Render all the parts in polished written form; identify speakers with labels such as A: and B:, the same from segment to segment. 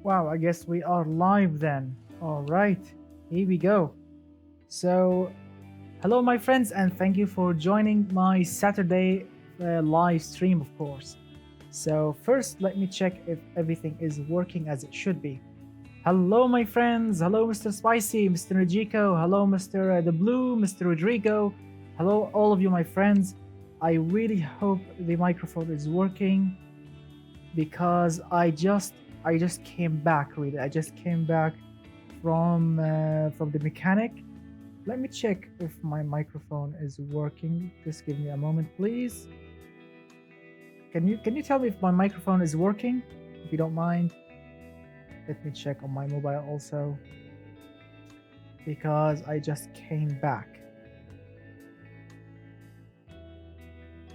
A: Wow, I guess we are live then. All right, here we go. So, hello, my friends, and thank you for joining my Saturday live stream, of course. So, first, let me check if everything is working as it should be. Hello, my friends. Hello, Mr. Spicy, Mr. Najiko. Hello, Mr. The Blue, Mr. Rodrigo. Hello, all of you, my friends. I really hope the microphone is working because I just came back. Really, I just came back from the mechanic. Let me check if my microphone is working. Just give me a moment, please. Can you tell me if my microphone is working? If you don't mind. Let me check on my mobile also because I just came back.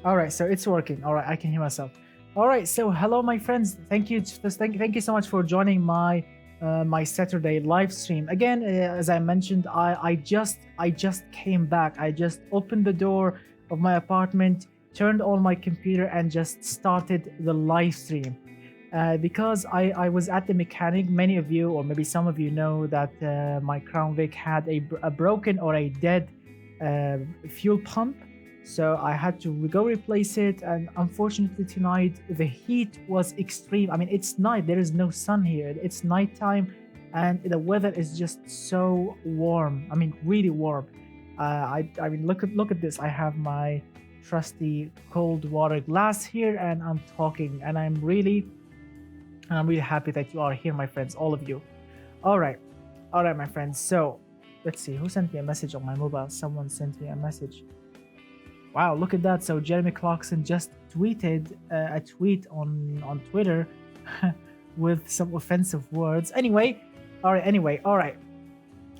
A: All right, so it's working. All right, I can hear myself. All right, so hello, my friends. Thank you so much for joining my Saturday live stream. Again, as I mentioned, I just came back. I just opened the door of my apartment, turned on my computer, and just started the live stream. Because I was at the mechanic. Many of you, or maybe some of you, know that my Crown Vic had a broken or a dead fuel pump. So I had to go replace it, and unfortunately tonight the heat was extreme. I mean, it's night, there is no sun here, it's nighttime, and the weather is just so warm. I mean, really warm. I mean, look at this. I have my trusty cold water glass here, and I'm talking, and I'm really happy that you are here, my friends, all of you. All right, all right, my friends. So let's see who sent me a message on my mobile. Someone sent me a message. Wow, look at that. So Jeremy Clarkson just tweeted a tweet on Twitter with some offensive words. Anyway, all right.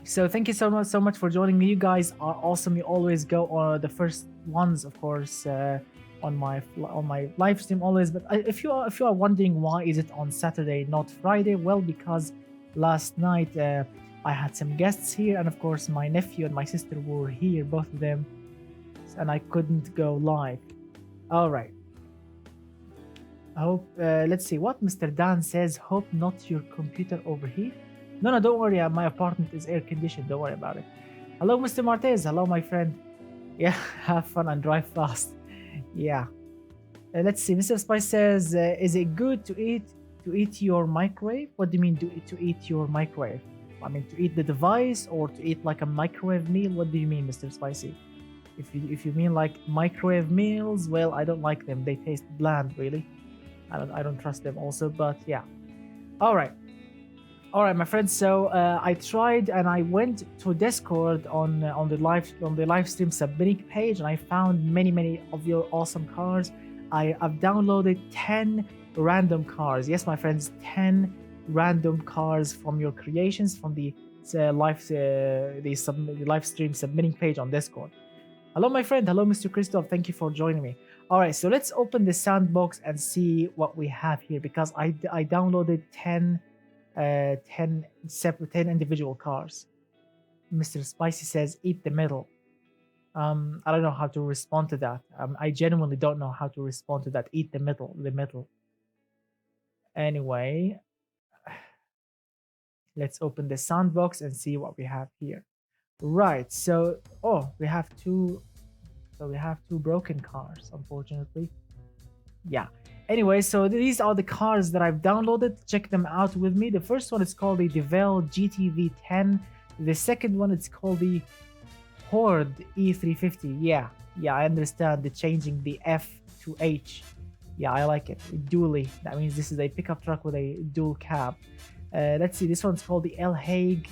A: So thank you so much for joining me. You guys are awesome. You always go on the first ones, of course, on my live stream always. But if you are wondering why is it on Saturday not Friday, well, because last night I had some guests here, and of course my nephew and my sister were here, both of them, and I couldn't go live. All right. I hope. Let's see what Mr. Dan says. Hope not your computer overheat. No, don't worry. My apartment is air conditioned. Don't worry about it. Hello, Mr. Martez. Hello, my friend. Yeah, have fun and drive fast. Yeah. Let's see. Mr. Spice says, "Is it good to eat your microwave? What do you mean to eat your microwave? I mean, to eat the device or to eat like a microwave meal? What do you mean, Mr. Spicy? If you mean like microwave meals, well, I don't like them. They taste bland, really. I don't trust them also. But yeah. All right. All right, my friends. So I tried and I went to Discord on the live stream submitting page, and I found many of your awesome cars. I've downloaded 10 random cars. Yes, my friends, 10 random cars from your creations from the live stream submitting page on Discord. Hello, my friend. Hello, Mr. Christoph. Thank you for joining me. All right, so let's open the sandbox and see what we have here, because I downloaded 10 individual cars. Mr. Spicy says, "Eat the middle." I don't know how to respond to that. I genuinely don't know how to respond to that. Eat the middle, the middle. Anyway, let's open the sandbox and see what we have here. Right. So, we have two. So we have two broken cars, unfortunately. Yeah. Anyway, so these are the cars that I've downloaded. Check them out with me. The first one is called the Devel GTV10. The second one is called the Horde E350. Yeah, I understand the changing the F to H. Yeah, I like it. Dually. That means this is a pickup truck with a dual cab. Let's see. This one's called the El Hague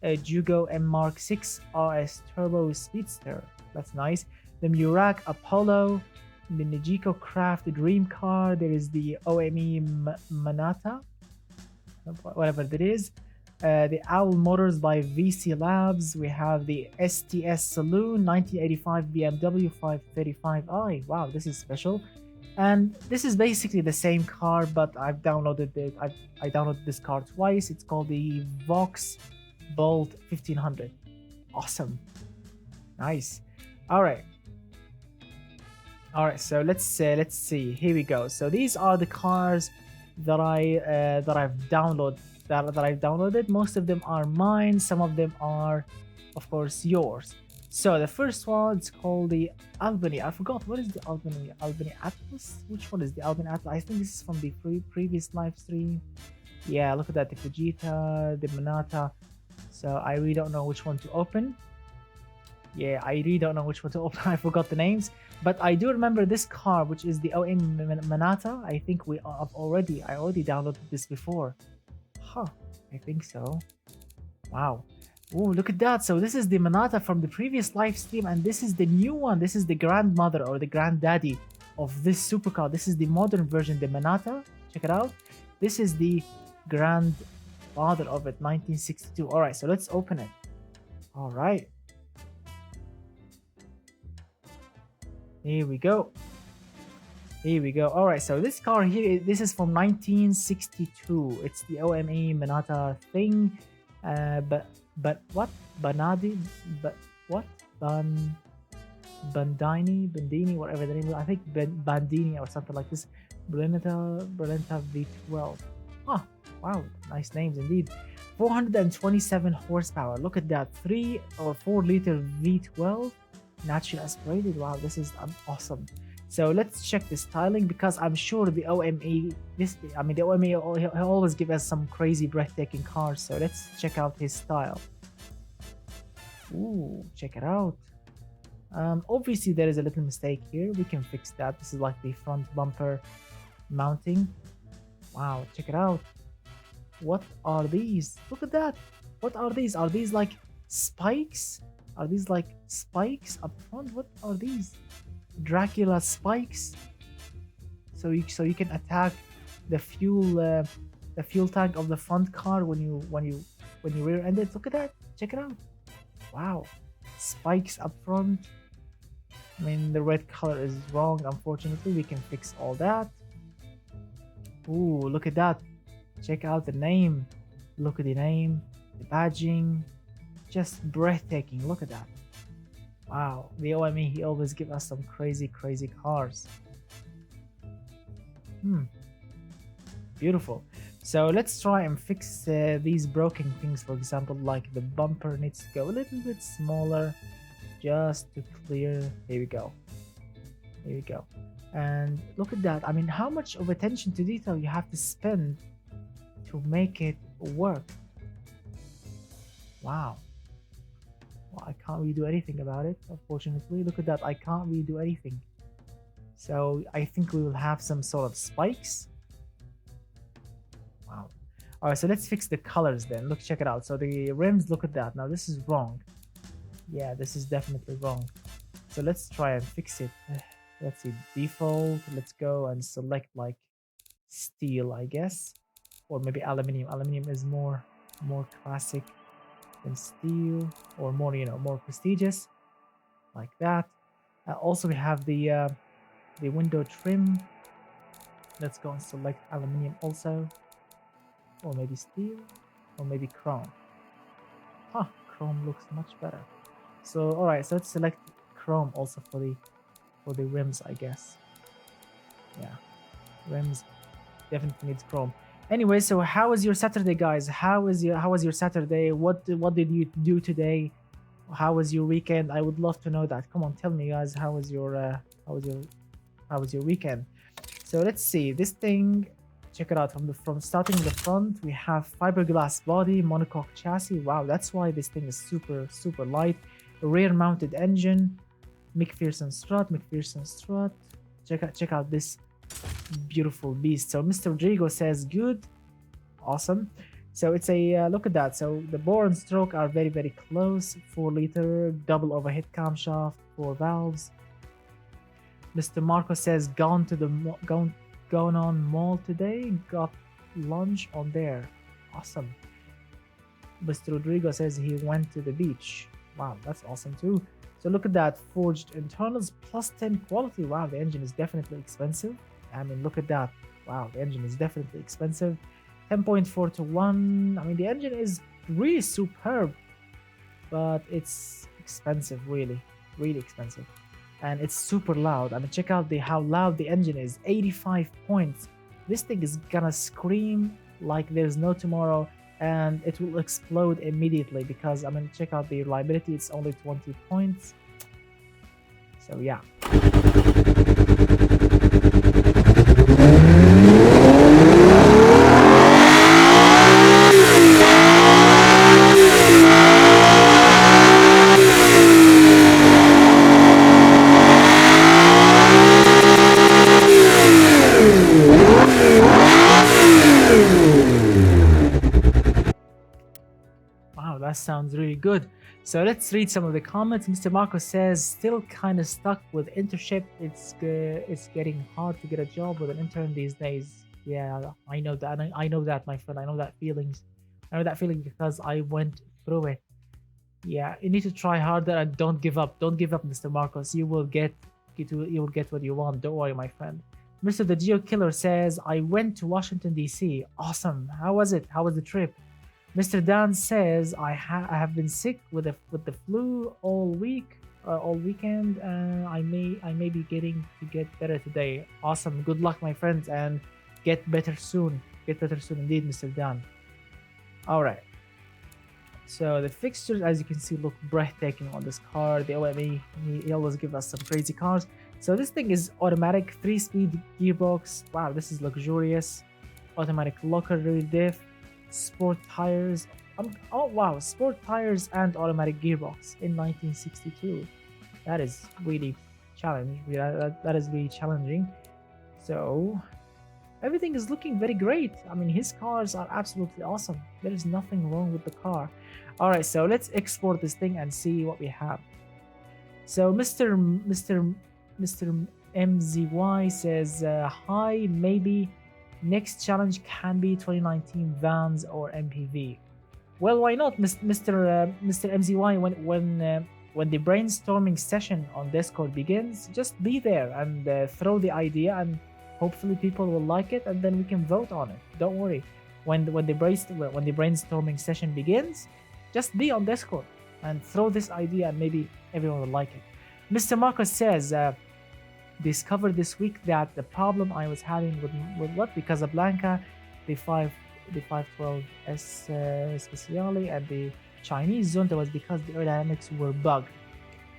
A: Jugo M Mark 6 RS Turbo Speedster. That's nice. The Murak Apollo, the Najiko Craft Dream Car. There is the OME Manata, whatever that is. The Owl Motors by VC Labs. We have the STS Saloon 1985 BMW 535i. Wow, this is special. And this is basically the same car, but I've downloaded it. I downloaded this car twice. It's called the Vox Bolt 1500. Awesome. Nice. All right. All right. So let's see. Here we go. So these are the cars that I've downloaded. Most of them are mine. Some of them are, of course, yours. So the first one is called the Albany. I forgot, what is the Albany Atlas. Which one is the Albany Atlas? I think this is from the previous live stream. Yeah, look at that, the Fujita, the Manata. So I really don't know which one to open. Yeah, I really don't know which one to open. I forgot the names, but I do remember this car, which is the OM Manata. I think I already downloaded this before. Huh, I think so. Wow. Oh, look at that. So this is the Manata from the previous live stream, and this is the new one. This is the grandmother or the granddaddy of this supercar. This is the modern version, the Manata. Check it out. This is the grandfather of it, 1962. All right, so let's open it. All right. Here we go. Here we go. All right, so this car here, this is from 1962. It's the OME Manata thing. But what? Banadi? But what? Bandini, whatever the name is. I think Bandini or something like this. Brenta V12. Ah, wow, nice names indeed. 427 horsepower. Look at that. 3 or 4 liter V12. Naturally aspirated. Wow, this is awesome. So let's check the styling, because I'm sure the OME, the OME, he always give us some crazy breathtaking cars. So let's check out his style. Ooh, check it out. Obviously there is a little mistake here. We can fix that. This is like the front bumper mounting. Wow, check it out. What are these? Look at that. What are these? Are these like spikes? Are these like spikes up front? What are these? Dracula spikes. So you can attack the fuel tank of the front car when you rear end it. Look at that. Check it out. Wow. Spikes up front. I mean, the red color is wrong, unfortunately. We can fix all that. Ooh, look at that. Check out the name. Look at the name, the badging. Just breathtaking. Look at that. Wow, the OME, he always give us some crazy cars. Beautiful. So let's try and fix these broken things. For example, like the bumper needs to go a little bit smaller, just to clear. Here we go. Here we go. And look at that. I mean, how much of attention to detail you have to spend to make it work. Wow. Well, I can't really do anything about it, unfortunately. Look at that. I can't really do anything. So I think we will have some sort of spikes. Wow. All right, so let's fix the colors then. Look, check it out. So the rims, look at that. Now this is wrong. Yeah, this is definitely wrong. So let's try and fix it. Let's see, default. Let's go and select like steel, I guess, or maybe aluminum. Aluminum is more classic than steel, or more, more prestigious, like that. Also, we have the window trim. Let's go and select aluminum also, or maybe steel, or maybe chrome. Huh, chrome looks much better. So all right, so let's select chrome also for the rims, I guess. Yeah, rims definitely needs chrome. Anyway, so how was your Saturday, guys? How was your Saturday? What did you do today? How was your weekend? I would love to know that. Come on, tell me, guys. How was your weekend? So let's see this thing. Check it out from starting in the front. We have fiberglass body, monocoque chassis. Wow, that's why this thing is super light. A rear mounted engine, McPherson strut. Check out this beautiful beast. So Mr. Rodrigo says good, awesome. So it's a look at that. So the bore and stroke are very close. 4 liter double overhead camshaft, 4 valves. Mr. Marco says gone on mall today, got lunch on there. Awesome. Mr. Rodrigo says he went to the beach. Wow, that's awesome too. So look at that, forged internals plus 10 quality. Wow, the engine is definitely expensive. I mean, look at that. Wow, the engine is definitely expensive. 10.4 to 1. I mean, the engine is really superb, but it's expensive, really, really expensive. And it's super loud. I mean, check out how loud the engine is. 85 points. This thing is gonna scream like there's no tomorrow, and it will explode immediately because, I mean, check out the reliability. It's only 20 points. So yeah. Wow, that sounds really good. So let's read some of the comments. Mr. Marco says, still kind of stuck with internship. It's getting hard to get a job with an intern these days. Yeah, I know that. I know that, my friend. I know that feelings. I know that feeling because I went through it. Yeah, you need to try harder and don't give up. Don't give up, Mr. Marcos. You will get what you want. Don't worry, my friend. Mr. The Geo Killer says, I went to Washington D.C. Awesome. How was it? How was the trip? Mr. Dan says, I have been sick with the flu all weekend. I may be getting to get better today. Awesome. Good luck, my friends, and get better soon. Get better soon indeed, Mr. Dan. All right. So the fixtures, as you can see, look breathtaking on this car. The OME, he always give us some crazy cars. So this thing is automatic, 3-speed gearbox. Wow, this is luxurious. Automatic locker rear diff, sport tires. Oh wow, sport tires and automatic gearbox in 1962. That is really challenging. That is really challenging. So everything is looking very great. I mean, his cars are absolutely awesome. There is nothing wrong with the car. All right, so let's export this thing and see what we have. So Mr. MZY says, hi, maybe next challenge can be 2019 vans or MPV. Well, why not, Mr. MZY? When the brainstorming session on Discord begins, just be there and throw the idea, and hopefully people will like it, and then we can vote on it. Don't worry. When the brainstorming session begins, just be on Discord and throw this idea, and maybe everyone will like it. Mr. Marcos says, discovered this week that the problem I was having with what? The Casablanca, the 512 S Speciale, and the Chinese Zonta was because the aerodynamics were bugged.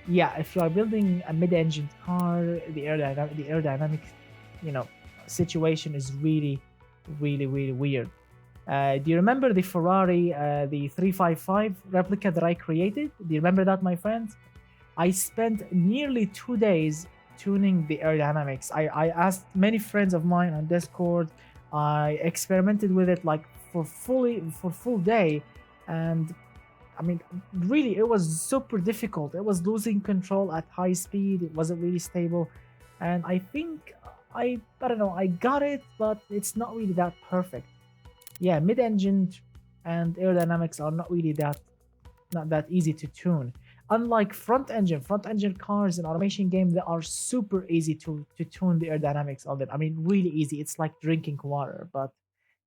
A: Yeah, if you are building a mid-engine car, the aerodynamic, situation is really, really, really weird. Do you remember the Ferrari, the 355 replica that I created? Do you remember that, my friends? I spent nearly 2 days tuning the aerodynamics. I asked many friends of mine on Discord. I experimented with it like for full day, and I mean, really, it was super difficult. It was losing control at high speed. It wasn't really stable, and I think I don't know. I got it, but it's not really that perfect. Yeah, mid-engine and aerodynamics are not really not that easy to tune. Unlike front-engine cars in automation game, they are super easy to tune the aerodynamics of them. I mean, really easy. It's like drinking water. But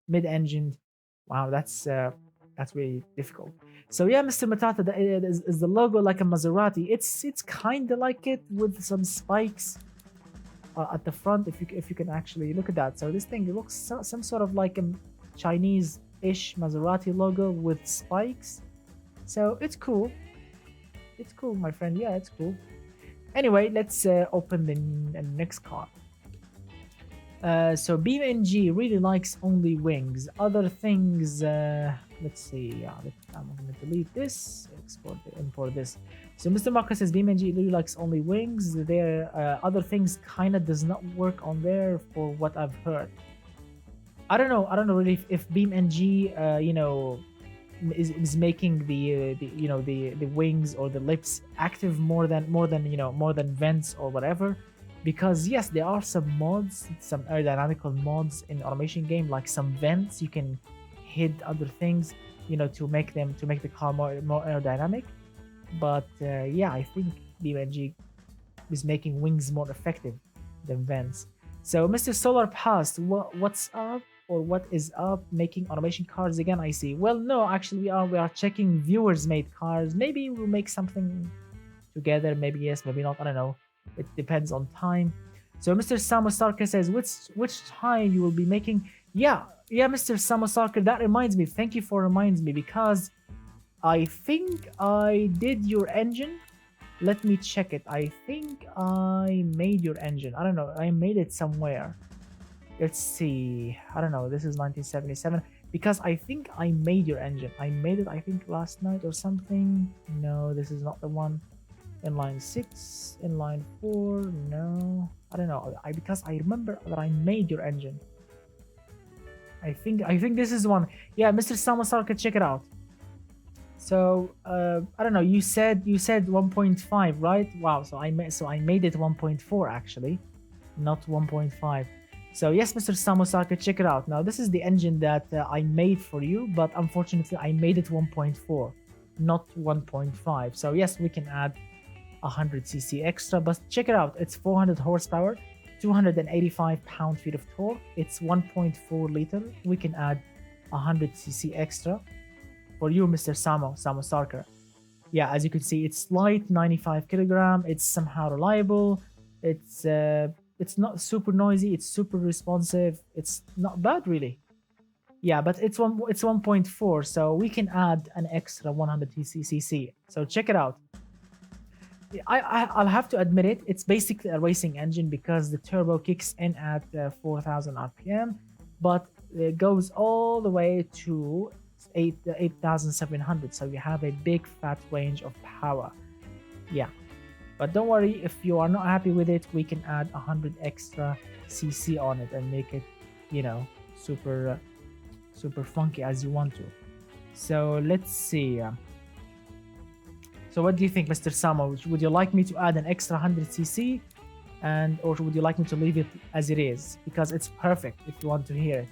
A: mid-engine, wow, that's really difficult. So yeah, Mr. Matata, is the logo like a Maserati? It's kind of like it with some spikes at the front. If you can actually look at that. So this thing, it looks some sort of like a Chinese-ish Maserati logo with spikes. So it's cool. It's cool, my friend. Yeah, it's cool. Anyway, let's open the next car. So BeamNG really likes only wings. Other things, let's see. Yeah, I'm going to delete this, import this. So Mr. Marcus says BeamNG really likes only wings. There, other things kind of does not work on there for what I've heard. I don't know really if BeamNG, is making the wings or the lips active more than vents or whatever, because yes, there are some mods, some aerodynamical mods in automation game, like some vents you can hit other things to make the car more aerodynamic. But yeah, I think BeamNG is making wings more effective than vents. So Mr. Solar Past, what's up or what is up? Making automation cars again, I see. Well, no, actually we are checking viewers made cars. Maybe we'll make something together. Maybe yes, maybe not. I don't know. It depends on time. So Mr. Samosarka says, which time you will be making? Yeah, Mr. Samosarka, that reminds me. Thank you for reminding me because I think I did your engine. Let me check it. I think I made your engine. I don't know. I made it somewhere. Let's see. I don't know. This is 1977 because I think I made your engine. I made it, I think, last night or something. No, this is not the one. Inline 6, inline 4. No, I don't know. Because I remember that I made your engine. I think this is one. Yeah, Mr. Samasarka, check it out. So I don't know. You said 1.5, right? Wow. So I made it 1.4 actually, not 1.5. So yes, Mr. Samosaka, check it out. Now this is the engine that I made for you, but unfortunately I made it 1.4, not 1.5. So yes, we can add 100cc extra, but check it out. It's 400 horsepower, 285 pound-feet of torque. It's 1.4 liter. We can add 100cc extra for you, Mr. Samosarka. Yeah, as you can see, it's light, 95 kilogram. It's somehow reliable. It's not super noisy. It's super responsive. It's not bad, really. Yeah, but it's 1.4, so we can add an extra 100cc. So check it out. I'll have to admit it. It's basically a racing engine because the turbo kicks in at 4,000 RPM, but it goes all the way to 8,700. So you have a big fat range of power. Yeah. But don't worry, if you are not happy with it, we can add 100 extra cc on it and make it, you know, super funky as you want to. So let's see. So what do you think, Mr. Samo? Would you like me to add an extra 100 cc, or would you like me to leave it as it is? Because it's perfect if you want to hear it.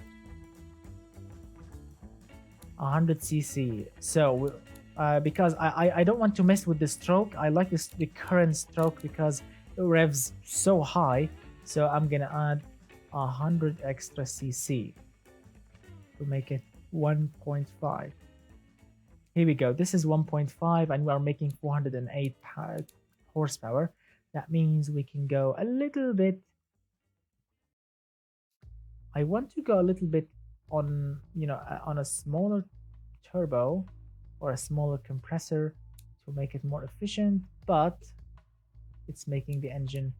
A: 100 cc. So because I don't want to mess with the stroke. I like the current stroke because it revs so high. So I'm gonna add 100 extra cc to make it 1.5. Here we go. This is 1.5 and we are making 408 horsepower. That means we can go a little bit. I want to go a little bit on, you know, on a smaller turbo or a smaller compressor to make it more efficient, but it's making the engine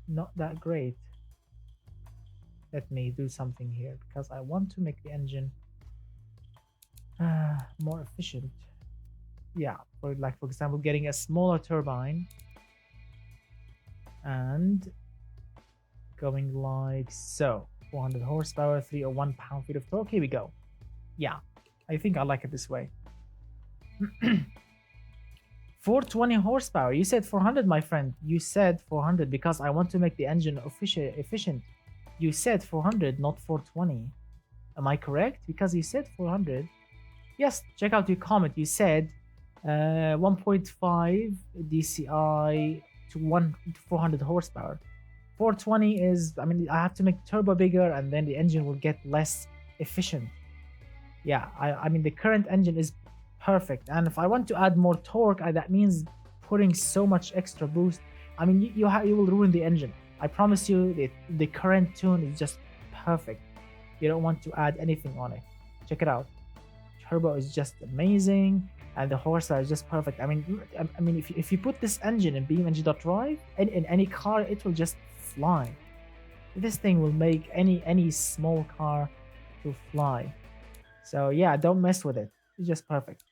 A: not that great. Let me do something here because I want to make the engine more efficient. Yeah, for example, getting a smaller turbine and going like so. 400 horsepower, 301 pound-feet of torque. Here we go. Yeah, I think I like it this way. 420 horsepower. You said 400, my friend. You said 400 because I want to make the engine efficient. You said 400, not 420. Am I correct? Because you said 400. Yes, check out your comment. You said 1.5 DCI to 400 horsepower. 420 is, I mean, I have to make turbo bigger and then the engine will get less efficient. Yeah, I mean, the current engine is perfect. And if I want to add more torque, that means putting so much extra boost. I mean, you will ruin the engine. I promise you, the current tune is just perfect. You don't want to add anything on it. Check it out. Turbo is just amazing, and the horsepower is just perfect. I mean, if you put this engine in BeamNG.drive and in any car, it will just fly. This thing will make any small car to fly. So yeah, don't mess with it. It's just perfect.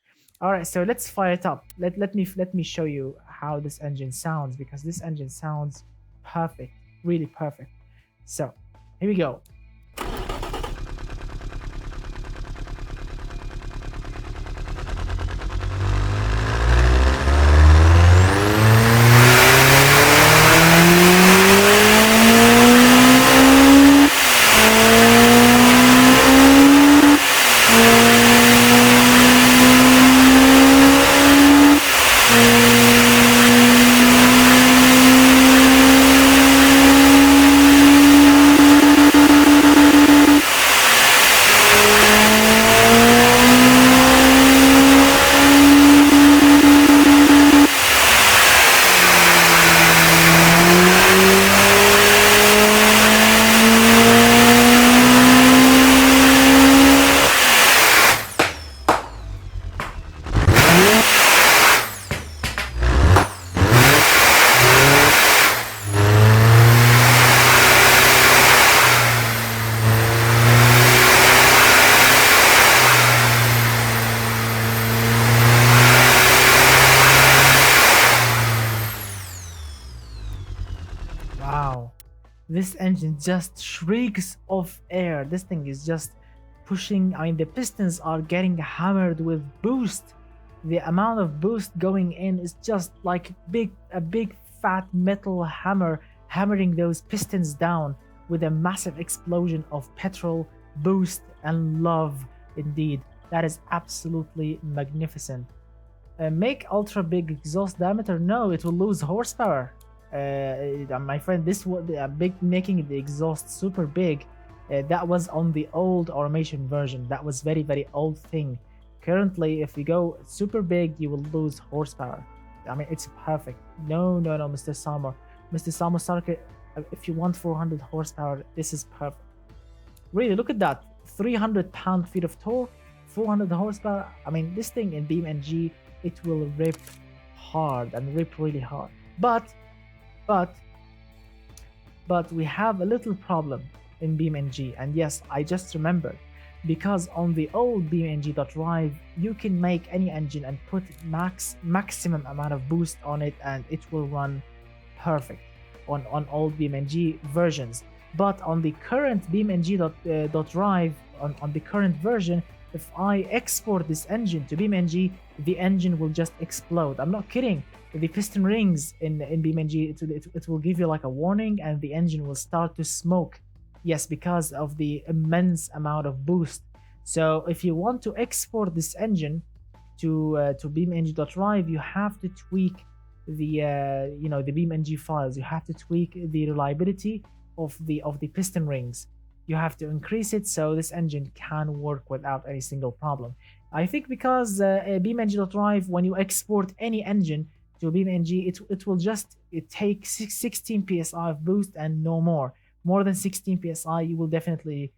A: All right, so let's fire it up. Let me show you how this engine sounds, because this engine sounds perfect, really perfect. So here we go. this engine just shrieks of air. This thing is just pushing. I mean, the pistons are getting hammered with boost. The amount of boost going in is just like a big fat metal hammer hammering those pistons down with a massive explosion of petrol, boost, and love. Indeed, that is absolutely magnificent. Make ultra big exhaust diameter? No, it will lose horsepower. My friend, this was making the exhaust super big. That was on the old automation version. That was very old thing. Currently, if you go super big, you will lose horsepower. I mean, it's perfect. No, Mr. Samo. Mr. Samo Circuit, if you want 400 horsepower, this is perfect. Really, look at that. 300 pound-feet of torque, 400 horsepower. I mean, this thing in BeamNG, it will rip hard and rip really hard. But we have a little problem in BeamNG. And yes, I just remembered. Because on the old BeamNG.drive, you can make any engine and put maximum amount of boost on it, and it will run perfect on old BeamNG versions. But on the current BeamNG.drive, on the current version, if I export this engine to BeamNG, the engine will just explode. I'm not kidding. The piston rings in BeamNG, it will give you like a warning, and the engine will start to smoke. Yes, because of the immense amount of boost. So if you want to export this engine to BeamNG.drive, you have to tweak the the BeamNG files. You have to tweak the reliability of the piston rings. You have to increase it so this engine can work without any single problem. I think because BeamNG.drive, when you export any engine to BeamNG, it will just take 16 psi of boost and no more. More than 16 psi, you will definitely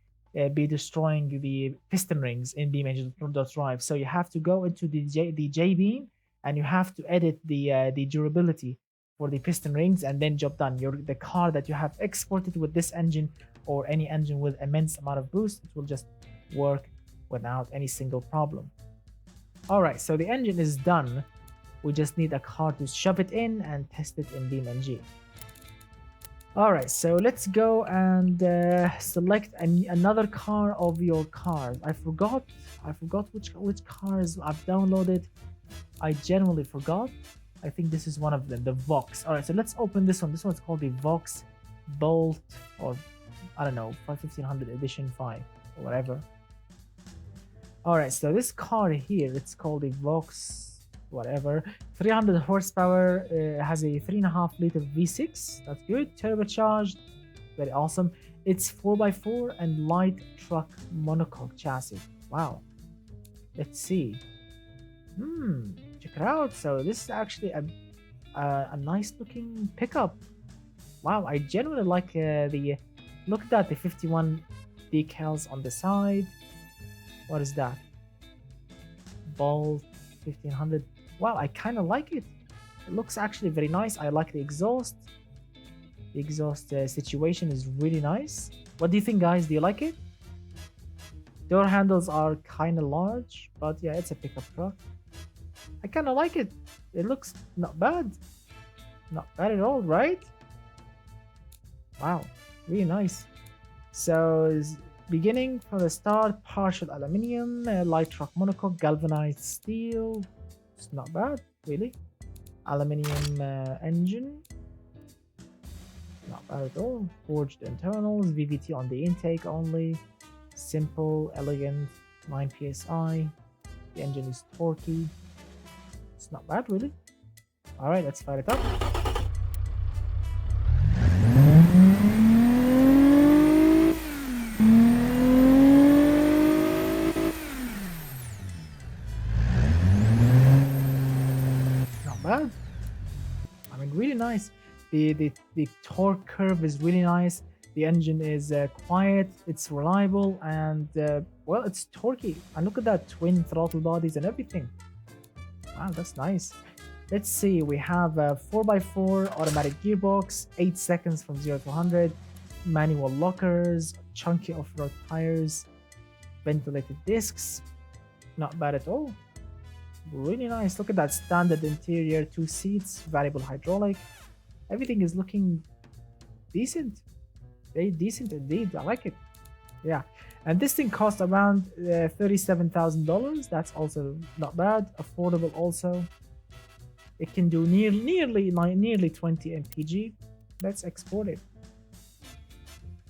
A: be destroying the piston rings in BeamNG.drive. So you have to go into the JBeam, and you have to edit the durability for the piston rings, and then job done. The car that you have exported with this engine, or any engine with immense amount of boost, it will just work without any single problem. All right, so the engine is done. We just need a car to shove it in and test it in BeamNG. All right, so let's go and select another car of your cars. I forgot which cars I've downloaded. I genuinely forgot. I think this is one of them, the Vox. All right, so let's open this one. This one's called the Vox Bolt, or I don't know, 1500 edition 5 or whatever. All right, so this car here, it's called the Vox whatever, 300 horsepower, has a 3.5 liter V6. That's good. Turbocharged, very awesome. It's 4x4 and light truck monocoque chassis. Wow. Let's see. Check it out. So this is actually a nice looking pickup. Wow, I genuinely like the look at that, the 51 decals on the side. What is that? Bolt 1500. Wow, I kind of like it. It looks actually very nice. I like the exhaust. The exhaust situation is really nice. What do you think, guys? Do you like it? Door handles are kind of large, but yeah, it's a pickup truck. I kind of like it. It looks not bad. Not bad at all, right? Wow, really nice. So, beginning from the start, partial aluminium, light truck monocoque, galvanized steel. It's not bad, really. Aluminium engine. Not bad at all. Forged internals, VVT on the intake only. Simple, elegant, 9 psi. The engine is torquey. It's not bad, really. Alright, let's fire it up. Bad. I mean, really nice. The torque curve is really nice. The engine is quiet, it's reliable, and well, it's torquey. And look at that, twin throttle bodies and everything. Wow, that's nice. Let's see, we have a 4x4 automatic gearbox, 8 seconds from 0 to 100, manual lockers, chunky off-road tires, ventilated discs. Not bad at all. Really nice. Look at that, standard interior, 2 seats, variable hydraulic. Everything is looking decent. very decent indeed. I like it. Yeah, and this thing cost around $37,000. That's also not bad. Affordable also. It can do nearly 20 mpg. Let's export it.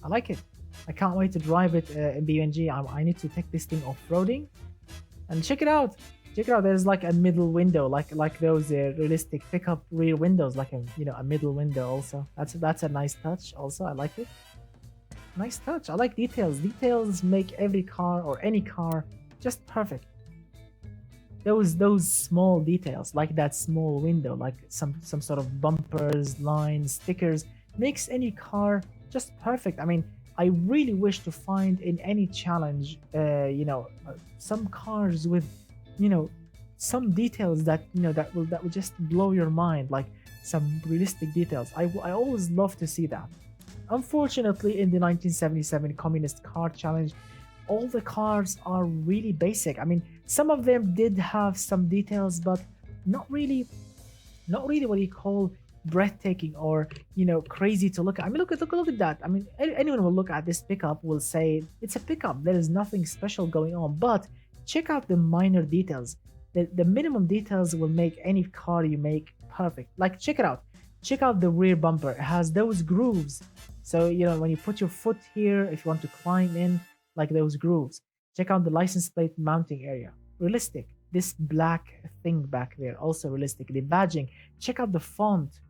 A: I like it. I can't wait to drive it in BeamNG. I need to take this thing off-roading and check it out. Check it out. There's like a middle window, like those realistic pickup rear windows, like a middle window. Also, that's a nice touch. Also, I like it. Nice touch. I like details. Details make every car or any car just perfect. Those small details, like that small window, like some sort of bumpers, lines, stickers, makes any car just perfect. I mean, I really wish to find in any challenge, some cars with, some details that that will just blow your mind, like some realistic details. I always love to see that. Unfortunately, in the 1977 Communist Car Challenge, all the cars are really basic. I mean, some of them did have some details, but not really what you call breathtaking or crazy to look at. I mean, look at that. I mean, anyone will look at this pickup will say it's a pickup. There is nothing special going on. But check out the minor details. The minimum details will make any car you make perfect. Like, check it out. Check out the rear bumper. It has those grooves. So when you put your foot here, if you want to climb in, like those grooves. Check out the license plate mounting area. Realistic. This black thing back there, also realistic. The badging. Check out the font,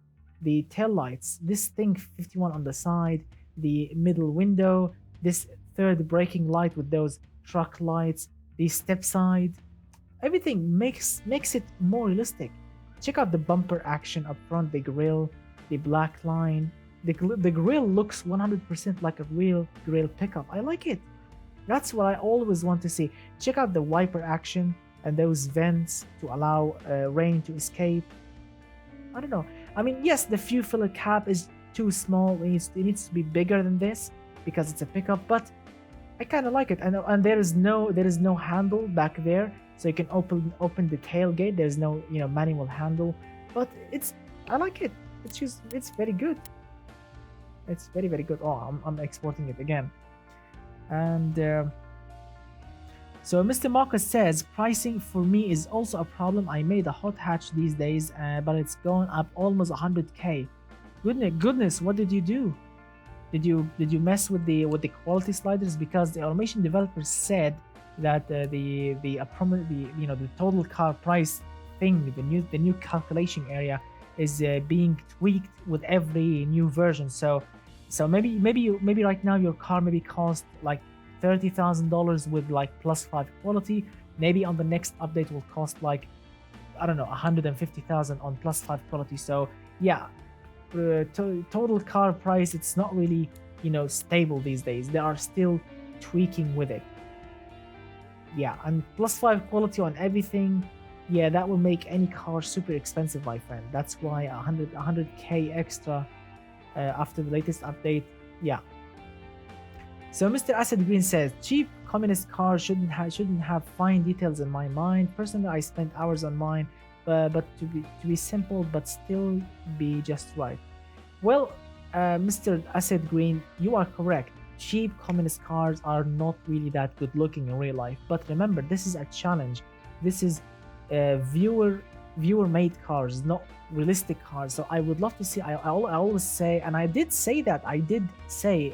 A: the tail lights. This thing 51 on the side, the middle window, this third braking light with those truck lights, the step side. Everything makes it more realistic. Check out the bumper action up front, the grille, the black line. The grille looks 100% like a real grille pickup. I like it. That's what I always want to see. Check out the wiper action and those vents to allow rain to escape. I don't know. I mean, yes, the fuel filler cap is too small. It needs to be bigger than this because it's a pickup, but I kind of like it. And there is no handle back there, so you can open the tailgate. There's no manual handle, but I like it. It's very good. It's very, very good. Oh, I'm exporting it again. And so Mr. Marcus says, pricing for me is also a problem. I made a hot hatch these days, but it's gone up almost 100k. Goodness, what did you do? Did you mess with the quality sliders? Because the automation developers said that the total car price thing, the new calculation area is being tweaked with every new version. So maybe right now your car maybe cost like $30,000 with like +5 quality. Maybe on the next update will cost like, I don't know, 150,000 on +5 quality. So yeah, total car price, it's not really stable these days. They are still tweaking with it. Yeah, and +5 quality on everything. Yeah, that will make any car super expensive, my friend. That's why 100k extra after the latest update. Yeah. So Mr. Acid Green says, cheap communist cars shouldn't have fine details in my mind. Personally, I spent hours on mine, but to be simple but still be just right. Well, Mr. Acid Green, you are correct. Cheap communist cars are not really that good looking in real life. But remember, this is a challenge. This is viewer made cars, not realistic cars. So I would love to see. I always say, and I did say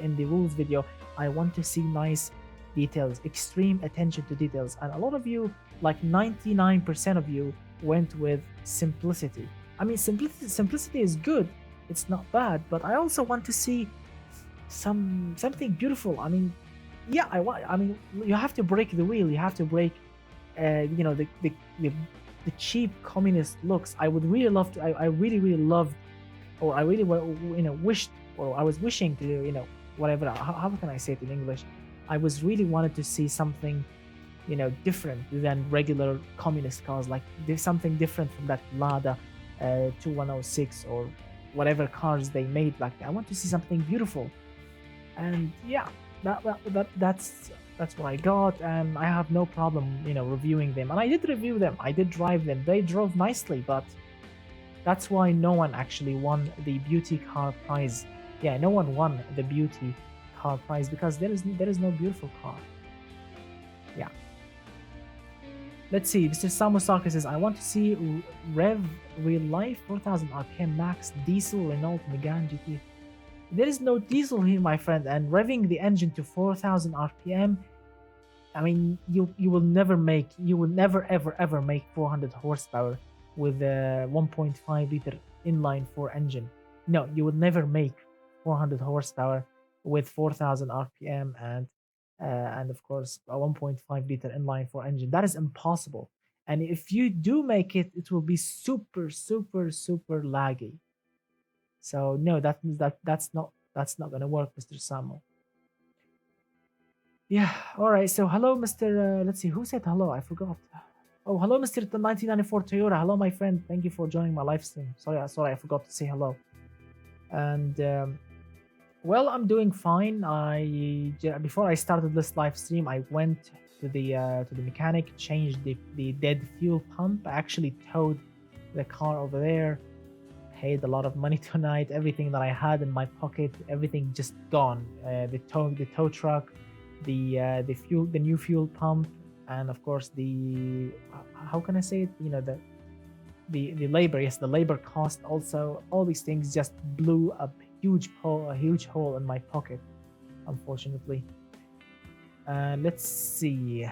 A: in the rules video, I want to see nice details, extreme attention to details. And a lot of you, like 99% of you, went with simplicity. I mean, simplicity is good. It's not bad, but I also want to see something beautiful. I mean, yeah, I mean, you have to break the wheel. You have to break, the cheap communist looks. I would really love to. I really loved, or I really wished, or I was wishing to, whatever. How can I say it in English? I was really wanted to see something, different than regular communist cars. Like there's something different from that Lada 2106 or whatever cars they made back then. I want to see something beautiful. And yeah, that's what I got, and I have no problem, reviewing them. And I did review them. I did drive them. They drove nicely, but that's why no one actually won the beauty car prize. Yeah, no one won the beauty car price because there is no beautiful car. Yeah. Let's see. Mr. Samosaka says, I want to see Rev Real Life 4000 RPM Max Diesel Renault Megane GT. There is no diesel here, my friend, and revving the engine to 4000 RPM. I mean, you will never ever make 400 horsepower with a 1.5 liter inline 4 engine. No, you will never make 400 horsepower with 4000 RPM and of course a 1.5 liter inline 4 engine. That is impossible. And if you do make it, it will be super laggy. So no, that's not gonna work, Mr. Samo. Yeah, all right. So hello, Mr. Let's see who said hello. I forgot. Oh, hello, Mr. 1994 Toyota. Hello, my friend. Thank you for joining my live stream. Sorry, I forgot to say hello. And well, I'm doing fine. Before I started this live stream, I went to the mechanic, changed the dead fuel pump. I actually towed the car over there. Paid a lot of money tonight. Everything that I had in my pocket, everything just gone. The tow truck, the new fuel pump, and of course the how can I say it? You know, the labor. Yes, the labor cost also. All these things just blew a huge hole in my pocket, unfortunately. Let's see.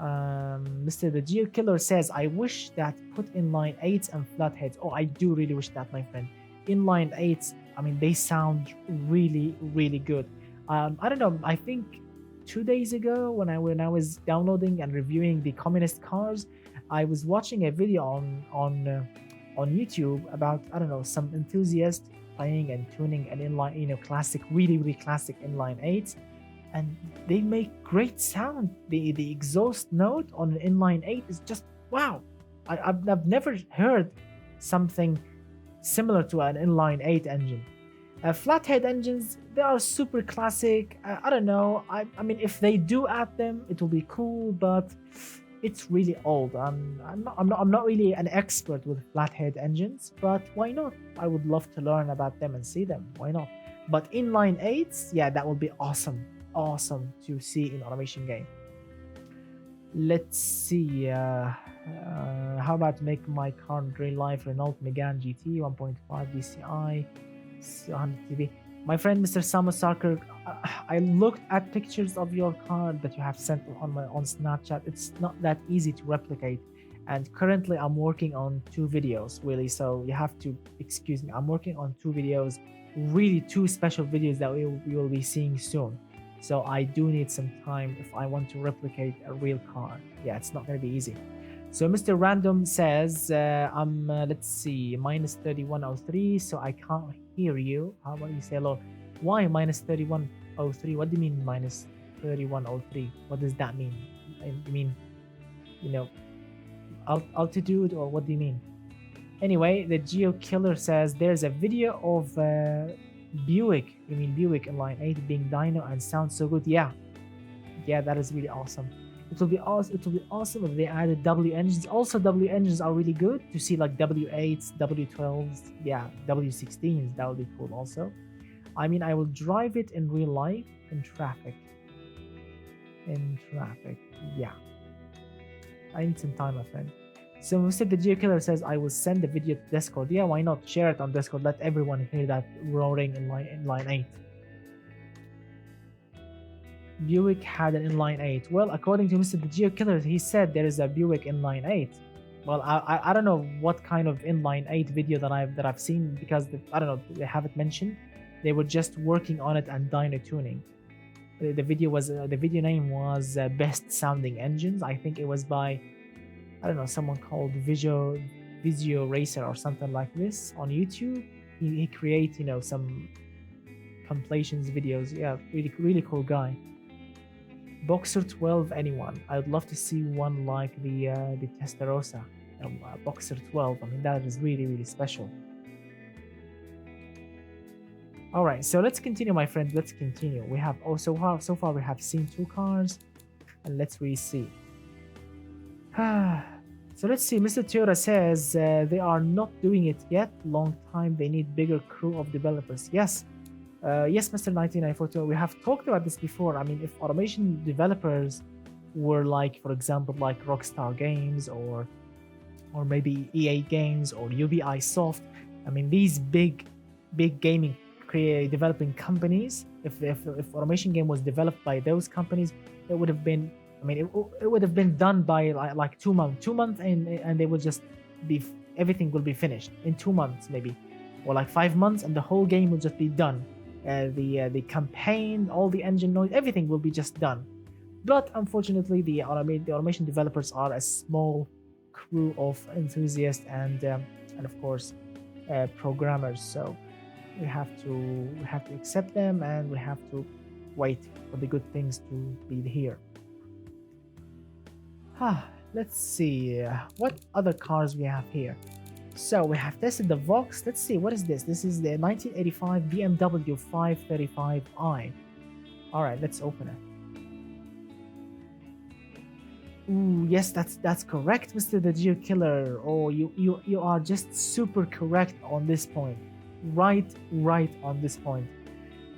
A: Mr. The Geo Killer says, I wish that put inline 8s and flatheads. Oh, I do really wish that, my friend. Inline 8s, I mean, they sound really good. I don't know, I think 2 days ago when I was downloading and reviewing the communist cars, I was watching a video on YouTube about, I don't know, some enthusiast playing and tuning an inline, you know, classic, really classic inline 8s. And they make great sound. The exhaust note on an inline 8 is just wow. I've never heard something similar to an inline 8 engine. Flathead engines, they are super classic. I don't know. I mean, if they do add them, it will be cool, but it's really old. I'm not really an expert with flathead engines, but why not? I would love to learn about them and see them. Why not? But inline 8s, yeah, that would be awesome to see in automation game. Let's see. How about make my car in real life? Renault Megane GT 1.5 DCI 100 TV. My friend Mr. Samasarker, I looked at pictures of your car that you have sent on Snapchat. It's not that easy to replicate, and currently I'm working on 2 videos really, so you have to excuse me. I'm working on 2 videos, really 2 special videos that we will be seeing soon. So I do need some time if I want to replicate a real car. Yeah, it's not going to be easy. So Mr. Random says, let's see, minus 3103, so I can't hear you. How about you say hello? Why minus 3103? What do you mean minus 3103? What does that mean? You mean, you know, altitude, or what do you mean? Anyway, the Geo Killer says there's a video of Buick. You mean Buick in line 8 being dyno and sounds so good. Yeah, that is really awesome. It will be awesome if they added W engines. Also, W engines are really good to see, like W8s, W12s, yeah, W16s. That would be cool also. I mean, I will drive it in real life in traffic. Yeah. I need some time, my friend. So Mr. The Geo Killer says, I will send the video to Discord. Yeah, why not? Share it on Discord. Let everyone hear that roaring in line 8. Buick had an inline 8. Well, according to Mr. The Geo Killer, he said there is a Buick inline 8. Well, I don't know what kind of inline 8 video that I've seen, because I don't know, they haven't mentioned. They were just working on it and dyno tuning. The video name was Best Sounding Engines. I think it was by, I don't know, someone called Visio Racer or something like this on YouTube. He creates, you know, some compilations videos. Yeah, really cool guy. Boxer 12, anyone? I'd love to see one like the Testarossa. Boxer 12. I mean, that is really special. All right, so let's continue, my friend. Let's continue. We have so far we have seen 2 cars, and let's really see. So let's see. Mr. Toyota says they are not doing it yet. Long time. They need bigger crew of developers. Yes, Yes, Mr. 1942, we have talked about this before. I mean, if automation developers were like, for example, like Rockstar Games or maybe EA Games or UBI Soft, I mean, these big gaming developing companies, if automation game was developed by those companies, it would have been, I mean, it would have been done by like 2 months, and they would just be, everything will be finished in 2 months maybe, or like 5 months, and the whole game will just be done. The campaign, all the engine noise, everything will be just done. But unfortunately, the automation developers are a small crew of enthusiasts and of course programmers. So we have to accept them, and we have to wait for the good things to be here. Let's see what other cars we have here. So we have tested the Vox. Let's see, what is this? This is the 1985 BMW 535i. All right, let's open it. Ooh, yes, that's correct, Mr. The Geo Killer. Oh, you are just super correct on this point. Right on this point.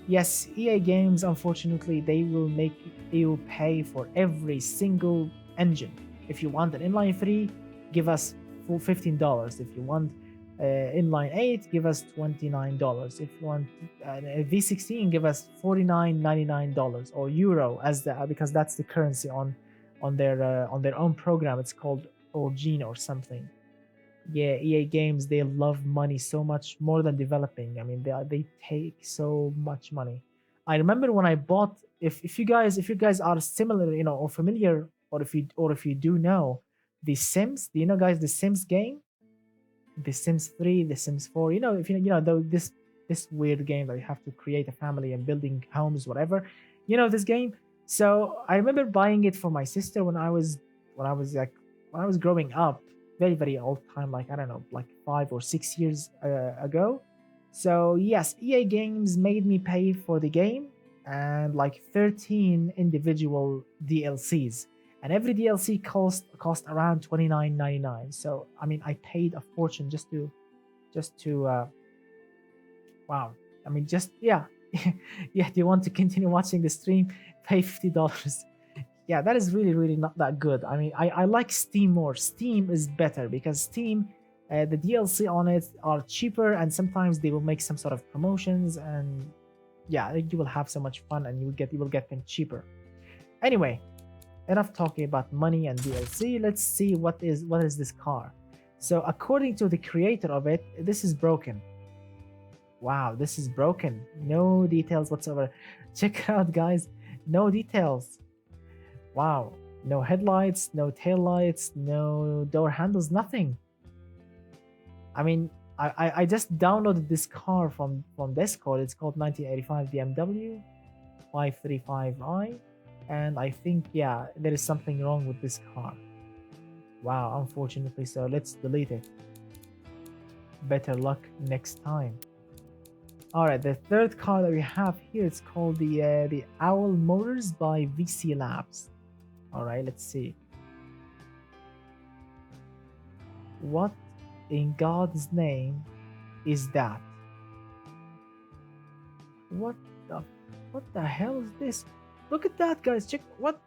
A: Yes, EA Games, unfortunately, they will make you pay for every single engine. If you want an inline 3, give us $15. If you want inline 8, give us $29. If you want a V16, give us $49.99 or euro, because that's the currency on their own program. It's called Origin or something. Yeah, EA Games, they love money so much more than developing. I mean, they take so much money. I remember when I bought, if you guys are similar, or familiar, or if you do know the Sims, do you know, guys, the Sims game, the Sims 3, the Sims 4, if this weird game that you have to create a family and building homes, whatever, this game. So I remember buying it for my sister when I was growing up, very very old time, like I don't know, like 5 or 6 years ago. So yes, EA Games made me pay for the game and like 13 individual DLCs, and every DLC cost around $29.99. So I mean, I paid a fortune just to wow. I mean, just yeah. Yeah, do you want to continue watching the stream? Pay $50. Yeah, that is really not that good. I mean, I like Steam more. Steam is better because Steam, the DLC on it are cheaper, and sometimes they will make some sort of promotions, and yeah, you will have so much fun, and you will get them cheaper. Anyway, enough talking about money and DLC. Let's see what is this car. So according to the creator of it, this is broken. Wow, this is broken. No details whatsoever. Check it out, guys. No details. Wow. No headlights, no taillights, no door handles, nothing. I mean, I just downloaded this car from Discord. It's called 1985 BMW 535i. And I think, yeah, there is something wrong with this car. Wow, unfortunately. So let's delete it. Better luck next time. All right, the third car that we have here, it's called the Owl Motors by VC Labs. All right, let's see. What in God's name is that? What the hell is this? Look at that, guys. Check what?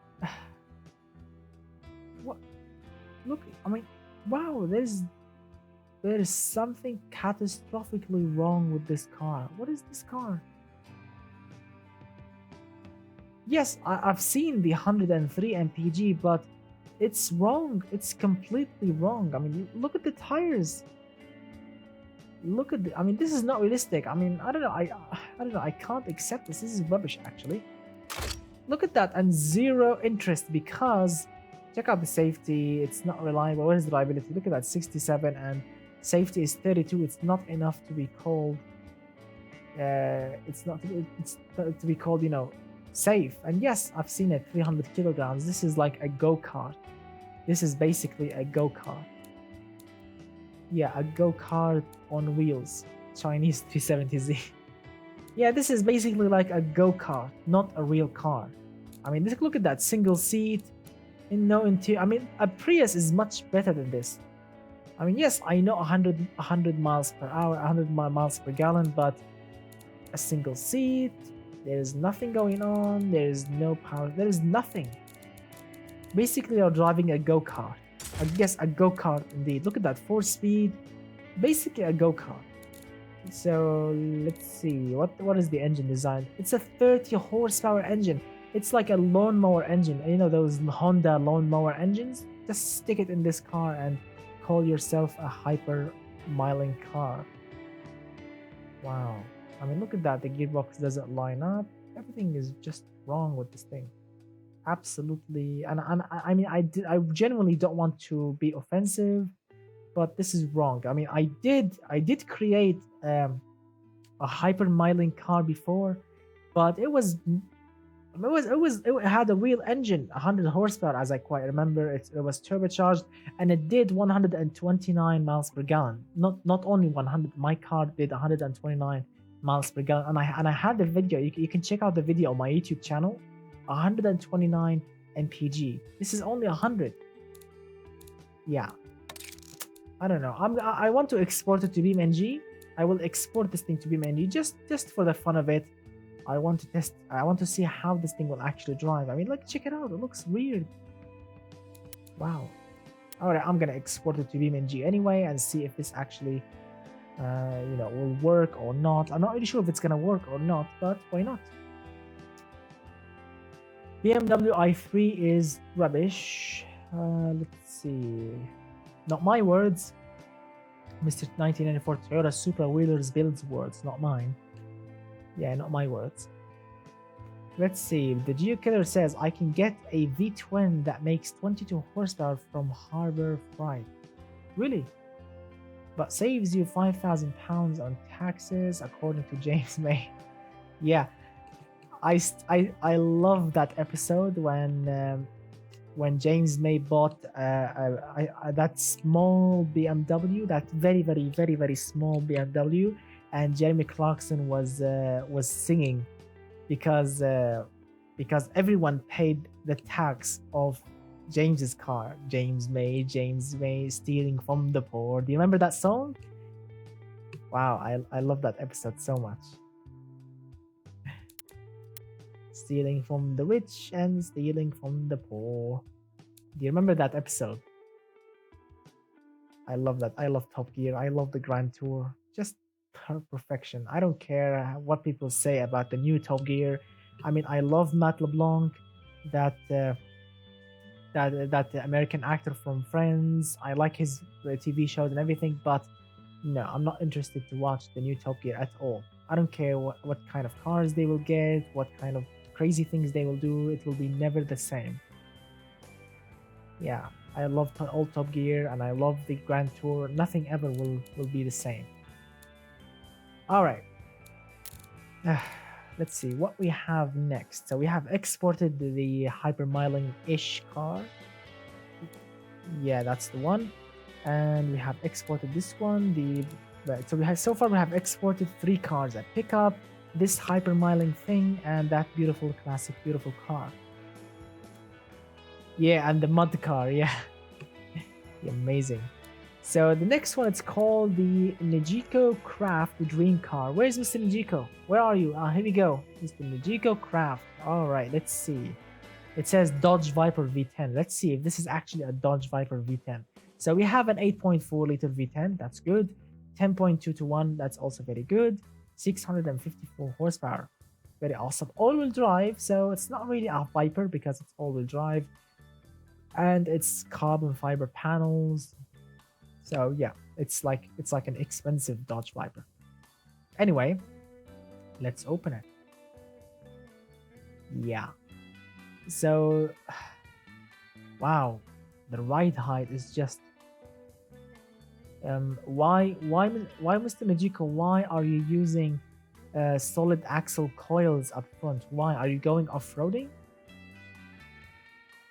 A: Look, I mean, wow, there is something catastrophically wrong with this car. What is this car? Yes, I've seen the 103 MPG, but it's wrong. It's completely wrong. I mean, look at the tires. Look at I mean, this is not realistic. I mean, I don't know. I don't know. I can't accept this. This is rubbish, actually. Look at that, and zero interest because check out the safety. It's not reliable. What is the reliability? Look at that, 67, and safety is 32. It's not enough to be called. It's to be called, safe. And yes, I've seen it, 300 kilograms. This is like a go-kart. This is basically a go-kart. Yeah, a go-kart on wheels. Chinese 370Z. Yeah, this is basically like a go-kart, not a real car. I mean, look at that, single seat, no interior. I mean, a Prius is much better than this. I mean, yes, I know 100 miles per hour, 100 miles per gallon, but a single seat. There is nothing going on. There is no power. There is nothing. Basically, you're driving a go-kart. I guess a go-kart indeed. Look at that, 4-speed. Basically a go-kart. So let's see. What is the engine design? It's a 30 horsepower engine. It's like a lawnmower engine. You know those Honda lawnmower engines? Just stick it in this car and call yourself a hyper miling car. Wow. I mean, look at that. The gearbox doesn't line up. Everything is just wrong with this thing. Absolutely. And I mean, I genuinely don't want to be offensive, but this is wrong. I mean, I did create a hyper miling car before, but it had a real engine, 100 horsepower, as I quite remember. It was turbocharged, and it did 129 miles per gallon. Not only 100. My car did 129 miles per gallon, and I had the video. You can check out the video on my YouTube channel. 129 mpg. This is only 100. Yeah. I don't know. I want to export it to BeamNG. I will export this thing to BeamNG just for the fun of it. I want to test. I want to see how this thing will actually drive. I mean, like, check it out. It looks weird. Wow. All right, I'm gonna export it to BeamNG anyway and see if this actually, will work or not. I'm not really sure if it's gonna work or not, but why not? BMW i3 is rubbish. Let's see. Not my words. Mr. 1994 Toyota Supra Wheelers builds words, not mine. Yeah, not my words. Let's see. The GeoKiller says I can get a V-twin that makes 22 horsepower from Harbor Freight. Really? But saves you £5,000 on taxes, according to James May. Yeah. I love that episode when James May bought that small BMW, that very small BMW, and Jeremy Clarkson was singing because everyone paid the tax of James's car. James May stealing from the poor. Do you remember that song? Wow, I love that episode so much. Stealing from the rich and stealing from the poor. Do you remember that episode? I love that. I love Top Gear. I love the Grand Tour. Just perfection. I don't care what people say about the new Top Gear. I mean, I love Matt LeBlanc, that American actor from Friends. I like his TV shows and everything, but no, I'm not interested to watch the new Top Gear at all. I don't care what kind of cars they will get, what kind of crazy things they will do. It will be never the same. Yeah, I love old Top Gear and I love the Grand Tour. Nothing ever will be the same. All right. Let's see what we have next. So we have exported the hypermiling-ish car. Yeah, that's the one. And we have exported this one. So far we have exported 3 cars: a pickup, this hypermiling thing, and that beautiful car. Yeah, and the mud car. Yeah. Amazing. So the next one, it's called the Najiko Craft Dream Car. Where's Mr. Najiko? Where are you? Here we go. Mr. Najiko Craft. All right, let's see. It says Dodge Viper V10. Let's see if this is actually a Dodge Viper V10. So we have an 8.4 liter V10. That's good. 10.2 to 1. That's also very good. 654 horsepower. Very awesome. All-wheel drive. So it's not really a Viper because it's all-wheel drive. And it's carbon fiber panels. So yeah, it's like an expensive Dodge Viper. Anyway, let's open it. Yeah. So, wow, the ride height is just. Why, Mr. Najiko? Why are you using solid axle coils up front? Why are you going off-roading?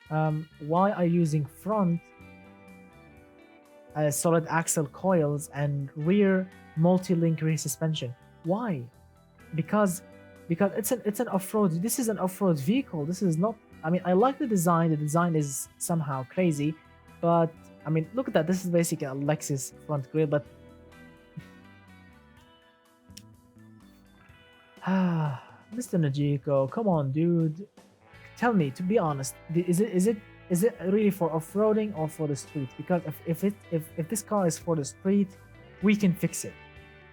A: Why are you using front solid axle coils and rear multi-link rear suspension? Why? Because it's an off-road. This is an off-road vehicle. This is not. I mean, I like the design. The design is somehow crazy, but I mean, look at that. This is basically a Lexus front grille, but Mr. Najiko, come on, dude. Tell me, to be honest, is it really for off-roading or for the street? Because if this car is for the street, we can fix it.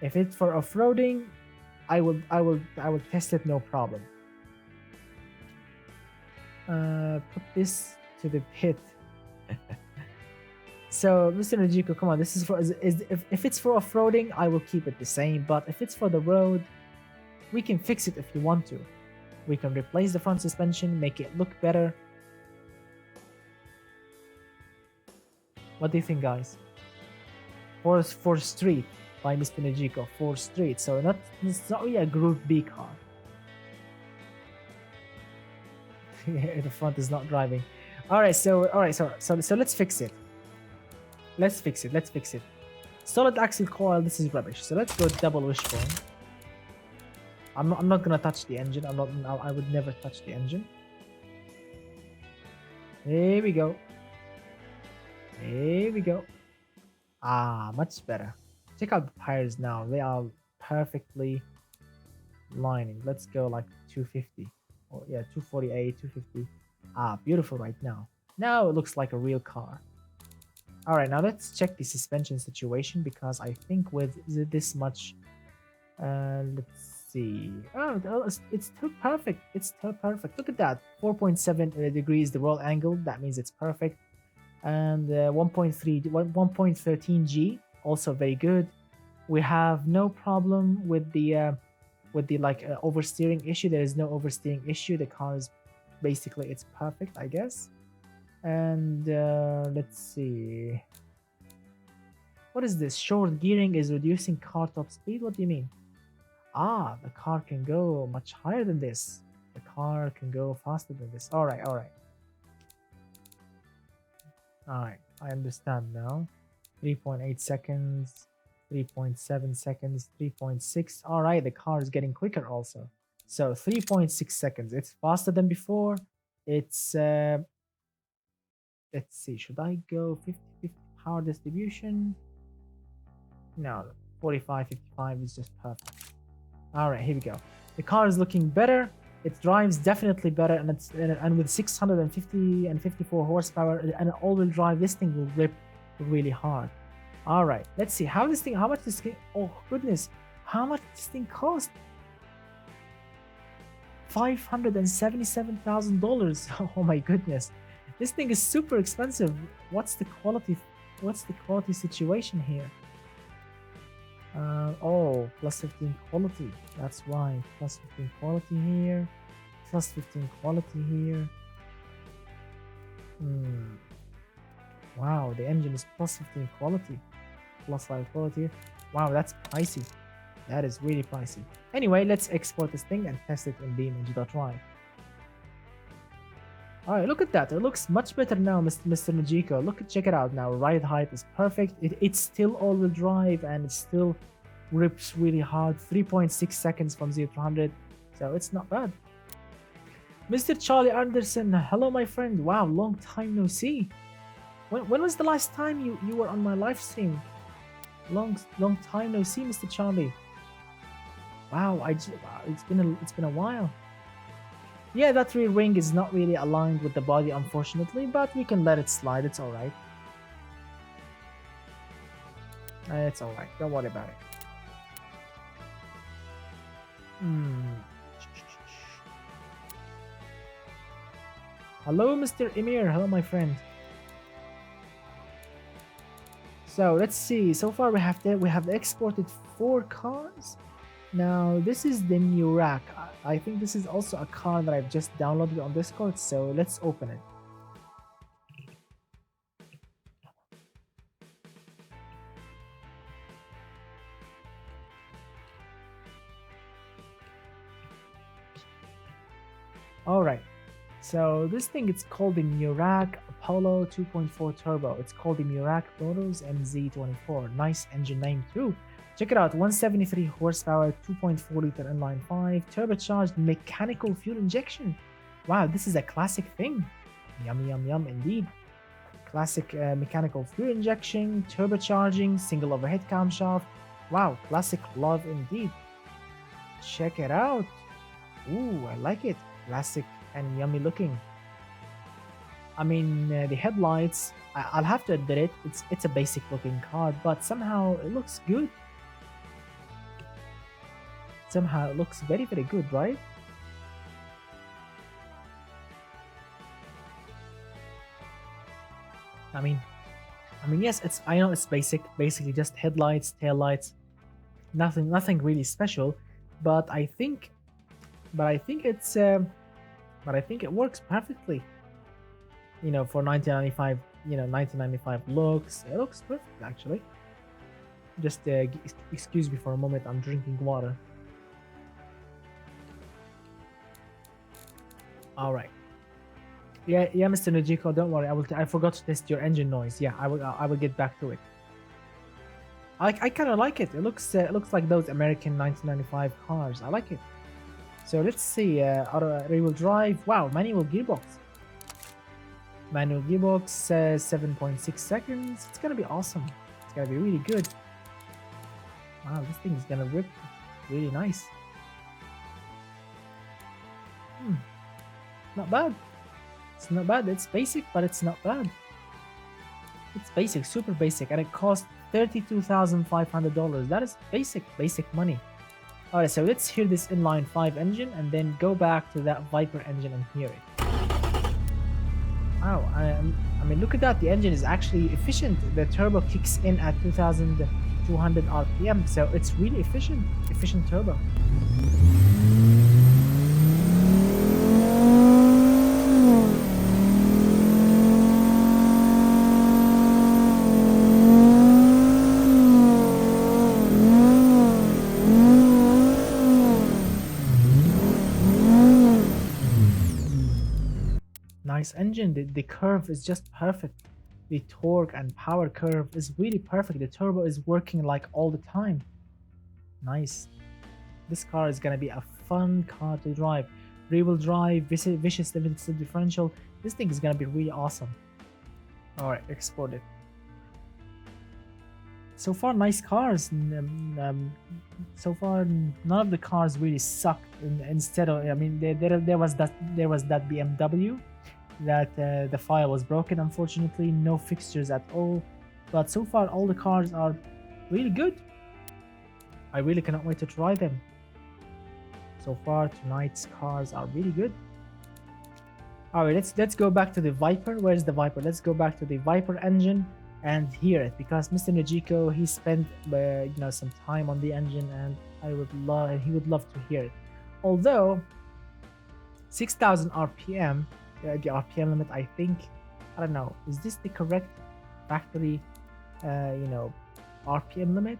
A: If it's for off-roading, I will test it, no problem. Put this to the pit. So, Mr. Najiko, come on. This is for if it's for off-roading, I will keep it the same. But if it's for the road, we can fix it if you want to. We can replace the front suspension, make it look better. What do you think, guys? For street by Mr. Najiko, for street. So it's not really a Group B car. The front is not driving. All right, so let's fix it. Let's fix it. Solid axle coil. This is rubbish. So let's go double wishbone. I'm not gonna touch the engine. I would never touch the engine. Here we go. Ah, much better. Check out the tires now. They are perfectly lining. Let's go like 250. Oh yeah, 248, 250. Ah, beautiful right now. Now it looks like a real car. All right, now let's check the suspension situation because I think with this much, let's see. Oh, it's still perfect. Look at that, 4.7 degrees the roll angle. That means it's perfect. And 1.13 G, also very good. We have no problem with the oversteering issue. There is no oversteering issue. The car is basically, it's perfect, I guess. And let's see. What is this? Short gearing is reducing car top speed. What do you mean? Ah, the car can go much higher than this. The car can go faster than this. All right. I understand now. 3.8 seconds, 3.7 seconds, 3.6. All right, the car is getting quicker also. So 3.6 seconds. It's faster than before. It's let's see. Should I go 50-50 power distribution? No, 45-55 is just perfect. All right, here we go. The car is looking better. It drives definitely better, and with 650 and 54 horsepower and an all-wheel drive, this thing will rip really hard. All right, let's see how much this thing. Oh goodness, how much this thing cost? $577,000. Oh my goodness, this thing is super expensive. What's the quality situation here? Oh, plus 15 quality. That's why. Plus 15 quality here. Plus 15 quality here. Wow, the engine is plus 15 quality. Plus 5 quality. Wow, that's pricey. That is really pricey. Anyway, let's export this thing and test it in BeamNG.Ride. Alright, look at that. It looks much better now, Mr. Najiko. Check it out now. Ride height is perfect. It's still all-wheel drive and it still rips really hard. 3.6 seconds from 0 to 100. So it's not bad. Mr. Charlie Anderson, hello my friend. Wow, long time no see. When was the last time you were on my live stream? Long time no see, Mr. Charlie. Wow, it's been a while. Yeah, that rear wing is not really aligned with the body, unfortunately, but we can let it slide. It's alright. It's alright. Don't worry about it. Hello, Mr. Emir. Hello, my friend. So let's see. So far, we have exported 4 cars. Now, this is the new rack. I think this is also a car that I've just downloaded on Discord, so let's open it. Alright, so this thing, it's called the Murak Apollo 2.4 Turbo. It's called the Murak Motors MZ24. Nice engine name too. Check it out, 173 horsepower, 2.4 liter inline 5, turbocharged mechanical fuel injection. Wow, this is a classic thing. Yum, yum, yum indeed. Classic mechanical fuel injection, turbocharging, single overhead camshaft. Wow, classic love indeed. Check it out. Ooh, I like it. Classic and yummy looking. I mean, the headlights, I'll have to admit it, it's a basic looking car, but somehow it looks good. Somehow it looks very, very good, right? I mean, yes, I know it's basically just headlights, taillights, nothing really special, but I think but I think it works perfectly. You know, for 1995, 1995 looks, it looks perfect actually. Just excuse me for a moment, I'm drinking water. All right. Yeah, Mr. Nojiko, don't worry. I forgot to test your engine noise. Yeah, I will get back to it. I kind of like it. It looks like those American 1995 cars. I like it. So let's see. Rear-wheel drive. Wow, manual gearbox. Manual gearbox, 7.6 seconds. It's gonna be awesome. It's gonna be really good. Wow, this thing is gonna rip. Really nice. Not bad. It's not bad. It's basic, but it's not bad. It's basic, super basic, and it costs $32,500. That is basic money. Alright, so let's hear this inline 5 engine and then go back to that Viper engine and hear it. Wow, I mean, look at that. The engine is actually efficient. The turbo kicks in at 2,200 RPM, so it's really efficient. Efficient turbo. Nice engine. The curve is just perfect. The torque and power curve is really perfect. The turbo is working like all the time. Nice. This car is gonna be a fun car to drive. Rear-wheel drive, vicious limited differential. This thing is gonna be really awesome. Alright, export it. So far, nice cars. So far, none of the cars really sucked. Instead of, I mean, there was that BMW that the file was broken. Unfortunately, no fixtures at all. But so far, all the cars are really good. I really cannot wait to try them. So far, tonight's cars are really good. All right, let's go back to the Viper. Where's the Viper? Let's go back to the Viper engine and hear it, because Mr. Nojiko, he spent some time on the engine, and he would love to hear it. Although 6,000 RPM, the RPM limit, I don't know, is this the correct factory RPM limit?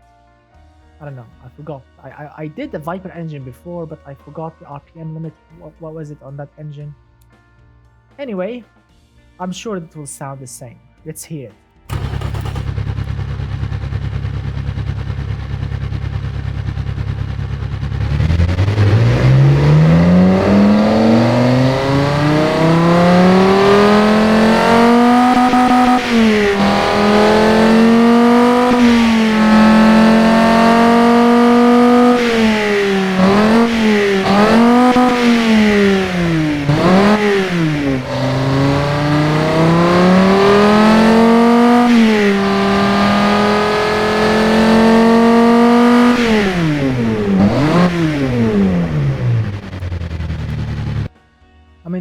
A: I don't know, I forgot. I did the Viper engine before, but I forgot the RPM limit. What was it on that engine? Anyway, I'm sure it will sound the same. Let's hear it.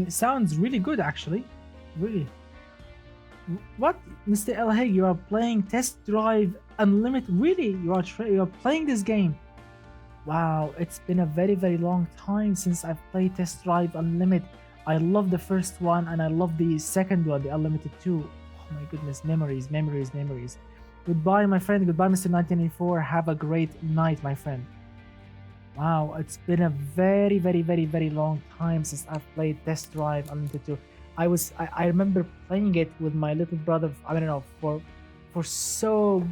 A: Sounds really good, actually. Really. What, Mr. Elhaig, you are playing Test Drive Unlimited? Really? You are playing this game? Wow, it's been a very, very long time since I've played Test Drive Unlimited. I love the first one, and I love the second one, the Unlimited 2. Oh my goodness, memories. Goodbye, my friend. Goodbye, Mr. 1984. Have a great night, my friend. Wow, it's been a very, very, very, very long time since I've played Test Drive Unlimited 2. I remember playing it with my little brother, I don't know, for so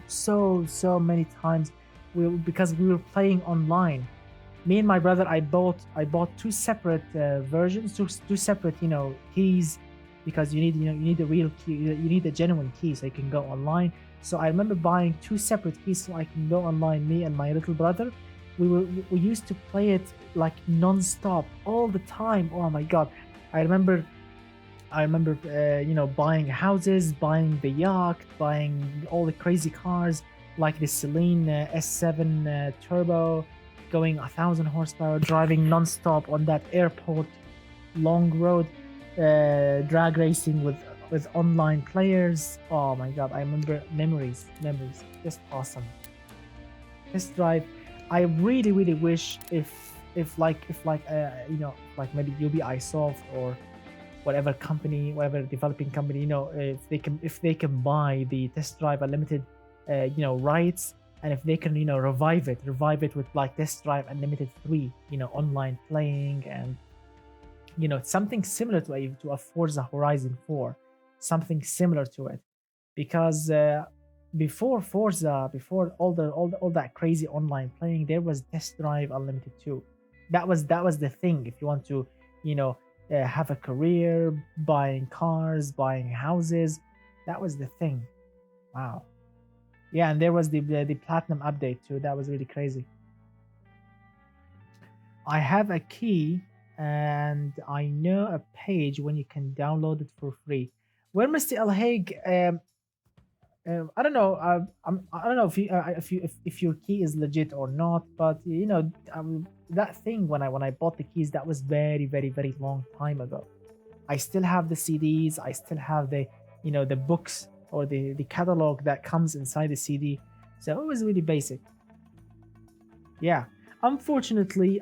A: many times, because we were playing online. Me and my brother, I bought two separate versions, two separate keys, because you need a real key, you need a genuine key so you can go online. So I remember buying two separate keys so I can go online, me and my little brother. we used to play it like non-stop all the time. Oh my god, I remember buying houses, buying the yacht, buying all the crazy cars like the Celine S7 Turbo, going 1,000 horsepower, driving non-stop on that airport long road, drag racing with online players. Oh my god, I remember memories, just awesome. Test drive. I really wish if like maybe Ubisoft or whatever company, whatever developing company, if they can buy the test drive unlimited, rights, and if they can, revive it with like test drive unlimited 3, online playing, and something similar to a Forza Horizon 4, something similar to it, because before Forza, before all that crazy online playing, there was test drive unlimited too. That was the thing. If you want to, you know, have a career, buying cars, buying houses, that was the thing. Wow. Yeah, and there was the platinum update too. That was really crazy. I have a key, and I know a page when you can download it for free. Well, Mr. El Hague, I don't know. I don't know if your key is legit or not, but that thing when I bought the keys, that was very long time ago. I still have the CDs. I still have the books or the catalog that comes inside the CD. So it was really basic. Yeah. Unfortunately,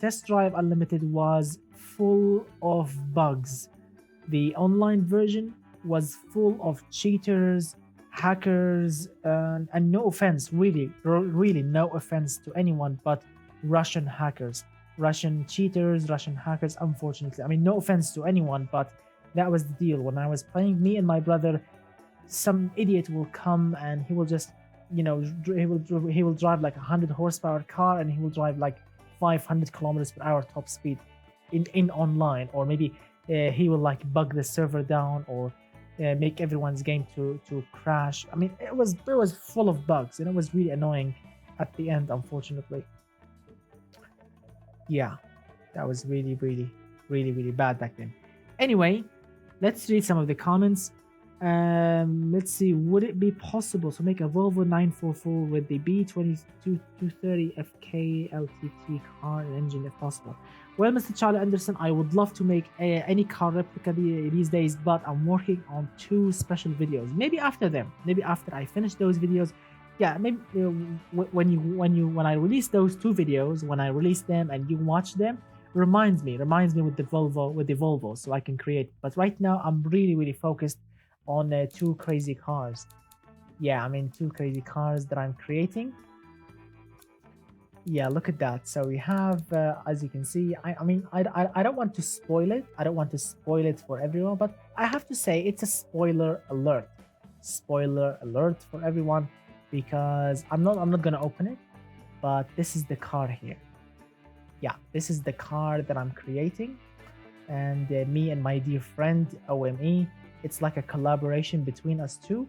A: Test Drive Unlimited was full of bugs. The online version was full of cheaters, hackers, and no offense, really no offense to anyone, but Russian hackers, Russian cheaters, Russian hackers. Unfortunately, I mean, no offense to anyone, but that was the deal. When I was playing, me and my brother, some idiot will come and he will just, he will drive like 100 horsepower car, and he will drive like 500 kilometers per hour top speed in online, or maybe he will like bug the server down, or make everyone's game to crash. I mean, it was full of bugs, and it was really annoying at the end. Unfortunately, yeah, that was really bad back then. Anyway, let's read some of the comments. Let's see. Would it be possible to make a Volvo 944 with the B2230 FK LTT car and engine if possible? Well, Mr. Charlie Anderson, I would love to make any car replica these days, but I'm working on two special videos. Maybe after them, maybe after I finish those videos, yeah, maybe when I release those two videos, when I release them and you watch them, reminds me with the Volvo, so I can create. But right now, I'm really focused on two crazy cars. Yeah, I mean, two crazy cars that I'm creating. Yeah, look at that. So we have, as you can see, I don't want to spoil it. I don't want to spoil it for everyone, but I have to say it's a spoiler alert. Spoiler alert for everyone, because I'm not gonna open it, but this is the car here. Yeah, this is the car that I'm creating, and me and my dear friend OME. It's like a collaboration between us two,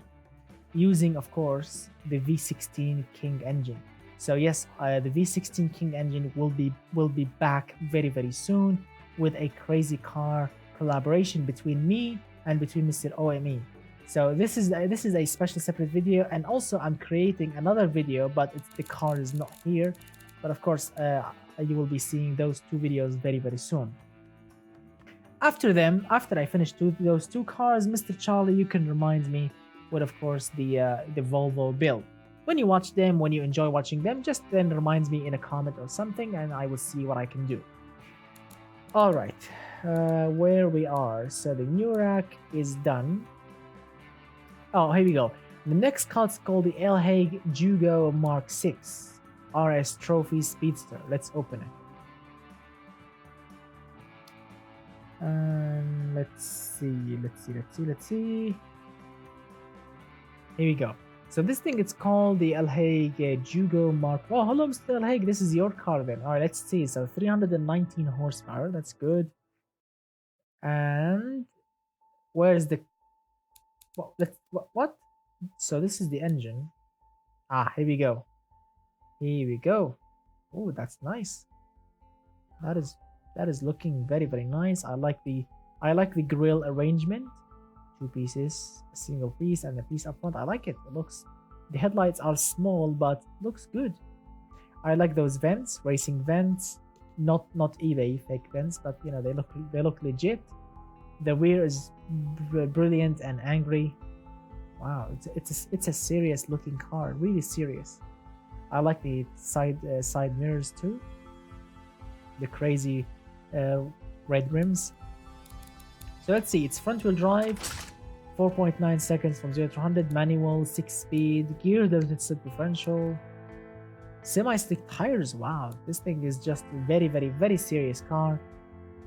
A: using, of course, the V16 King engine. So yes, the V16 King engine will be back very soon with a crazy car collaboration between me and between Mr. OME. So this is a special separate video, and also I'm creating another video, but the car is not here. But of course, you will be seeing those two videos very soon. After I finish those two cars, Mr. Charlie, you can remind me with, of course, the Volvo build. When you watch them, when you enjoy watching them, just then reminds me in a comment or something, and I will see what I can do. All right, where we are. So the new rack is done. Oh, here we go. The next car is called the El Hague Jugo Mark 6 RS Trophy Speedster. Let's open it. Let's see. Here we go. So this thing, it's called the El Hague Jugo Mark. Oh, hello, Mr. El Hague. This is your car then. All right, let's see. So 319 horsepower. That's good. And where's the what? So this is the engine. Ah, here we go. Oh, that's nice. That is that is looking very very nice. I like the grill arrangement. Two pieces, a single piece, and a piece up front. I like it. It looks. The headlights are small, but looks good. I like those vents, racing vents. Not eBay fake vents, but you know they look legit. The rear is brilliant and angry. Wow, it's a serious looking car, really serious. I like the side mirrors too. The crazy uh, red rims. So let's see, it's front wheel drive, 4.9 seconds from 0 to 100, manual, 6-speed, gear assisted differential, semi-slick tires. Wow, this thing is just a very very very serious car.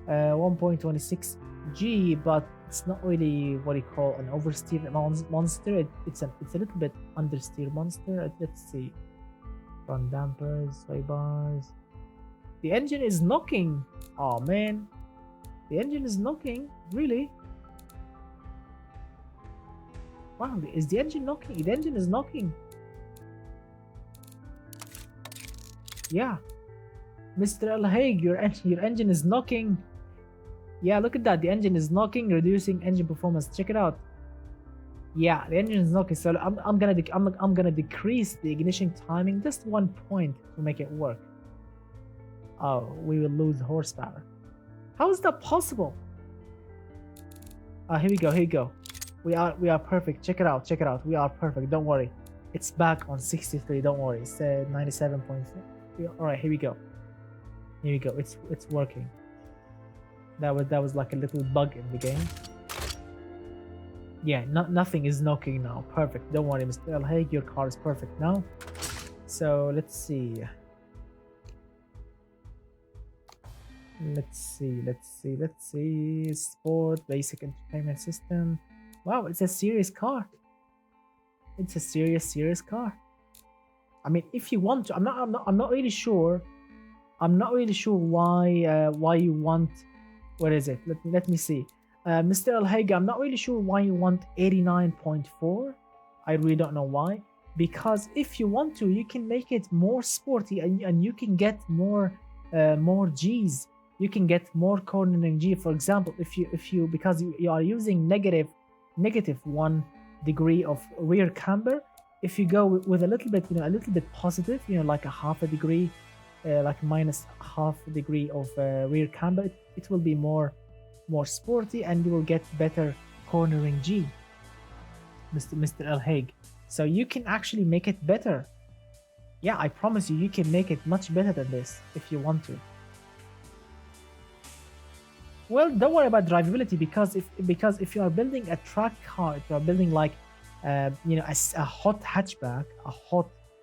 A: 1.26 G, but it's not really what you call an oversteer monster. It's a little bit understeer monster. Let's see, front dampers, sway bars. The engine is knocking. Oh man, the engine is knocking. Really? Wow, is the engine knocking? The engine is knocking. Yeah, Mr. El Haig, your engine is knocking. Yeah, look at that. The engine is knocking, reducing engine performance. Check it out. Yeah, the engine is knocking. So I'm gonna decrease the ignition timing just 1 point to make it work. Oh, we will lose horsepower. How is that possible? Here we go. Here we go. We are perfect. Check it out. Check it out. We are perfect. Don't worry. It's back on 63. Don't worry. It's 97.3. All right. Here we go. Here we go. It's working. That was like a little bug in the game. Yeah, nothing is knocking now. Perfect. Don't worry, Mr. El Haig, your car is perfect now. So let's see. Let's see. Sport, basic entertainment system. Wow, it's a serious car. It's a serious car. I mean, if you want to, I'm not really sure. I'm not really sure why you want. What is it? Let me see. Mr. El Haig, I'm not really sure why you want 89.4. I really don't know why. Because if you want to, you can make it more sporty and you can get more G's. You can get more cornering G. For example, if you because you are using negative 1 degree of rear camber, if you go with a little bit, a little bit positive, like a half a degree, like minus half a degree of rear camber, it will be more sporty and you will get better cornering G, Mr. El Haig. So you can actually make it better. Yeah, I promise you can make it much better than this if you want to. Well, don't worry about drivability because if you are building a track car, if you are building like a hot hatchback,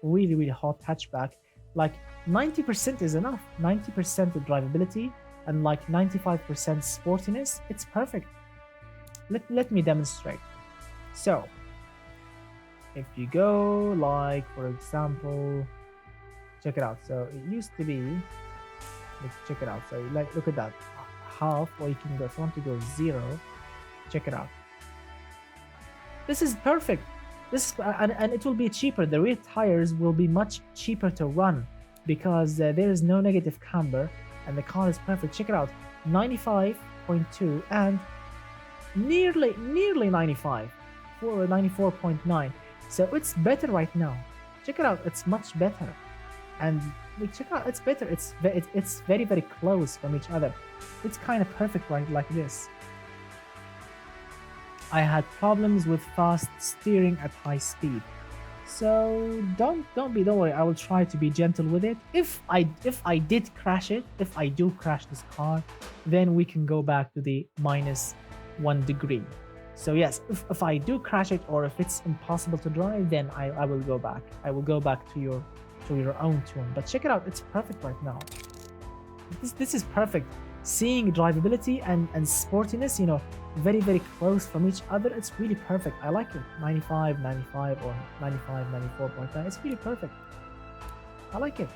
A: really hot hatchback, like 90% is enough. 90% of drivability and like 95% sportiness, it's perfect. Let me demonstrate. So if you go like, for example, check it out. So it used to be, let's check it out. So like, look at that, half, or you can go, if you want to go 0, check it out. This is perfect. And it will be cheaper. The rear tires will be much cheaper to run because there is no negative camber and the car is perfect. Check it out, 95.2 and nearly 95 for 94.9. So it's better right now. Check it out, it's much better. And check out, it's better. It's very very close from each other. It's kind of perfect right like this. I had problems with fast steering at high speed. So don't worry, I will try to be gentle with it. If I did crash it, if I do crash this car, then we can go back to the minus 1 degree. So yes, if I do crash it, or if it's impossible to drive, then I will go back. I will go back to your own tune. But check it out, it's perfect right now. This is perfect. Seeing drivability and sportiness, very very close from each other, it's really perfect. I like it. 95 or 95 94.9, it's really perfect. I like it.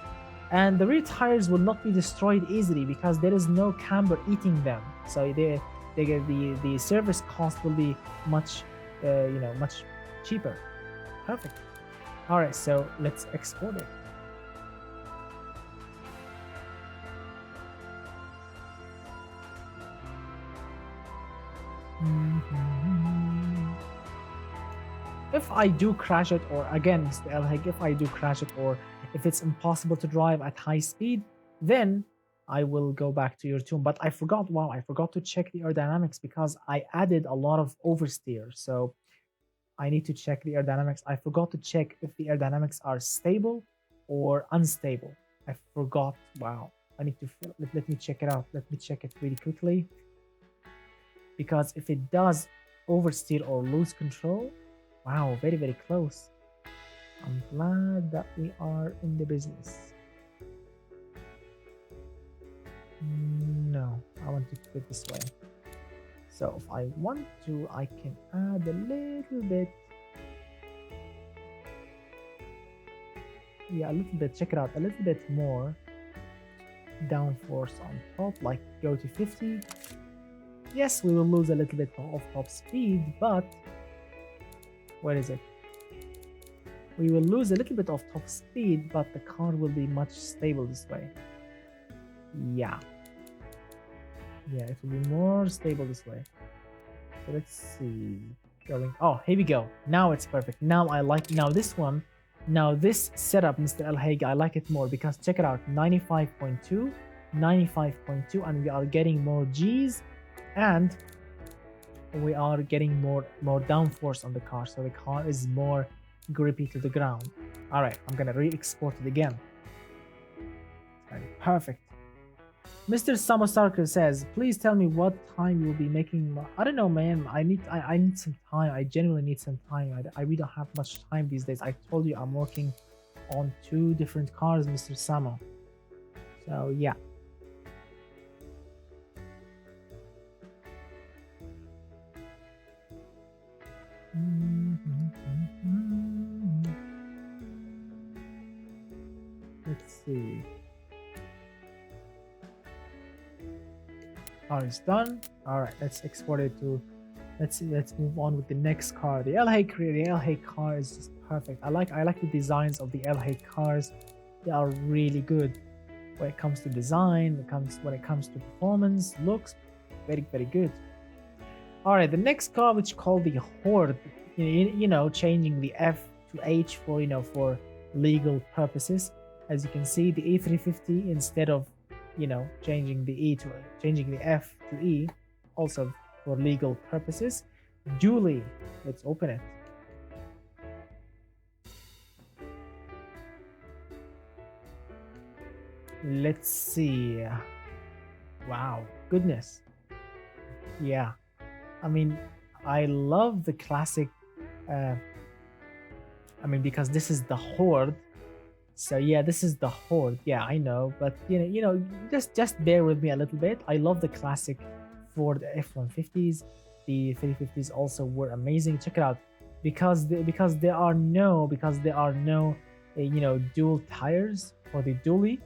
A: And the rear tires will not be destroyed easily because there is no camber eating them, so the service cost will be much much cheaper. Perfect. All right, so let's export it. If I do crash it, or again, Mr. Elhag, if I do crash it, or if it's impossible to drive at high speed, then I will go back to your tune. But I forgot, wow, I forgot to check the aerodynamics because I added a lot of oversteer. So I need to check the aerodynamics. I forgot to check if the aerodynamics are stable or unstable. I forgot, wow. I need to, let me check it out. Let me check it really quickly. Because if it does oversteer or lose control, wow, very, very close. I'm glad that we are in the business. No, I want to put it this way. So if I want to, I can add a little bit. Yeah, a little bit, check it out, a little bit more downforce on top, like go to 50. Yes, we will lose a little bit of top speed, but where is it? We will lose a little bit of top speed, but the car will be much stable this way. Yeah, it will be more stable this way. So let's see. Going. Oh, here we go. Now it's perfect. Now I like. Now this one. Now this setup, Mr. Elhag, I like it more because check it out. 95.2, 95.2, and we are getting more G's, and we are getting more downforce on the car, so the car is more grippy to the ground. All right, I'm gonna re-export it again. Perfect. Mr. Samosarkar says, please tell me what time you'll be making. I don't know, man. I need some time. I genuinely need some time. I really don't have much time these days. I told you I'm working on 2 different cars, Mr. Samo. So yeah. Let's see. Car is done. All right, let's export it to. Let's move on with the next car. The Elhag car is just perfect. I like the designs of the Elhag cars. They are really good when it comes to design. When it comes to performance, looks very, very good. All right, the next car, which is called the Horde. You know, changing the F to H for for legal purposes. As you can see, the E350 instead of changing the F to E, also for legal purposes. Dually, let's open it. Let's see. Wow, goodness. Yeah, I mean, I love the classic. Because this is the Horde. So yeah, this is the Horde. Yeah, I know, but just bear with me a little bit. I love the classic Ford F-150s. The 350s also were amazing. Check it out, because there are no dual tires for the dually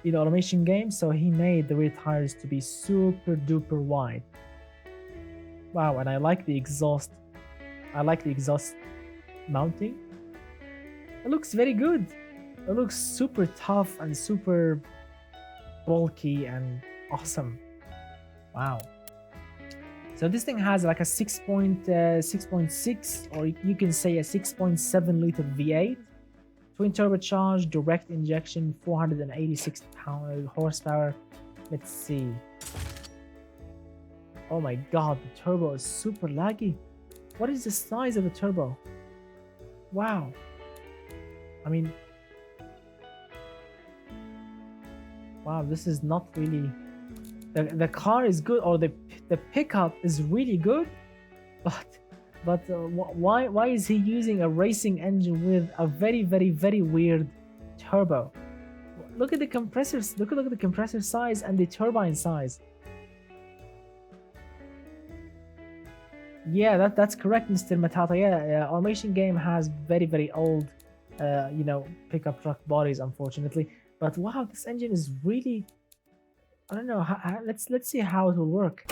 A: in the automation game. So he made the rear tires to be super duper wide. Wow, and I like the exhaust. I like the exhaust mounting. It looks very good. It looks super tough and super bulky and awesome. Wow. So this thing has like a 6.6, or you can say a 6.7 liter V8, twin turbocharged, direct injection, 486 horsepower. Let's see. Oh my god, the turbo is super laggy. What is the size of the turbo? Wow. I mean, wow, this is not really. The car is good, or the pickup is really good, but why is he using a racing engine with a very, very, very weird turbo? Look at the compressors. Look at the compressor size and the turbine size. Yeah, that's correct, Mr. Matata. Yeah, automation game has very, very old, pickup truck bodies, unfortunately. But wow, this engine is really. I don't know. Let's see how it will work.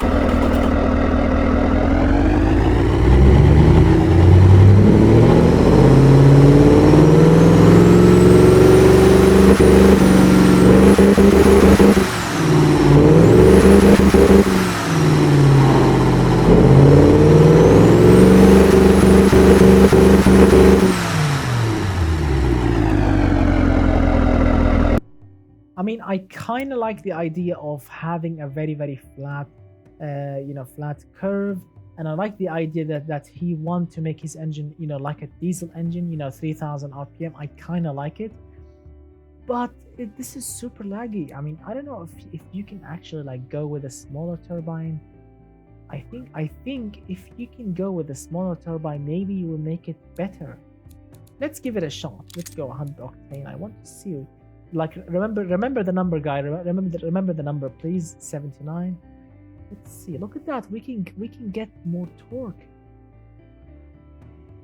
A: mean, I kind of like the idea of having a very flat, flat curve, and I like the idea that he want to make his engine, like a diesel engine, 3000 RPM. I kind of like it, but this is super laggy. I mean, I don't know if you can actually like go with a smaller turbine. I think if you can go with a smaller turbine, maybe you will make it better. Let's give it a shot. Let's go 100 octane. I want to see. Like, remember the number, guy. Remember the number, please. 79. Let's see. Look at that. We can get more torque.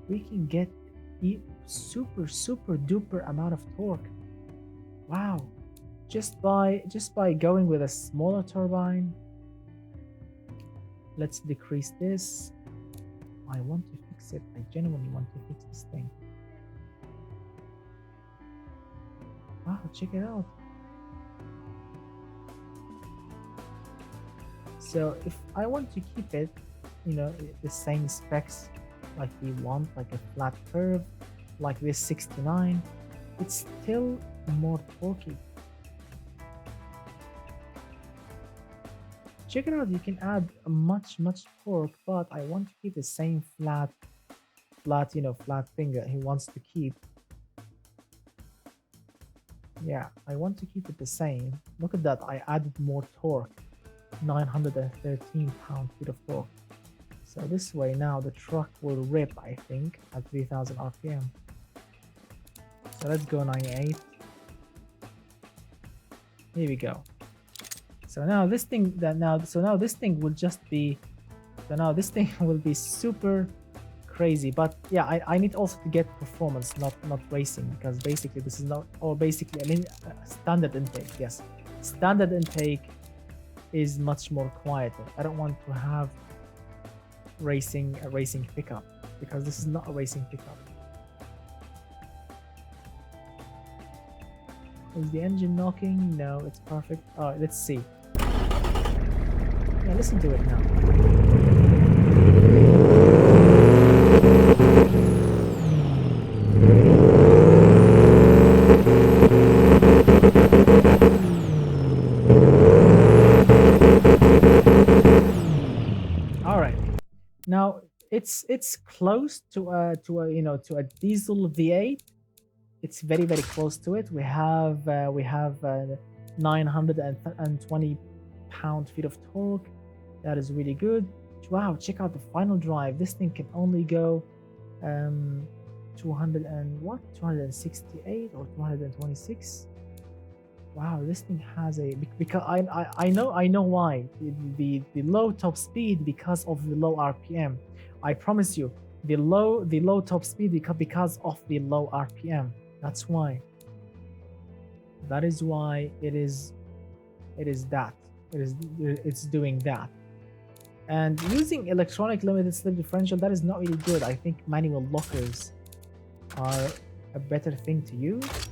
A: We can get super duper amount of torque. Wow. Just by going with a smaller turbine. Let's decrease this. I want to fix it. I genuinely want to fix this thing. Wow, check it out. So if I want to keep it, the same specs like we want, like a flat curve, like this 69, it's still more torquey. Check it out, you can add a much torque, but I want to keep the same flat thing that he wants to keep. Yeah, I want to keep it the same. Look at that, I added more torque. 913 pound-feet of torque. So this way now the truck will rip, I think, at 3000 RPM. So let's go 98. Here we go. So now this thing this thing will just be, this thing will be super crazy. But yeah, I need also to get performance, not racing, because basically this is not, or basically I mean standard intake. Yes, standard intake is much more quieter. I don't want to have a racing pickup, because this is not a racing pickup. Is the engine knocking? No, it's perfect. All right, let's see. Yeah, listen to it now. All right. Now it's close to a diesel V8. It's very close to it. We have 920 pound-feet of torque. That is really good. Wow, check out the final drive. This thing can only go 268 or 226. Wow, this thing has a, because I know why. The low top speed because of the low RPM. I promise you, the low top speed because of the low RPM. That's why. That is why it's doing that. And using electronic limited slip differential, that is not really good. I think manual lockers are a better thing to use.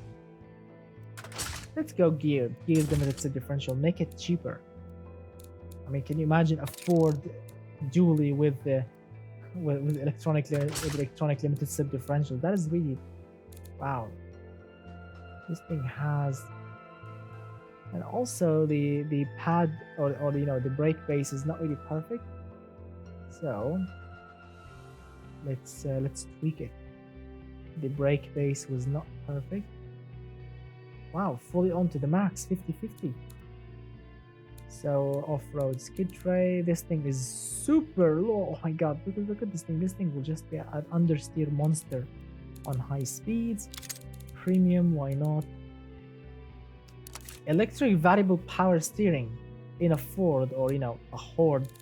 A: Let's go geared limited slip differential, make it cheaper. I mean, can you imagine a Ford dually with electronic limited slip differential? That is really, wow. This thing has, and also the pad or the brake base is not really perfect. So let's tweak it. The brake base was not perfect. Wow, fully on to the max, 50/50. So off-road skid tray. This thing is super low. Oh my god, look at this thing. This thing will just be an understeer monster on high speeds. Premium, why not? Electric variable power steering in a Ford or a Horde.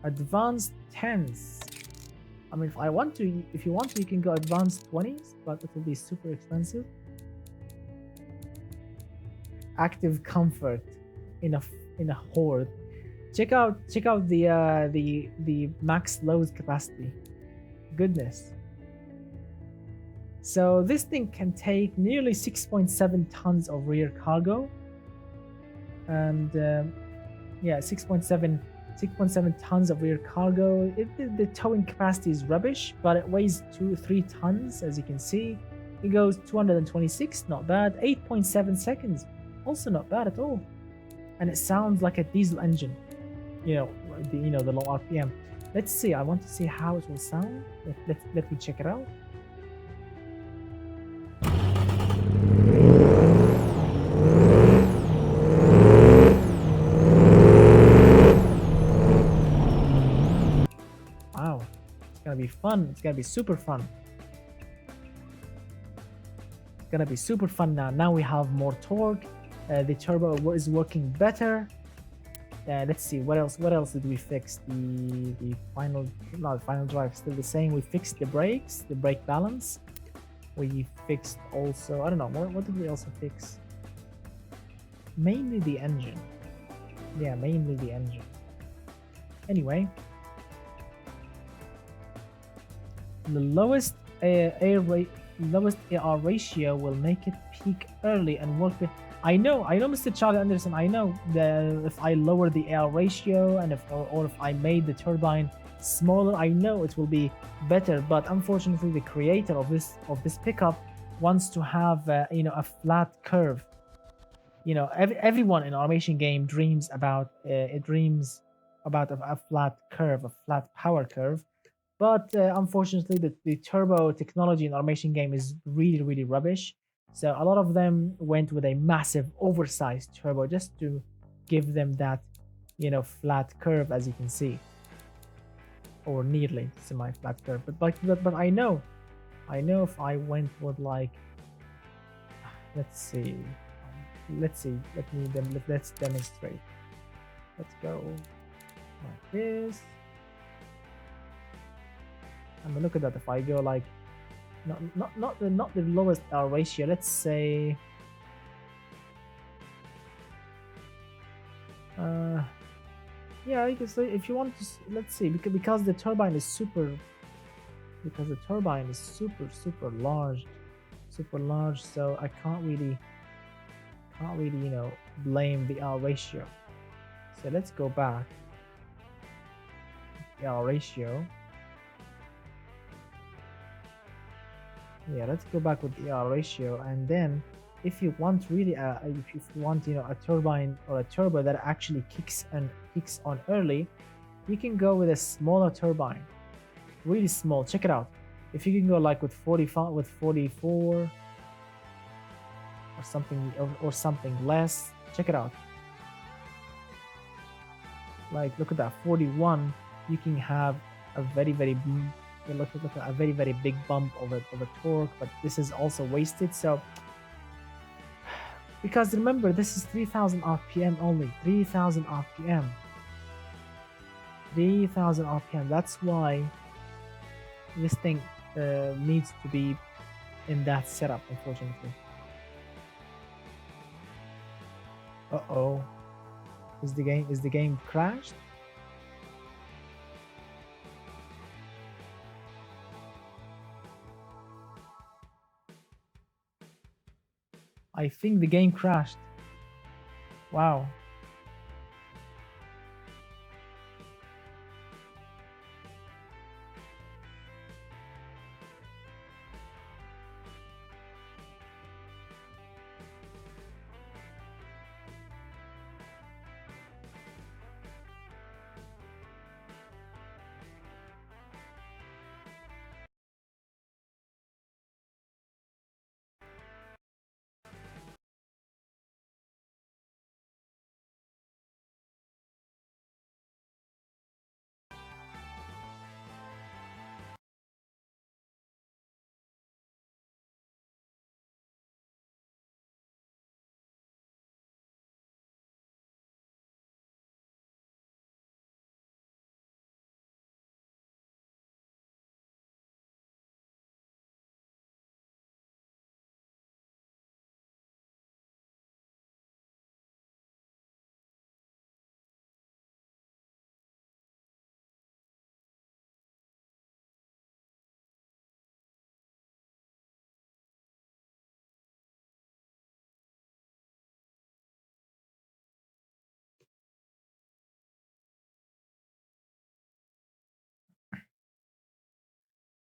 A: Advanced 10s. I mean, if you want to, you can go advanced 20s, but it will be super expensive. Active comfort in a Horde. Check out the max load capacity. Goodness. So this thing can take nearly 6.7 tons of rear cargo, and yeah, 6.7 tons of rear cargo. The towing capacity is rubbish, but it weighs 3 tons, as you can see. It goes 226, not bad. 8.7 seconds. Also not bad at all. And it sounds like a diesel engine. You know, the low RPM. Let's see. I want to see how it will sound. Let me check it out. Wow, it's gonna be fun. It's gonna be super fun. It's gonna be super fun now. Now we have more torque. The turbo is working better. Let's see what else. What else did we fix? The final, no, the final drive still the same. We fixed the brakes, the brake balance. We fixed also. I don't know. What did we also fix? Mainly the engine. Yeah, mainly the engine. Anyway, the lowest lowest AR ratio will make it peak early and work. I know, Mr. Charlie Anderson. I know that if I lower the AR ratio and or if I made the turbine smaller, I know it will be better. But unfortunately, the creator of this pickup wants to have a flat curve. Everyone in automation game dreams about a flat curve, a flat power curve. But unfortunately, the turbo technology in automation game is really, really rubbish. So a lot of them went with a massive, oversized turbo just to give them that, flat curve, as you can see, or nearly semi-flat curve. But I know if I went with like, let's see, let's demonstrate. Let's go like this. And look at that. If I go like not the lowest R ratio, let's say yeah, you can say if you want to let's see, because the turbine is super super large, so I can't really blame the R ratio. So let's go back. The R ratio. Yeah, let's go back with the ER ratio, and then if you want really if you want a turbine or a turbo that actually kicks on early, you can go with a smaller turbine, really small. Check it out. If you can go like with 45, with 44 or something less, check it out. Like look at that, 41. You can have a very look at a very big bump of a torque, but this is also wasted. So because remember, this is 3000 RPM only, 3000 RPM, 3000 RPM. That's why this thing needs to be in that setup, unfortunately. Uh-oh, is the game crashed? I think the game crashed. Wow.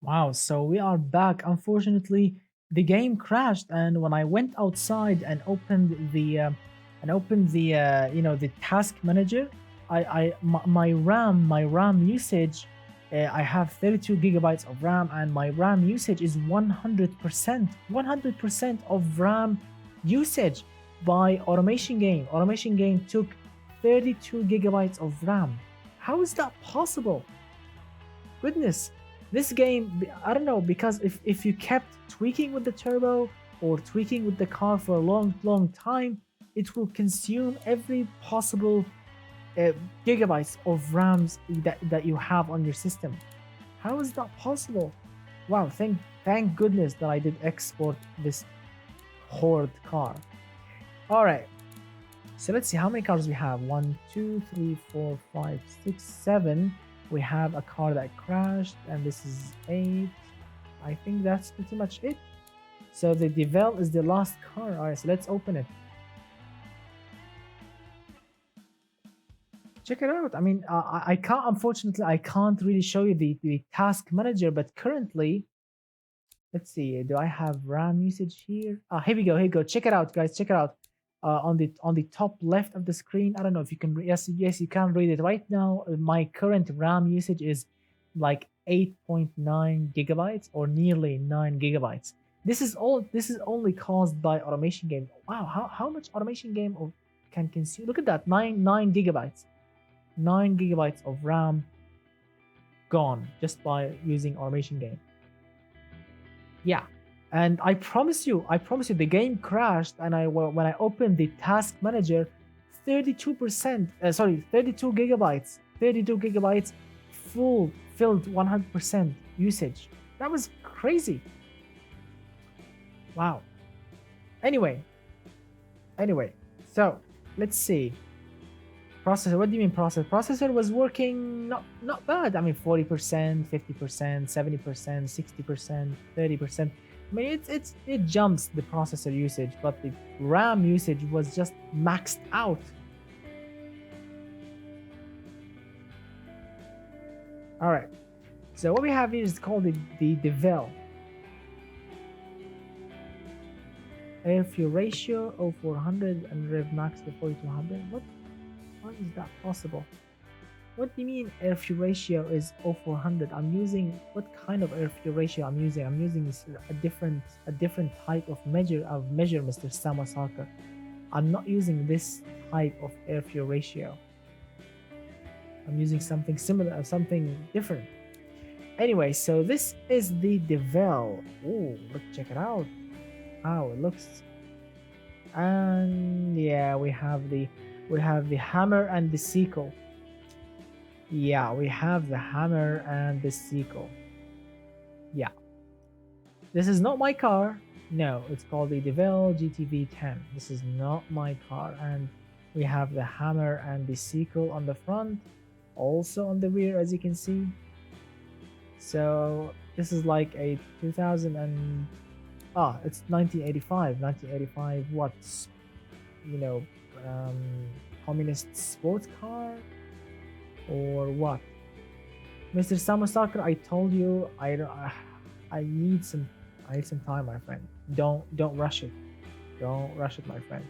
A: Wow, so we are back. Unfortunately, the game crashed, and when I went outside and opened and open the the task manager, my RAM usage, I have 32 gigabytes of RAM, and my RAM usage is 100%. 100% of RAM usage by Automation Game. Automation Game took 32 gigabytes of RAM. How is that possible? Goodness, this game, I don't know, because if you kept tweaking with the turbo or tweaking with the car for a long time, it will consume every possible uh, gigabytes of RAMs that you have on your system. How is that possible? Wow, thank goodness that I did export this horde car. All right, so let's see how many cars we have. 1, 2, 3, 4, 5, 6, 7. We have a car that crashed, and this is 8. I think that's pretty much it. So the Devel is the last car. All right, so let's open it. Check it out. I mean, I can't, unfortunately, I can't really show you the task manager, but currently, let's see, do I have RAM usage here? Here we go, here we go. Check it out, guys, check it out. On the top left of the screen, I don't know if you can, yes, you can read it right now. My current RAM usage is like 8.9 gigabytes or nearly 9 gigabytes. This is only caused by Automation Game. Wow, how much Automation Game can consume? Look at that, 9 gigabytes. 9 gigabytes of RAM gone just by using Automation Game. Yeah, and I promise you, the game crashed, and when I opened the task manager, 32%, 32 gigabytes, 32 gigabytes, filled 100% usage. That was crazy. Wow. Anyway, so let's see. Processor, what do you mean processor? Processor was working not bad. I mean 40%, 50%, 70%, 60%, 30%. I mean it jumps the processor usage, but the RAM usage was just maxed out. All right. So what we have here is called the Devel. Air fuel ratio 0400 and rev max to 4200. How is that possible? What do you mean air fuel ratio is 0400? I'm using, what kind of air fuel ratio I'm using? I'm using a different type of measure, Mr. Samasaka. I'm not using this type of air fuel ratio. I'm using something similar, something different. Anyway, so this is the Devel. Oh, check it out. How it looks. And yeah, we have the hammer and the sickle. Yeah, we have the hammer and the sickle. Yeah. This is not my car. No, it's called the Devel GTV10. This is not my car. And we have the hammer and the sickle on the front, also on the rear, as you can see. So this is like a 2000 and it's 1985 watts, communist sports car or what? Mr. Samasaka, I told you I need some time, my friend. Don't rush it. Don't rush it, my friend.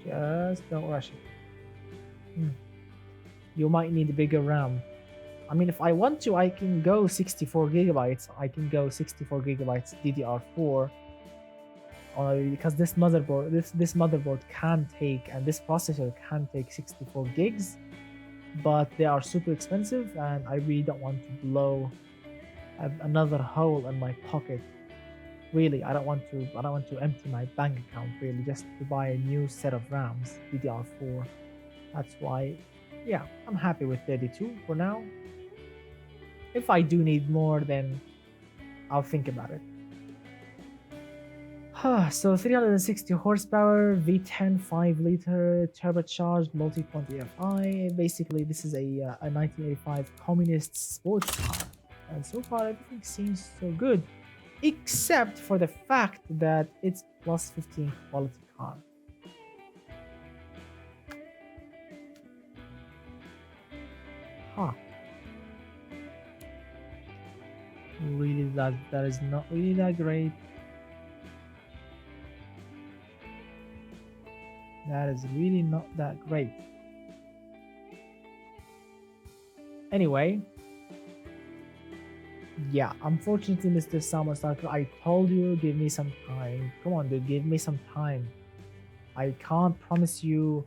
A: Just don't rush it. You might need a bigger RAM. I mean, if I want to, I can go 64 gigabytes. I can go 64 gigabytes DDR4. Because this motherboard can take, and this processor can take 64 gigs, but they are super expensive, and I really don't want to blow another hole in my pocket. Really, I don't want to empty my bank account really just to buy a new set of RAMs, DDR4. That's why, yeah, I'm happy with 32 for now. If I do need more, then I'll think about it. So 360 horsepower, V10 5-liter turbocharged multi-point EFI. Basically, this is a 1985 communist sports car, and so far everything seems so good, except for the fact that it's plus 15 quality car. Really, that is not really that great. That is really not that great. Anyway, yeah, unfortunately, Mr. Samuel Starker, I told you, give me some time. Come on, dude, give me some time. I can't promise you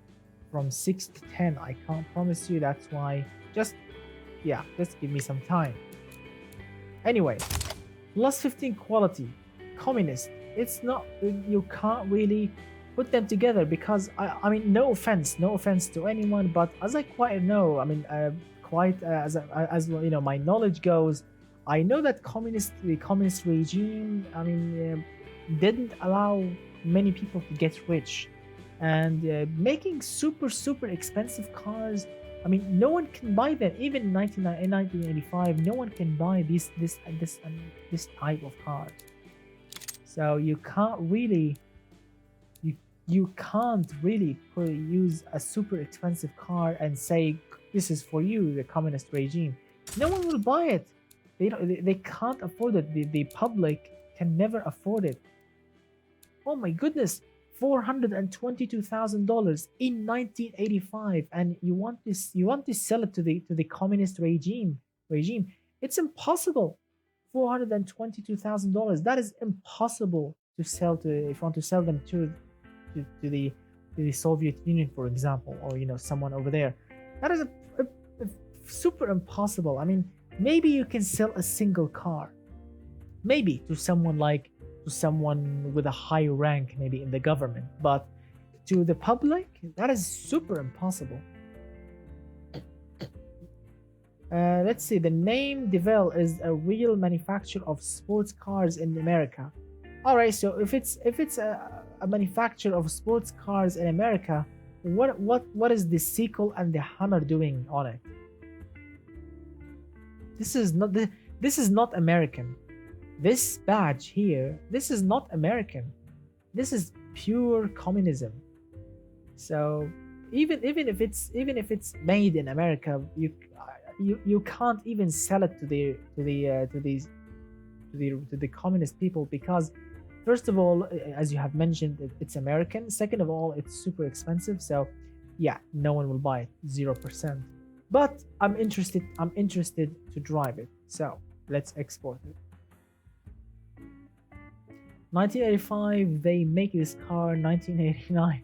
A: from 6 to 10. I can't promise you. That's why, just, yeah, just give me some time. Anyway, plus 15 quality, communist. It's not, you can't really put them together because, I mean, no offense to anyone, but as I quite know, I mean, quite as well, you know, my knowledge goes, I know that the communist regime, I mean, didn't allow many people to get rich, and making super expensive cars. I mean, no one can buy them. Even in 1985, no one can buy this type of car. So you you can't really use a super expensive car and say this is for you, the communist regime. No one will buy it. They can't afford it. The public can never afford it. Oh my goodness, $422,000 in 1985, and you want to sell it to the communist regime. It's impossible. $422,000. That is impossible to sell to if you want to sell them to the Soviet Union, for example, or someone over there. That is a super impossible. I mean, maybe you can sell a single car, maybe to someone with a high rank, maybe in the government, but to the public, that is super impossible. Let's see. The name Devel is a real manufacturer of sports cars in America. All right. So if it's a manufacturer of sports cars in America, what is the sequel and the hammer doing on it? This is not this is not American. This badge here, this is not American. This is pure communism. So even if it's made in America, you can't even sell it to the communist people because first of all, as you have mentioned, it's American. Second of all, it's super expensive. So yeah, no one will buy it. 0%. But I'm interested to drive it. So let's export it. 1985, they make this car. 1989,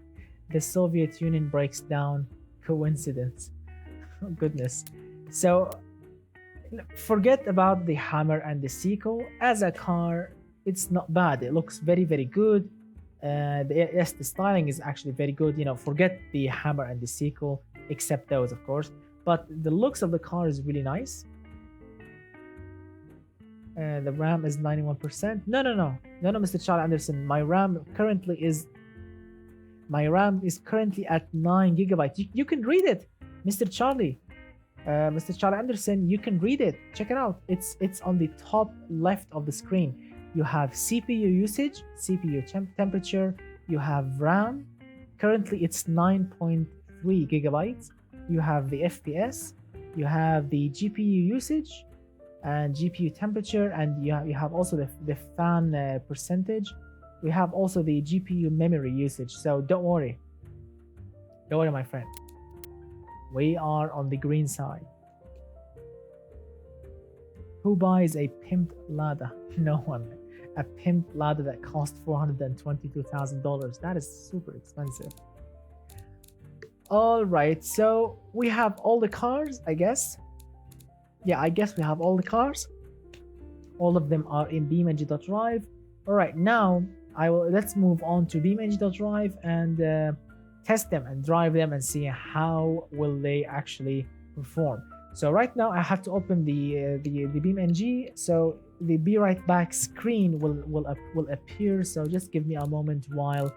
A: the Soviet Union breaks down. Coincidence? Oh, goodness. So forget about the Hammer and the sequel. As a car, it's not bad. It looks very good. Yes, the styling is actually very good. Forget the Hammer and the sequel, except those, of course. But the looks of the car is really nice. The RAM is 91%. No, Mr. Charlie Anderson. My RAM is currently at 9 gigabytes. You can read it, Mr. Charlie. Mr. Charlie Anderson, you can read it. Check it out. It's on the top left of the screen. You have CPU usage, CPU temperature. You have RAM. Currently, it's 9.3 gigabytes. You have the FPS. You have the GPU usage and GPU temperature, and you have also the fan percentage. We have also the GPU memory usage. So don't worry, my friend. We are on the green side. Who buys a pimped Lada? No one. A pimped Lada that cost $422,000. That is super expensive. All right, so we have all the cars, I guess. Yeah, I guess we have all the cars. All of them are in BeamNG.drive. All right, now let's move on to BeamNG.drive and test them and drive them and see how will they actually perform. So right now I have to open the BeamNG. So the Be Right Back screen will appear. So just give me a moment while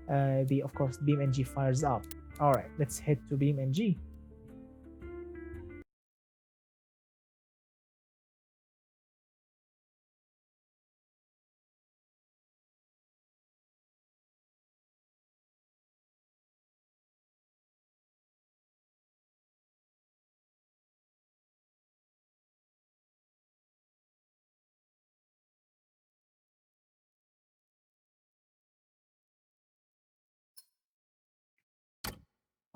A: of course BeamNG fires up. All right, let's head to BeamNG.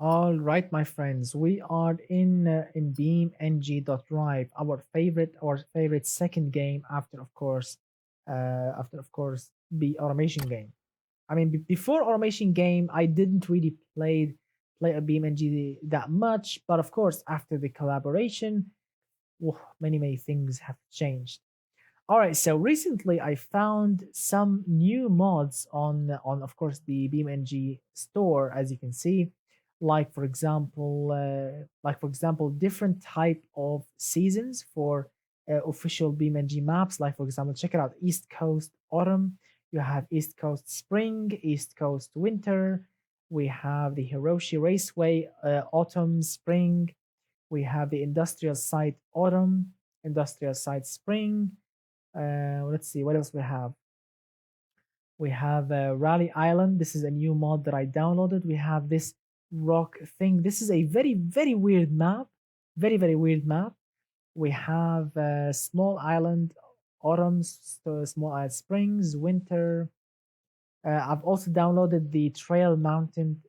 A: All right, my friends, we are in BeamNG.drive, our favorite second game after of course the automation game. I mean, before automation game, I didn't really play a BeamNG that much, but of course after the collaboration, many things have changed. All right, so recently I found some new mods on of course the BeamNG store, as you can see, like for example different type of seasons for official BeamNG maps. Like for example, check it out: East Coast Autumn, you have East Coast Spring, East Coast Winter. We have the Hiroshi Raceway Autumn, Spring. We have the Industrial Site Autumn, Industrial Site Spring. Let's see what else we have. We have Rally Island. This is a new mod that I downloaded. We have this rock thing. This is a very weird map. Very weird map. We have Small Island Autumns, so Small Island Springs, Winter. I've also downloaded the Trail Mountain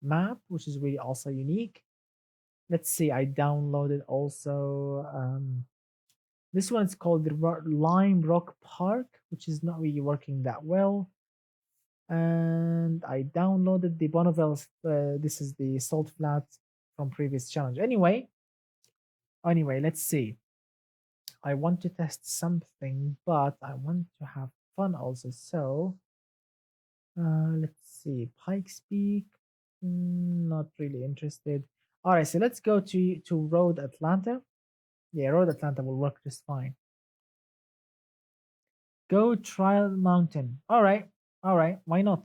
A: map, which is really also unique. Let's see. I downloaded also. This one's called the Lime Rock Park, which is not really working that well. And I downloaded the Bonneville. This is the Salt Flat from previous challenge. Anyway, let's see. I want to test something, but I want to have fun also. So let's see. Pikes Peak. Not really interested. All right, so let's go to Road Atlanta. Yeah, Road Atlanta will work just fine. Go Trial Mountain. All right, why not?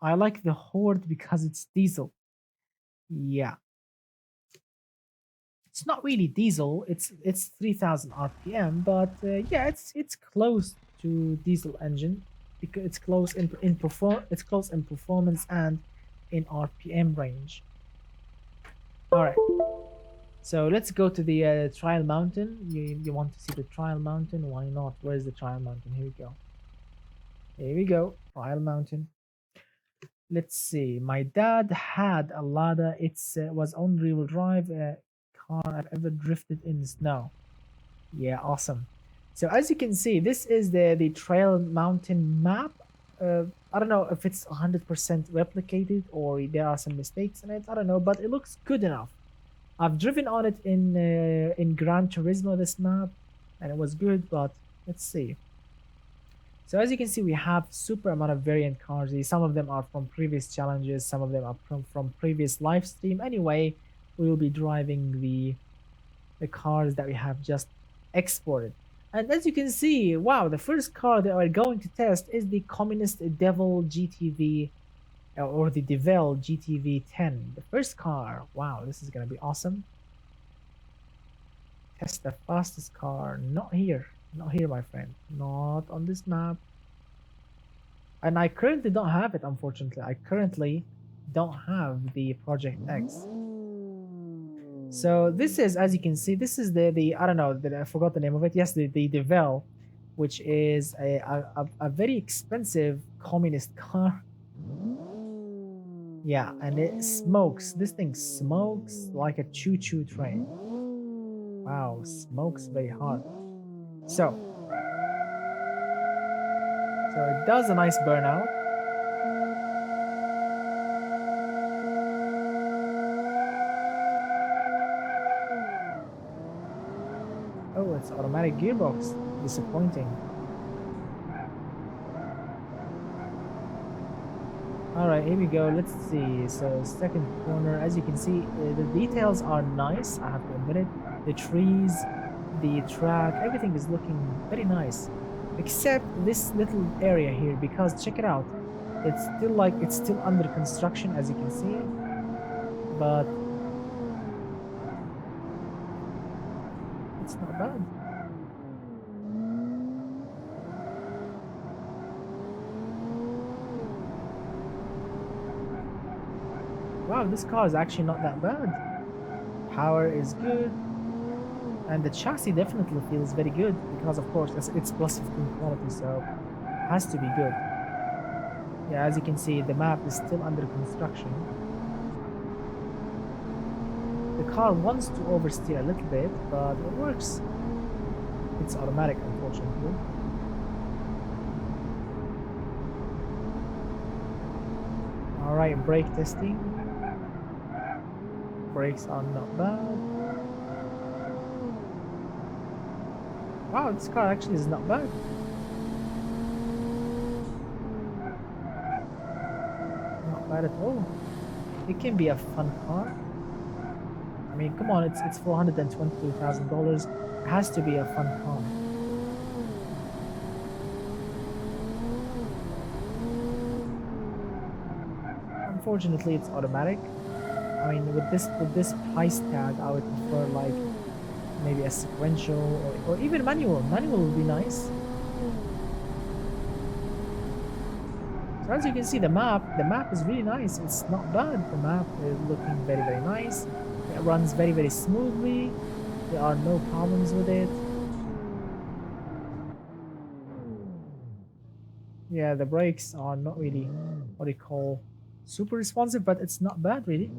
A: I like the Horde because it's diesel. Yeah, it's not really diesel. It's 3,000 RPM, but yeah, it's close to diesel engine because it's close in performance and in RPM range. All right. So let's go to the trial mountain. You want to see the trial mountain? Why not? Where's the trial mountain? Here we go. Here we go. Trial mountain. Let's see. My dad had a Lada. It's was on rear-wheel drive car I've ever drifted in the snow. Yeah, awesome. So as you can see, this is the trail mountain map. I don't know if it's 100% replicated or there are some mistakes in it. I don't know, but it looks good enough. I've driven on it in Gran Turismo, this map, and it was good, but let's see. So as you can see, we have super amount of variant cars. Some of them are from previous challenges, some of them are from previous live stream. Anyway, we will be driving the cars that we have just exported. And as you can see, wow, the first car that we're going to test is the Communist Devil GTV or the Devil GTV 10. The first car. Wow, this is gonna be awesome. Test the fastest car. Not here. Not here, my friend. Not on this map. And I currently don't have it, unfortunately. I currently don't have the Project X. So this is, as you can see, this is the I don't know, I forgot the name of it. Yes, the Devil, which is a very expensive communist car. Yeah, and it smokes. This thing smokes like a choo-choo train. Wow, smokes very hard. So it does a nice burnout. Oh, it's automatic gearbox. Disappointing. All right, here we go. Let's see. So second corner, as you can see, the details are nice. I have to admit it. The trees, the track, everything is looking very nice, except this little area here. Because check it out, it's still under construction, as you can see. But it's not bad. Wow, this car is actually not that bad. Power is good. And the chassis definitely feels very good because, of course, it's plus 15 quality, so it has to be good. Yeah, as you can see, the map is still under construction. The car wants to oversteer a little bit, but it works. It's automatic, unfortunately. Alright, brake testing. Brakes are not bad. Wow, this car actually is not bad. Not bad at all. It can be a fun car. I mean, come on, it's $422,000. It has to be a fun car. Unfortunately, it's automatic. I mean, with this price tag, I would prefer like maybe a sequential or even manual. Manual would be nice. So as you can see, the map is really nice. It's not bad. The map is looking very, very nice. It runs very, very smoothly. There are no problems with it. Yeah, the brakes are not really what you call super responsive, but it's not bad really.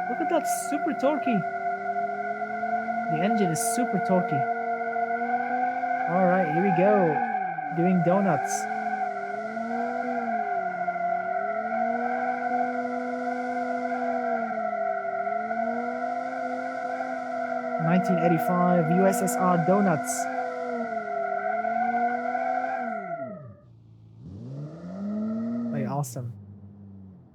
A: Look at that, super torquey. The engine is super torquey. All right, here we go. Doing donuts. (1985) USSR donuts. Very awesome.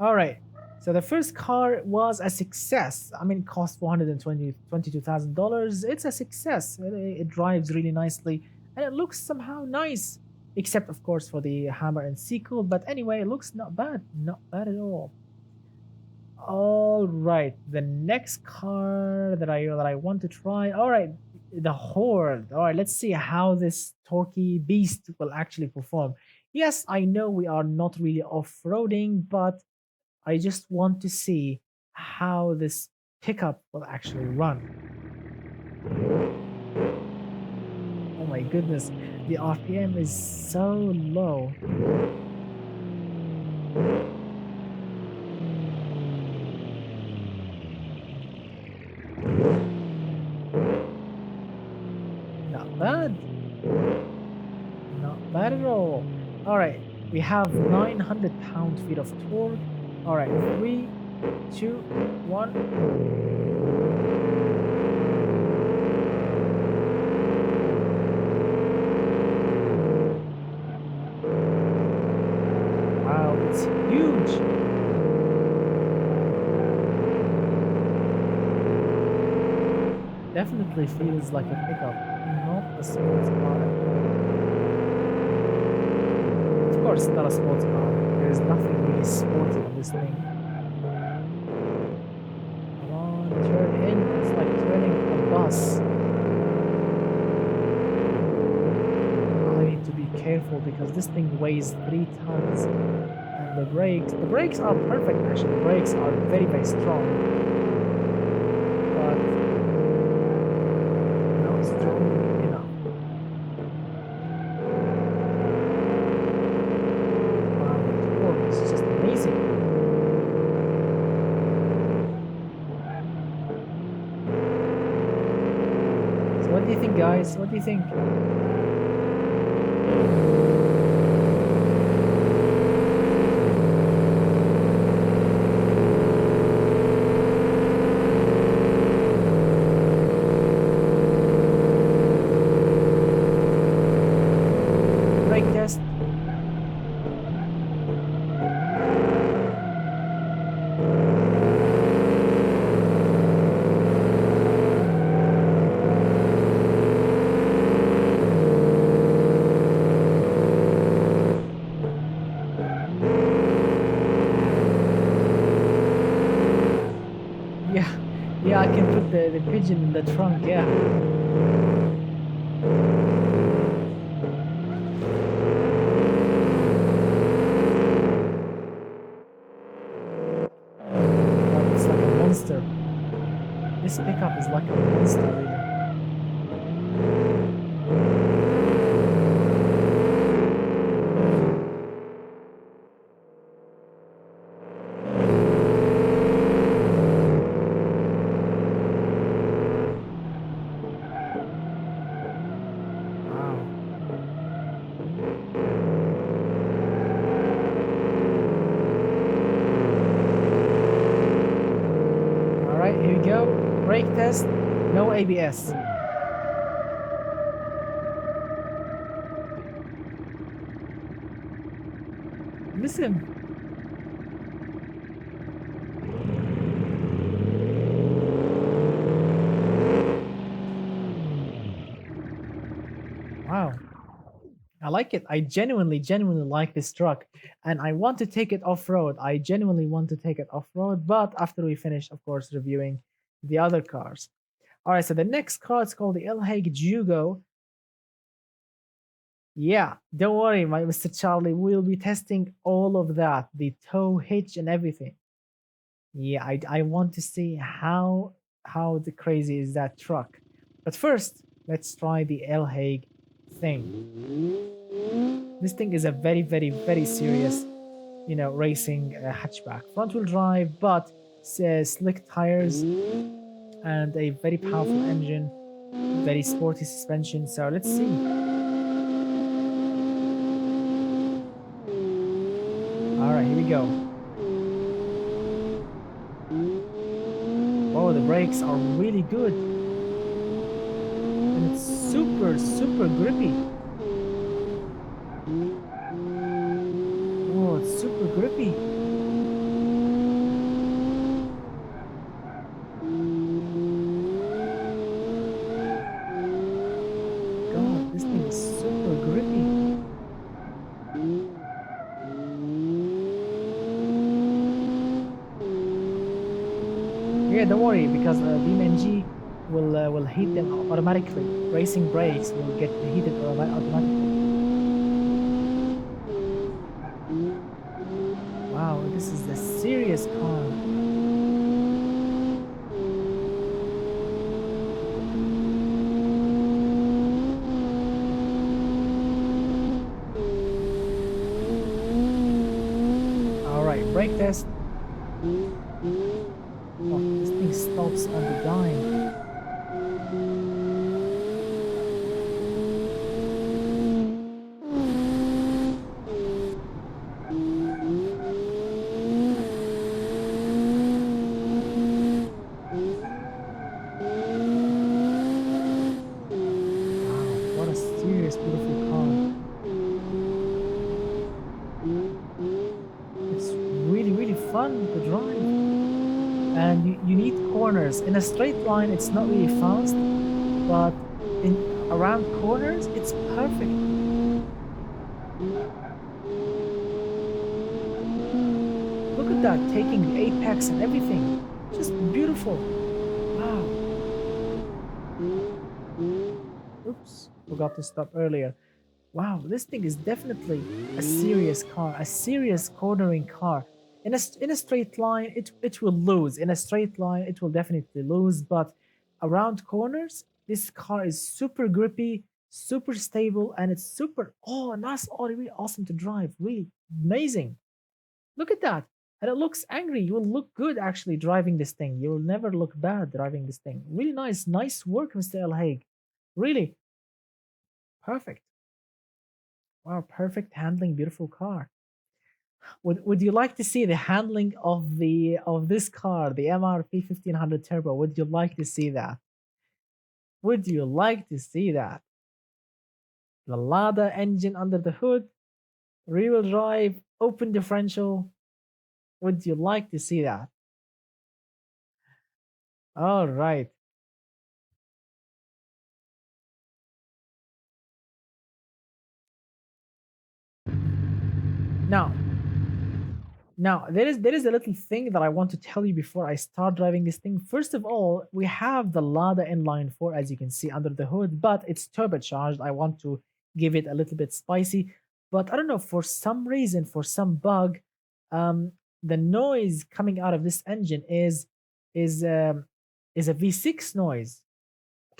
A: All right. So the first car was a success. I mean, it cost $422,000. It's a success. It drives really nicely and it looks somehow nice, except of course for the hammer and sickle. But anyway, it looks not bad, not bad at all. All right, the next car that I want to try. All right, the Horde. All right, let's see how this torquey beast will actually perform. Yes, I know we are not really off-roading, but I just want to see how this pickup will actually run. Oh my goodness, the RPM is so low. Not bad. Not bad at all. All right, we have 900 pound-feet of torque. All right, 3, 2, 1. Wow, it's huge. Definitely feels like a pickup, not a sports car at all. Of course, not a sports car. There is nothing really sporty on this thing. Come on, turn in. It's like turning a bus. I need to be careful because this thing weighs 3 tons. And the brakes are perfect actually. The brakes are very, very strong. But not strong enough. Wow, the torque is just amazing. So what do you think, guys? What do you think? Brake test. Yeah, yeah, I can put the pigeon in the trunk, yeah. Wow, it's like a monster. This pickup is like a monster, really. test, no ABS. Listen. Wow. I like it. I genuinely like this truck. And I want to take it off-road. I genuinely want to take it off-road, but after we finish, of course, reviewing the other cars. All right, so the next car is called the El Hague Jugo. Yeah, don't worry, my Mr. Charlie. We'll be testing all of that, the tow hitch and everything. Yeah, I want to see how the crazy is that truck. But first, let's try the El Hague thing. This thing is a very serious, racing hatchback. Front wheel drive, but slick tires and a very powerful engine, very sporty suspension. So let's see. All right, here we go. Oh, the brakes are really good. And it's super grippy. Oh, it's super grippy. God, this thing is super grippy. Yeah, don't worry, because BeamNG will heat them automatically. Racing brakes will get heated automatically. Wow, this is a serious car. All right, brake test. Oh, this thing stops on the dime. Beautiful car. It's really fun to drive, and you need corners. In a straight line it's not really fast, but in around corners it's perfect. Look at that, taking the apex and everything. Just beautiful. Wow. Oops, forgot to stop earlier. Wow, this thing is definitely a serious car, a serious cornering car. In a straight line, it will lose. In a straight line, it will definitely lose. But around corners, this car is super grippy, super stable, and it's nice, really awesome to drive. Really amazing. Look at that. And it looks angry. You will look good actually driving this thing. You will never look bad driving this thing. Really nice. Nice work, Mr. El Hague. Really perfect. Wow, perfect handling, beautiful car. Would you like to see the handling of this car, the MRP 1500 Turbo? Would you like to see that? Would you like to see that? The Lada engine under the hood, rear-wheel drive, open differential. Would you like to see that? All right. Now there is a little thing that I want to tell you before I start driving this thing. First of all, we have the Lada inline 4 as you can see under the hood, but it's turbocharged. I want to give it a little bit spicy, but I don't know, for some reason, for some bug, the noise coming out of this engine is um, is a V6 noise.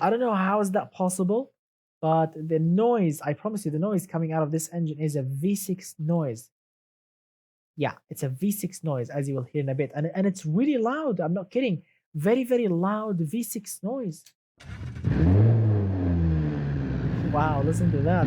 A: I don't know how is that possible, but the noise, I promise you, the noise coming out of this engine is a V6 noise. Yeah, it's a V6 noise, as you will hear in a bit. And it's really loud. I'm not kidding. Very loud V6 noise. Wow, listen to that.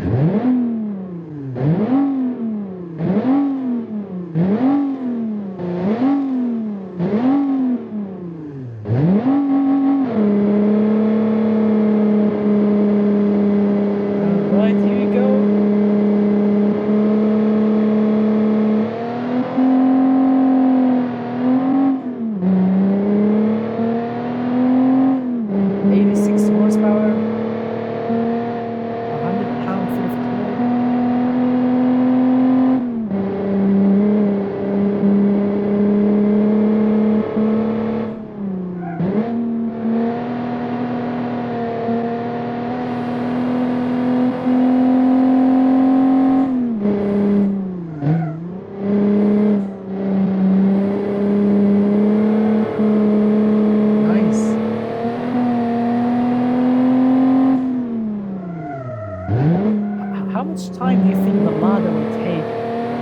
A: much time do you think the ladder will take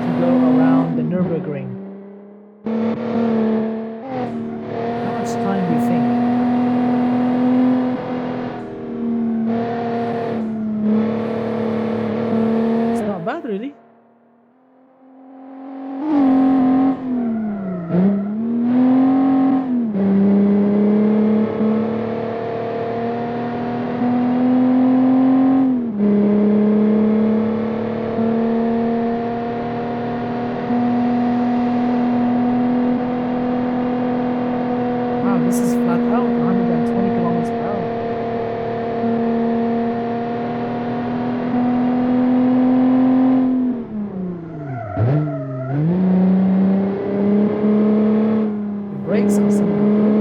A: to go around the Nürburgring? How much time do you think? It's not bad, really. Wow, this is flat out, 120 kilometers per hour. The brakes are somehow good.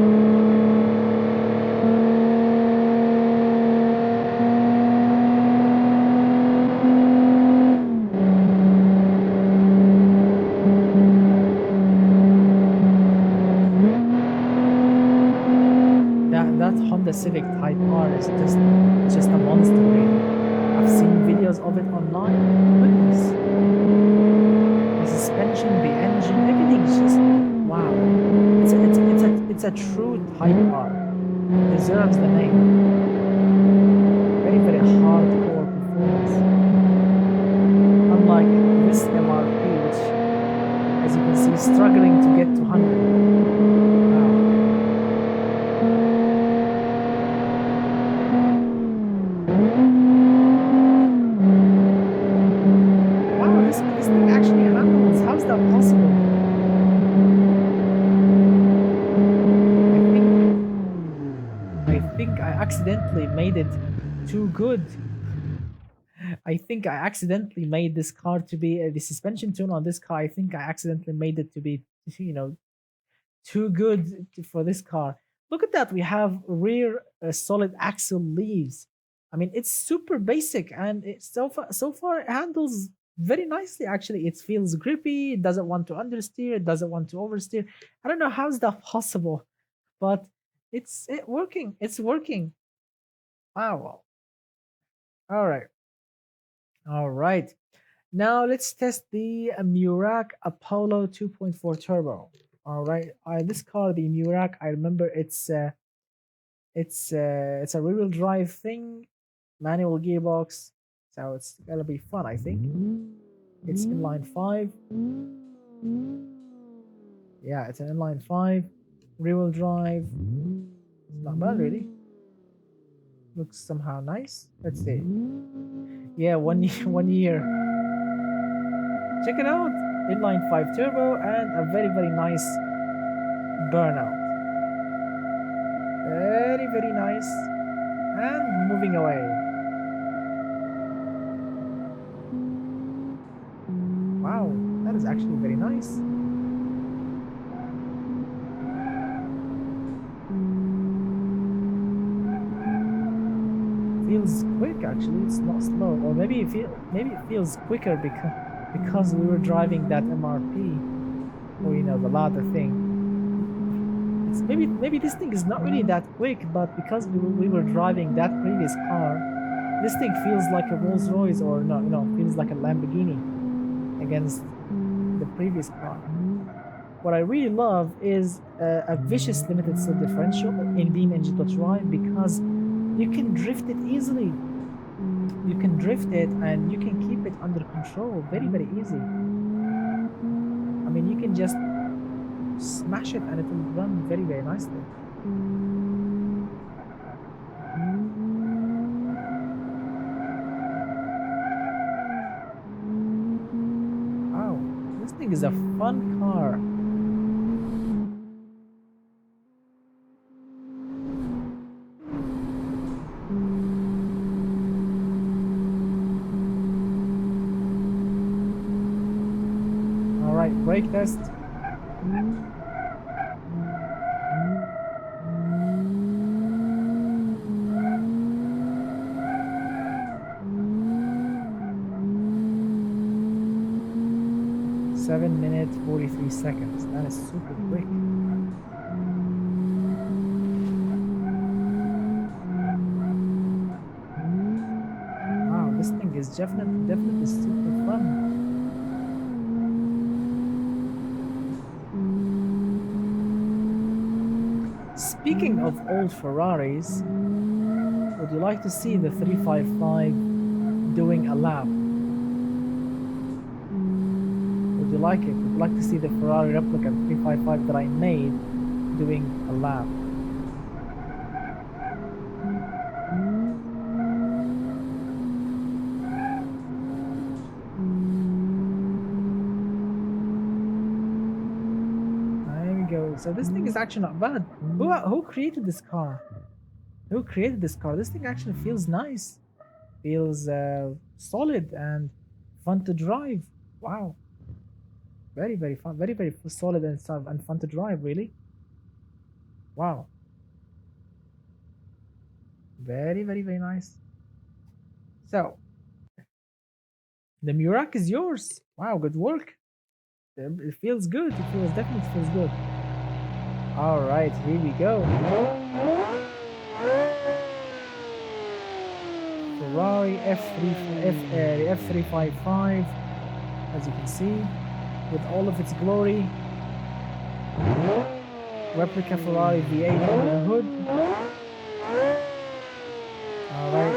A: That Honda Civic Type R is just a monster, really. I've seen videos of it online. Goodness. The suspension, the engine, everything's just wow. It's a true Type R. Deserves the name. Very, very hardcore performance. Unlike this MRP, which, as you can see, is struggling to get to 100. Wow. Wow, this thing actually handles. How's that possible? I think I accidentally made it too good. I think I accidentally made this car to be the suspension tune on this car. I think I accidentally made it to be, you know, too good for this car. Look at that. We have rear solid axle leaves. I mean, it's super basic, and so far it handles very nicely. Actually, it feels grippy. It doesn't want to understeer. It doesn't want to oversteer. I don't know how is that possible, but it's working. It's working. Wow. All right. All right. Now let's test the Murak Apollo 2.4 turbo. All right. This car, the Murak, I remember it's a rear-wheel drive thing, manual gearbox, so it's gonna be fun, I think. It's inline 5. Yeah, it's an inline 5, rear-wheel drive. It's not bad, really. Looks somehow nice. Let's see. Yeah, 1 year. Check it out. Inline 5 turbo and a very, very nice burnout. Very, very nice. And moving away. Wow, that is actually very nice. Feels quick, actually. It's not slow, or maybe it feels quicker because we were driving that MRP, or the ladder thing. It's maybe this thing is not really that quick, but because we were driving that previous car, this thing feels like a Rolls Royce, or no, feels like a Lamborghini against the previous car. What I really love is a vicious limited slip differential in BeamNG.drive, because you can drift it easily. You can drift it and you can keep it under control very, very easy. I mean, you can just smash it and it will run very, very nicely. Wow, this thing is a fun car. Brake test. Seven minutes 43 seconds. That is super quick. Wow, this thing is definitely super fun. Speaking of old Ferraris, would you like to see the 355 doing a lap? Would you like it? Would you like to see the Ferrari replica 355 that I made doing a lap? There we go. So this thing is actually not bad. Who created this car? Who created this car? This thing actually feels nice. Feels solid and fun to drive. Wow. Very fun. Very solid and fun to drive, really. Wow. Very nice. So the Murak is yours. Wow, good work. It feels good. It feels definitely feels good. All right, here we go. Ferrari F355, as you can see, with all of its glory. Replica Ferrari V8 under the hood. All right.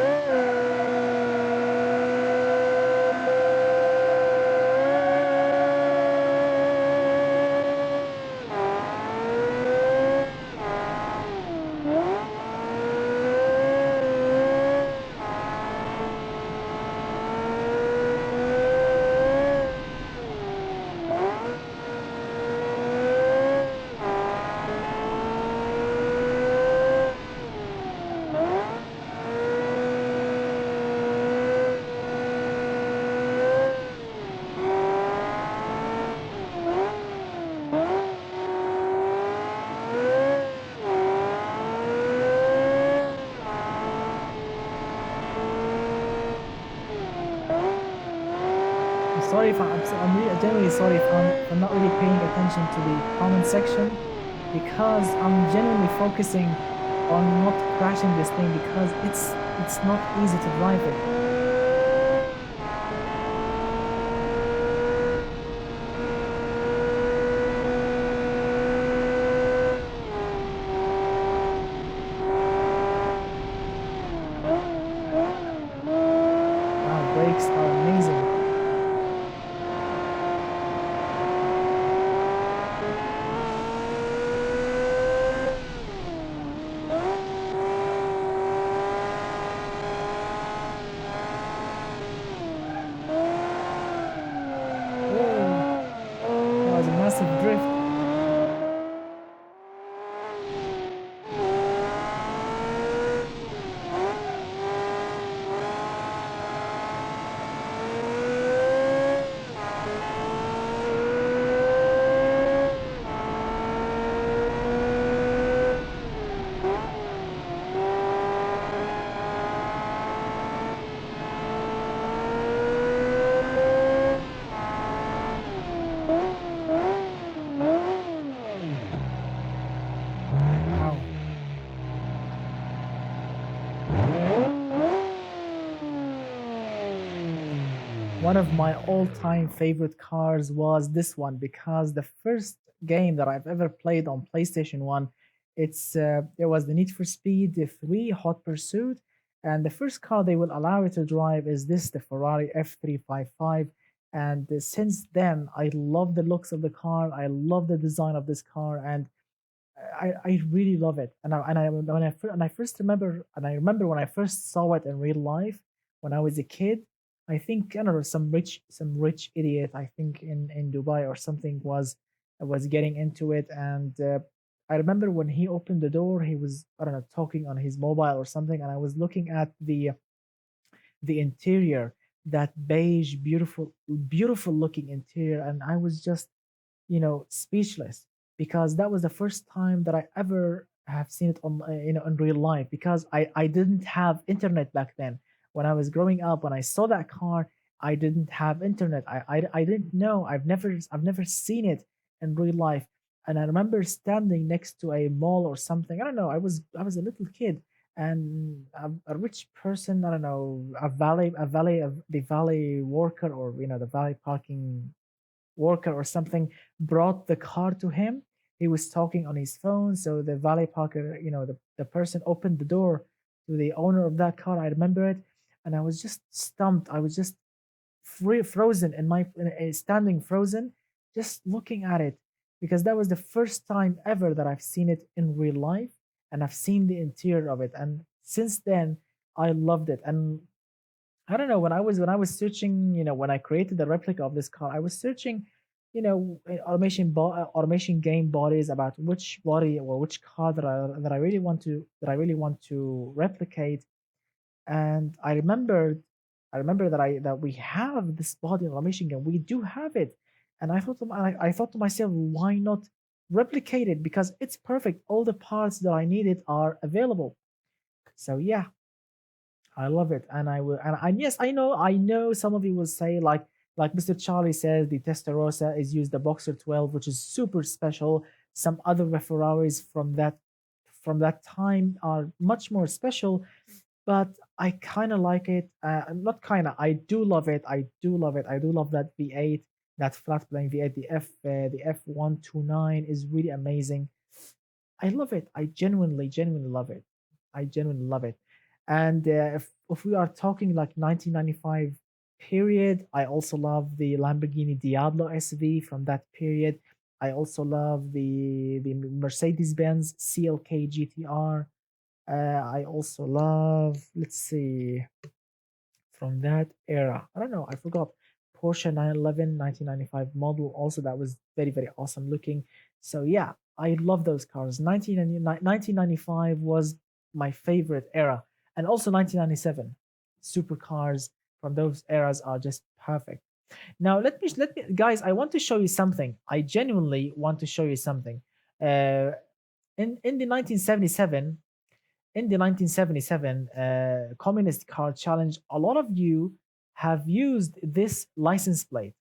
A: Sorry if I'm genuinely sorry if I'm not really paying attention to the comment section because I'm genuinely focusing on not crashing this thing because it's not easy to drive it. Wow, brakes are amazing. That was a massive drift. Wow. One of my all-time favorite cars was this one because the first game that I've ever played on PlayStation 1, it was the Need for Speed 3 Hot Pursuit, and the first car they will allow you to drive is this, the Ferrari F355. And since then, I love the looks of the car. I love the design of this car, and I really love it. And I first remember and I remember when I first saw it in real life when I was a kid. I think I don't know some rich idiot I think in Dubai or something was getting into it, and I remember when he opened the door, he was I don't know talking on his mobile or something, and I was looking at the interior, that beige, beautiful looking interior, and I was just speechless because that was the first time that I ever have seen it on in real life because I didn't have internet back then. When I was growing up, when I saw that car, I didn't have internet. I didn't know. I've never seen it in real life. And I remember standing next to a mall or something. I don't know. I was a little kid, and a rich person, I don't know, the valley worker, or the valley parking worker or something, brought the car to him. He was talking on his phone, so the valet parker, the person opened the door to the owner of that car. I remember it, and I was just stumped. I was just frozen standing frozen, just looking at it, because that was the first time ever that I've seen it in real life, and I've seen the interior of it, and since then I loved it. And I don't know, when I was searching, when I created the replica of this car, I was searching, automation game bodies, about which body or which car that I really want to replicate. And I remember that we have this body in automation game. We do have it, and I thought to myself, why not replicate it? Because it's perfect. All the parts that I needed are available. So yeah, I love it, and I will. And yes, I know. Some of you will say, like Mr. Charlie says, the Testarossa is used the Boxer 12, which is super special. Some other Ferraris from that time are much more special, but I kind of like it. Not kind of. I do love it. I do love it. I do love that V8, that flat plane V8. The F129 is really amazing. I love it. I genuinely love it. I genuinely love it. And if we are talking like 1995 period, I also love the Lamborghini Diablo SV from that period. I also love the Mercedes Benz CLK GTR. I also love, let's see, from that era. I don't know, I forgot. Porsche 911 1995 model. Also, that was very, very awesome looking. So, yeah, I love those cars. 1995 was my favorite era. And also 1997. Supercars from those eras are just perfect. Now, let me, guys, I want to show you something. I genuinely want to show you something. Uh, in the 1977 Communist Car Challenge, a lot of you have used this license plate.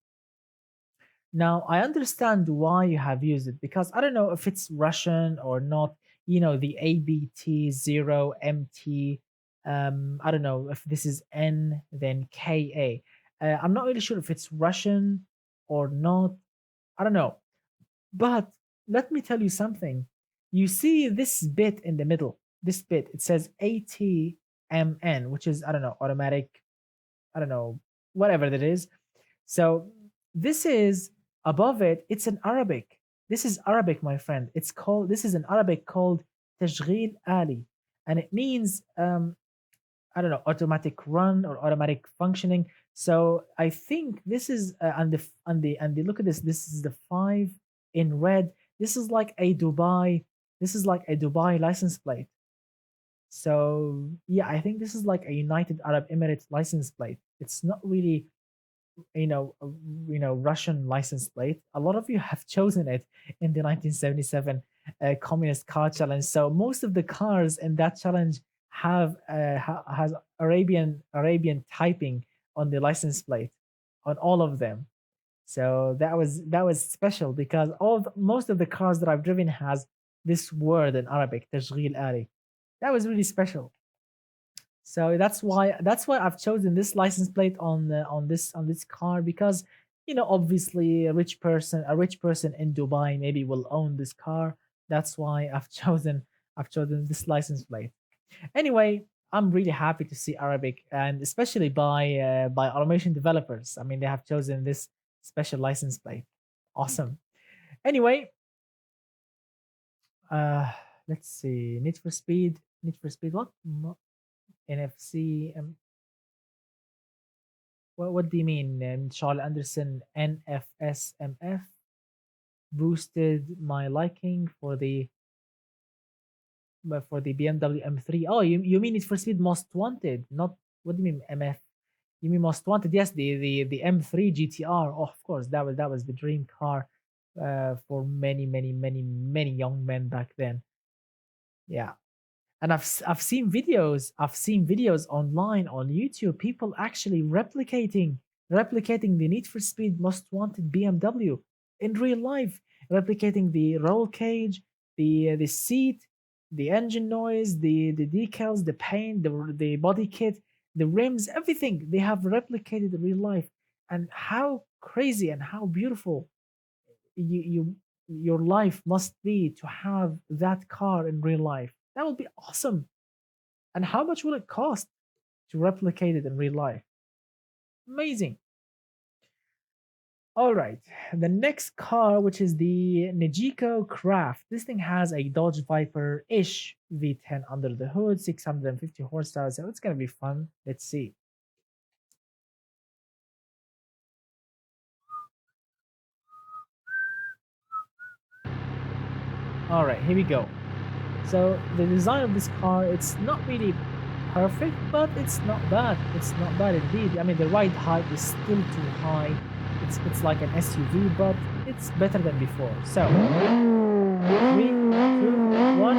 A: Now, I understand why you have used it, because I don't know if it's Russian or not. The ABT0MT. I don't know if this is N, then KA. I'm not really sure if it's Russian or not. I don't know. But let me tell you something. You see this bit in the middle, this bit, it says ATMN, which is, I don't know, automatic, I don't know, whatever that is. So this is above it, it's in Arabic. This is Arabic, my friend. This is an Arabic called Tajghil Ali. And it means I don't know, automatic run or automatic functioning. So I think this is and the look at this. This is the 5 in red. This is like a Dubai. This is like a Dubai license plate. So yeah, I think this is like a United Arab Emirates license plate. It's not really Russian license plate. A lot of you have chosen it in the 1977 communist car challenge. So most of the cars in that challenge has Arabian typing on the license plate, on all of them. So that was special, because most of the cars that I've driven has this word in Arabic, تشغيل آلي. That was really special. So that's why I've chosen this license plate on this car, because obviously a rich person in Dubai maybe will own this car. That's why I've chosen this license plate. Anyway, I'm really happy to see Arabic, and especially by automation developers. I mean, they have chosen this special license plate. Awesome. Anyway, uh let's see. Need for Speed what? NFC. What do you mean, Charlie Anderson? NFSMF boosted my liking for the BMW M3. Oh, you mean Need for Speed Most Wanted? Not, what do you mean MF? You mean Most Wanted? Yes, the M3 GTR. Oh, of course, that was the dream car for many, many, many, many young men back then. Yeah. And I've seen videos online on YouTube, people actually replicating the Need for Speed Most Wanted BMW in real life, replicating the roll cage, the seat, the engine noise, the decals, the paint, the body kit, the rims, everything they have replicated in real life. And how crazy and how beautiful you your life must be to have that car in real life. That would be awesome. And how much will it cost to replicate it in real life? Amazing. All right, the next car, which is the Nejiko Craft. This thing has a Dodge Viper-ish V10 under the hood, 650 horsepower, so it's gonna be fun. Let's see. All right, here we go. So the design of this car, it's not really perfect, but it's not bad. It's not bad indeed. I mean, the ride height is still too high. It's like an SUV, but it's better than before. So, three, two, one.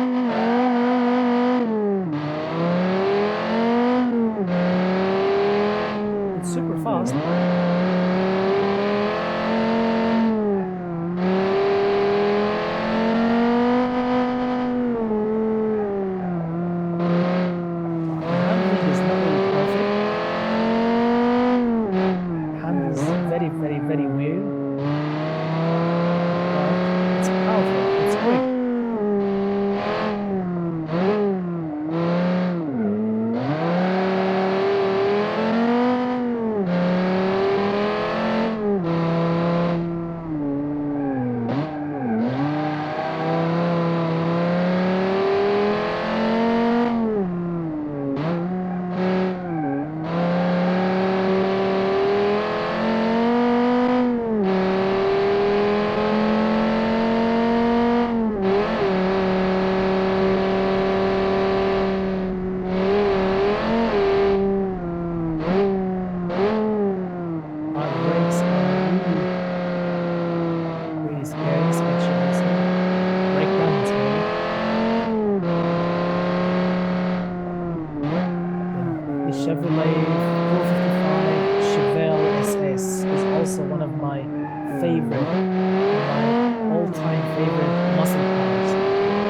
A: It's super fast. The handling is not really perfect. Hand is very, very, very weird. But it's powerful. It's quick. Brakes are really scary, especially brake balance maybe. The Chevrolet 455 Chevelle SS is also one of my all-time favorite muscle cars.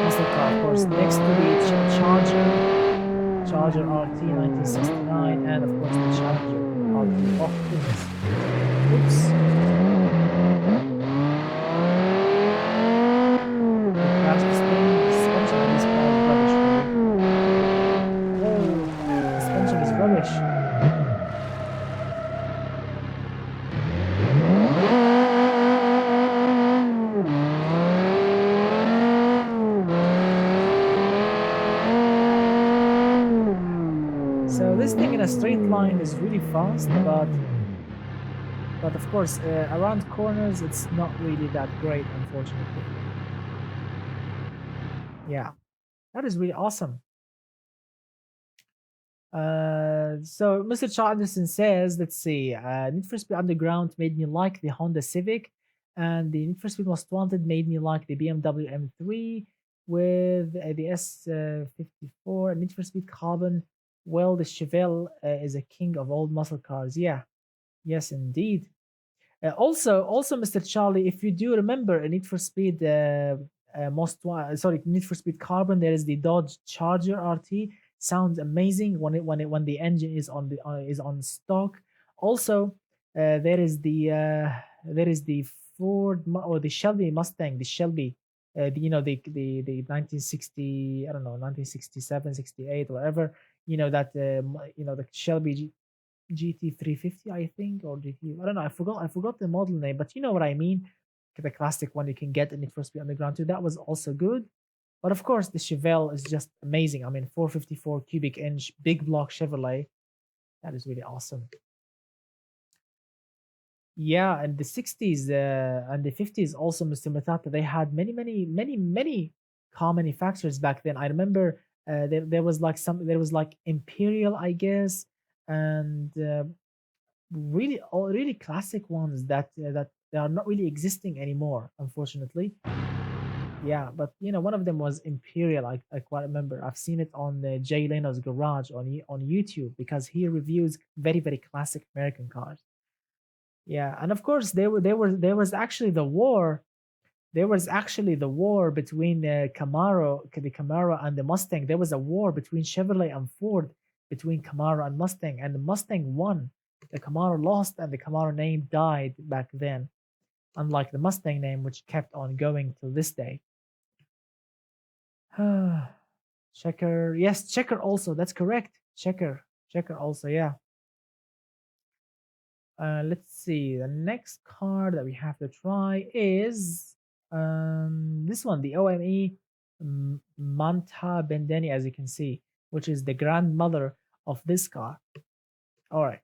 A: Muscle car, of course, next to the Charger RT 1969, and of course the Challenger RT. Oh goodness! Oops! I crashed this thing. The suspension on this car is rubbish, really. Oh, suspension is rubbish. So this thing in a straight line is really fast, but of course around corners it's not really that great, unfortunately. Yeah, that is really awesome. So Mr. Charleston says, let's see, Need for Speed Underground made me like the Honda Civic, and the Need for Speed Most Wanted made me like the BMW M3 with the S54 and Need for Speed Carbon. Well, the Chevelle is a king of old muscle cars. Yeah, yes, indeed. Also, Mr. Charlie, if you do remember Need for Speed, sorry, Need for Speed Carbon, there is the Dodge Charger RT. Sounds amazing when the engine is on stock. Also, there is the or the Shelby Mustang, the Shelby, the 1960, I don't know, 1967, 68, whatever. The Shelby GT350, I think, or GT. I don't know. I forgot the model name, but you know what I mean. The classic one you can get in Need for Speed Underground too. That was also good. But of course, the Chevelle is just amazing. I mean, 454 cubic inch, big block Chevrolet. That is really awesome. Yeah, and the 60s and the 50s also, Mr. Matata, they had many, many, many, many car manufacturers back then. I remember there was like Imperial, I guess, and really classic ones that they are not really existing anymore, unfortunately. Yeah, but one of them was Imperial. I quite remember. I've seen it on Jay Leno's Garage on YouTube because he reviews very, very classic American cars. Yeah, and of course there was actually There was actually the war between the Camaro and the Mustang. There was a war between Chevrolet and Ford, between Camaro and Mustang, and the Mustang won. The Camaro lost, and the Camaro name died back then, unlike the Mustang name, which kept on going till this day. Checker, yes, Checker also. That's correct. Checker also. Yeah. Let's see. The next card that we have to try is this one, the OME Manta Bendeni, as you can see, which is the grandmother of this car. All right.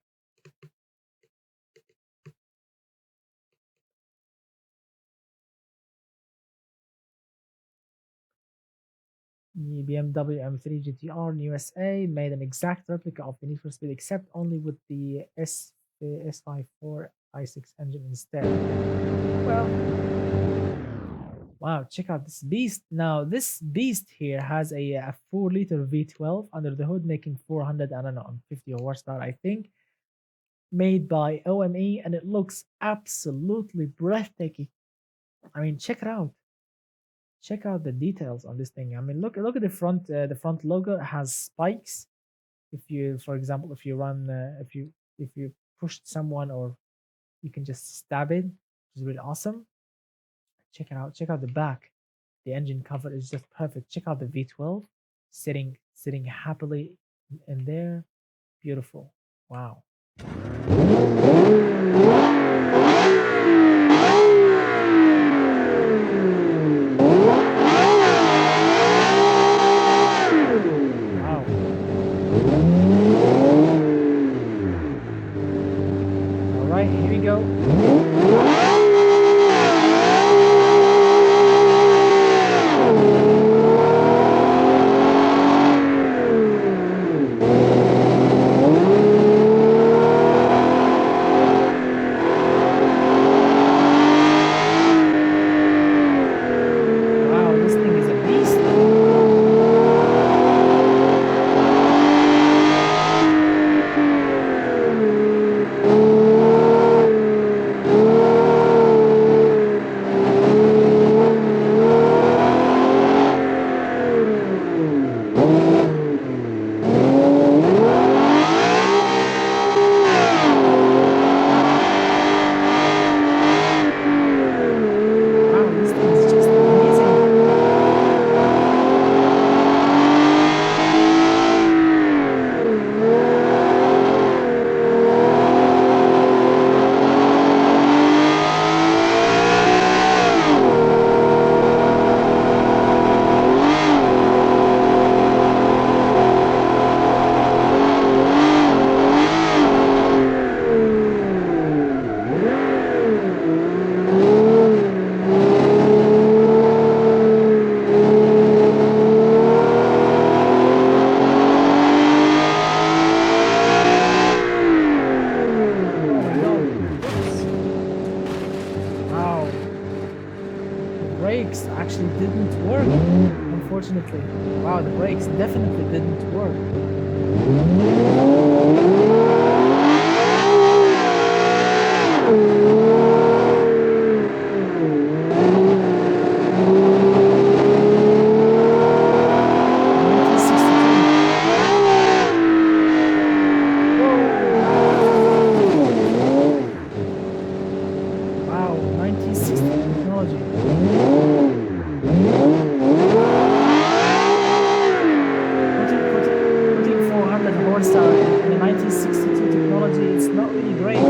A: The BMW M3 GTR in USA made an exact replica of the Need for Speed, except only with the S54 i6 engine instead. Well, wow, check out this beast. Now, this beast here has a 4-liter V12 under the hood, making 400, I don't know, 50 horsepower, I think, made by OME, and it looks absolutely breathtaking. I mean, check it out. Check out the details on this thing. I mean, look at the front logo has spikes. If you, for example, if you run, if you pushed someone, or you can just stab it, which is really awesome. Check it out. Check out the back. The engine cover is just perfect. Check out the V12 sitting happily in there. Beautiful. Wow. Wow. All right, here we go. Wow, this thing is a beast. Wow, this thing is just amazing. Oh my god. Wow. The brakes actually didn't work, unfortunately. Wow, the brakes definitely didn't work. Wow, 1960 technology. Putting 400 horsepower in a 1962 technology, it's not really great.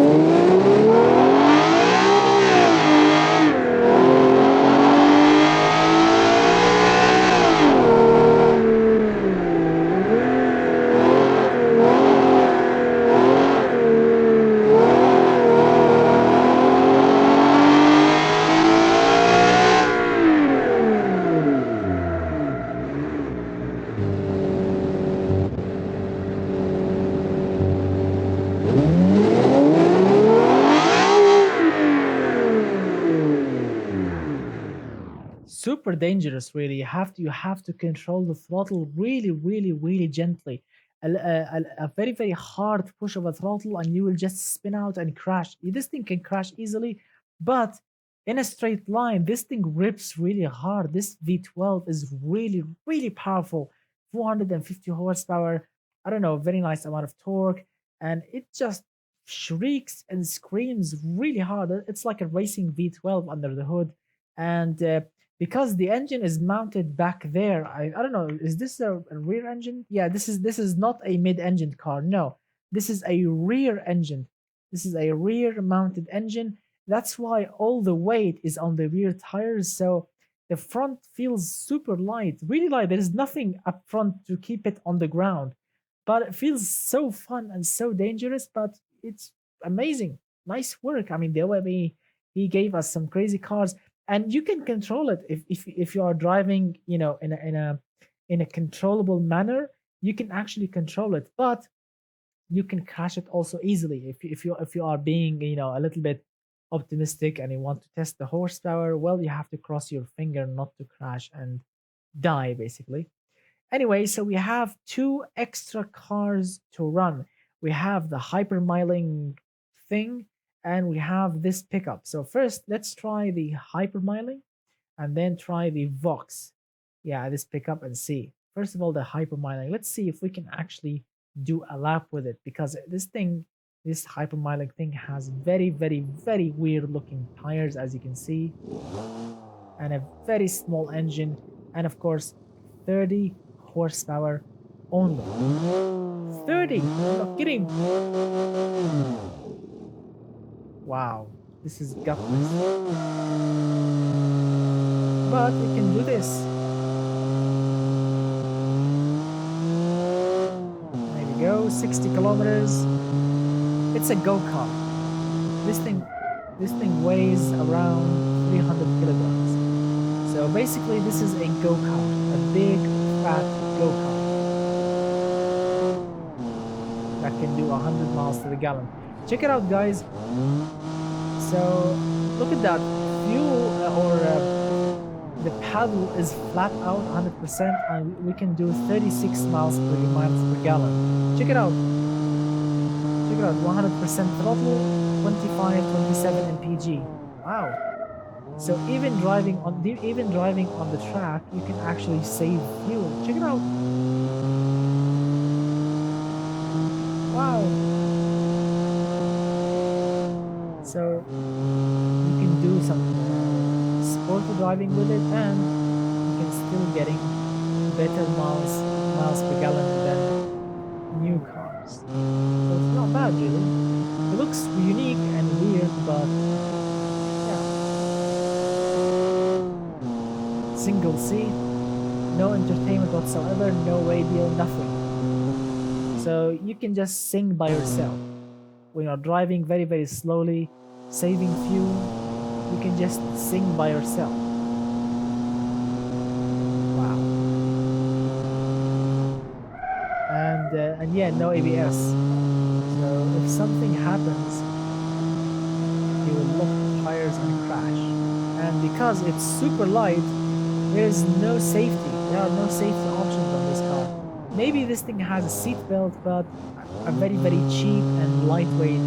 A: Super dangerous, really. You have to control the throttle really gently. A very hard push of a throttle, and you will just spin out and crash. This thing can crash easily, but in a straight line. This thing rips really hard. This V12 is really, really powerful. 450 horsepower. I don't know, very nice amount of torque. And it just shrieks and screams really hard. It's like a racing V12 under the hood. And because the engine is mounted back there, I don't know, is this a rear engine? Yeah, this is not a mid-engine car. No, this is a rear engine. This is a rear mounted engine. That's why all the weight is on the rear tires. So the front feels super light, really light. There is nothing up front to keep it on the ground. But it feels so fun and so dangerous, but it's amazing. Nice work. I mean, the OME, he gave us some crazy cars, and you can control it if you are driving, in a controllable manner. You can actually control it, but you can crash it also easily if you are being a little bit optimistic and you want to test the horsepower. Well, you have to cross your finger not to crash and die basically. Anyway, so we have two extra cars to run. We have the hypermiling thing and we have this pickup. So first, let's try the hypermiling and then try the Vox. Yeah, this pickup and see. First of all, the hypermiling. Let's see if we can actually do a lap with it, because this hypermiling thing has very, very, very weird looking tires, as you can see, and a very small engine, and of course 30 horsepower only. 30, I'm not kidding. Wow, this is gutless, but we can do this. There we go, 60 kilometers. It's a go-kart. This thing weighs around 300 kilograms. So basically this is a go-kart, a big fat go-kart that can do 100 miles to the gallon. Check it out, guys. So look at that. Fuel the paddle is flat out 100%, and we can do 36 miles per gallon. Check it out. Check it out. 100% throttle, 25, 27 mpg. Wow. So even driving on the track, you can actually save fuel. Check it out. Wow. So you can do some sporty driving with it, and you can still getting better miles per gallon than new cars. So it's not bad, really. It looks unique and weird, but single seat, no entertainment whatsoever, no radio, nothing. So you can just sing by yourself. When you're driving very, very slowly, saving fuel, you can just sing by yourself. Wow. And yeah, no ABS. So if something happens, you will lock the tires and crash. And because it's super light, there is no safety. There are no safety options on this car. Maybe this thing has a seat belt, but a very, very cheap and lightweight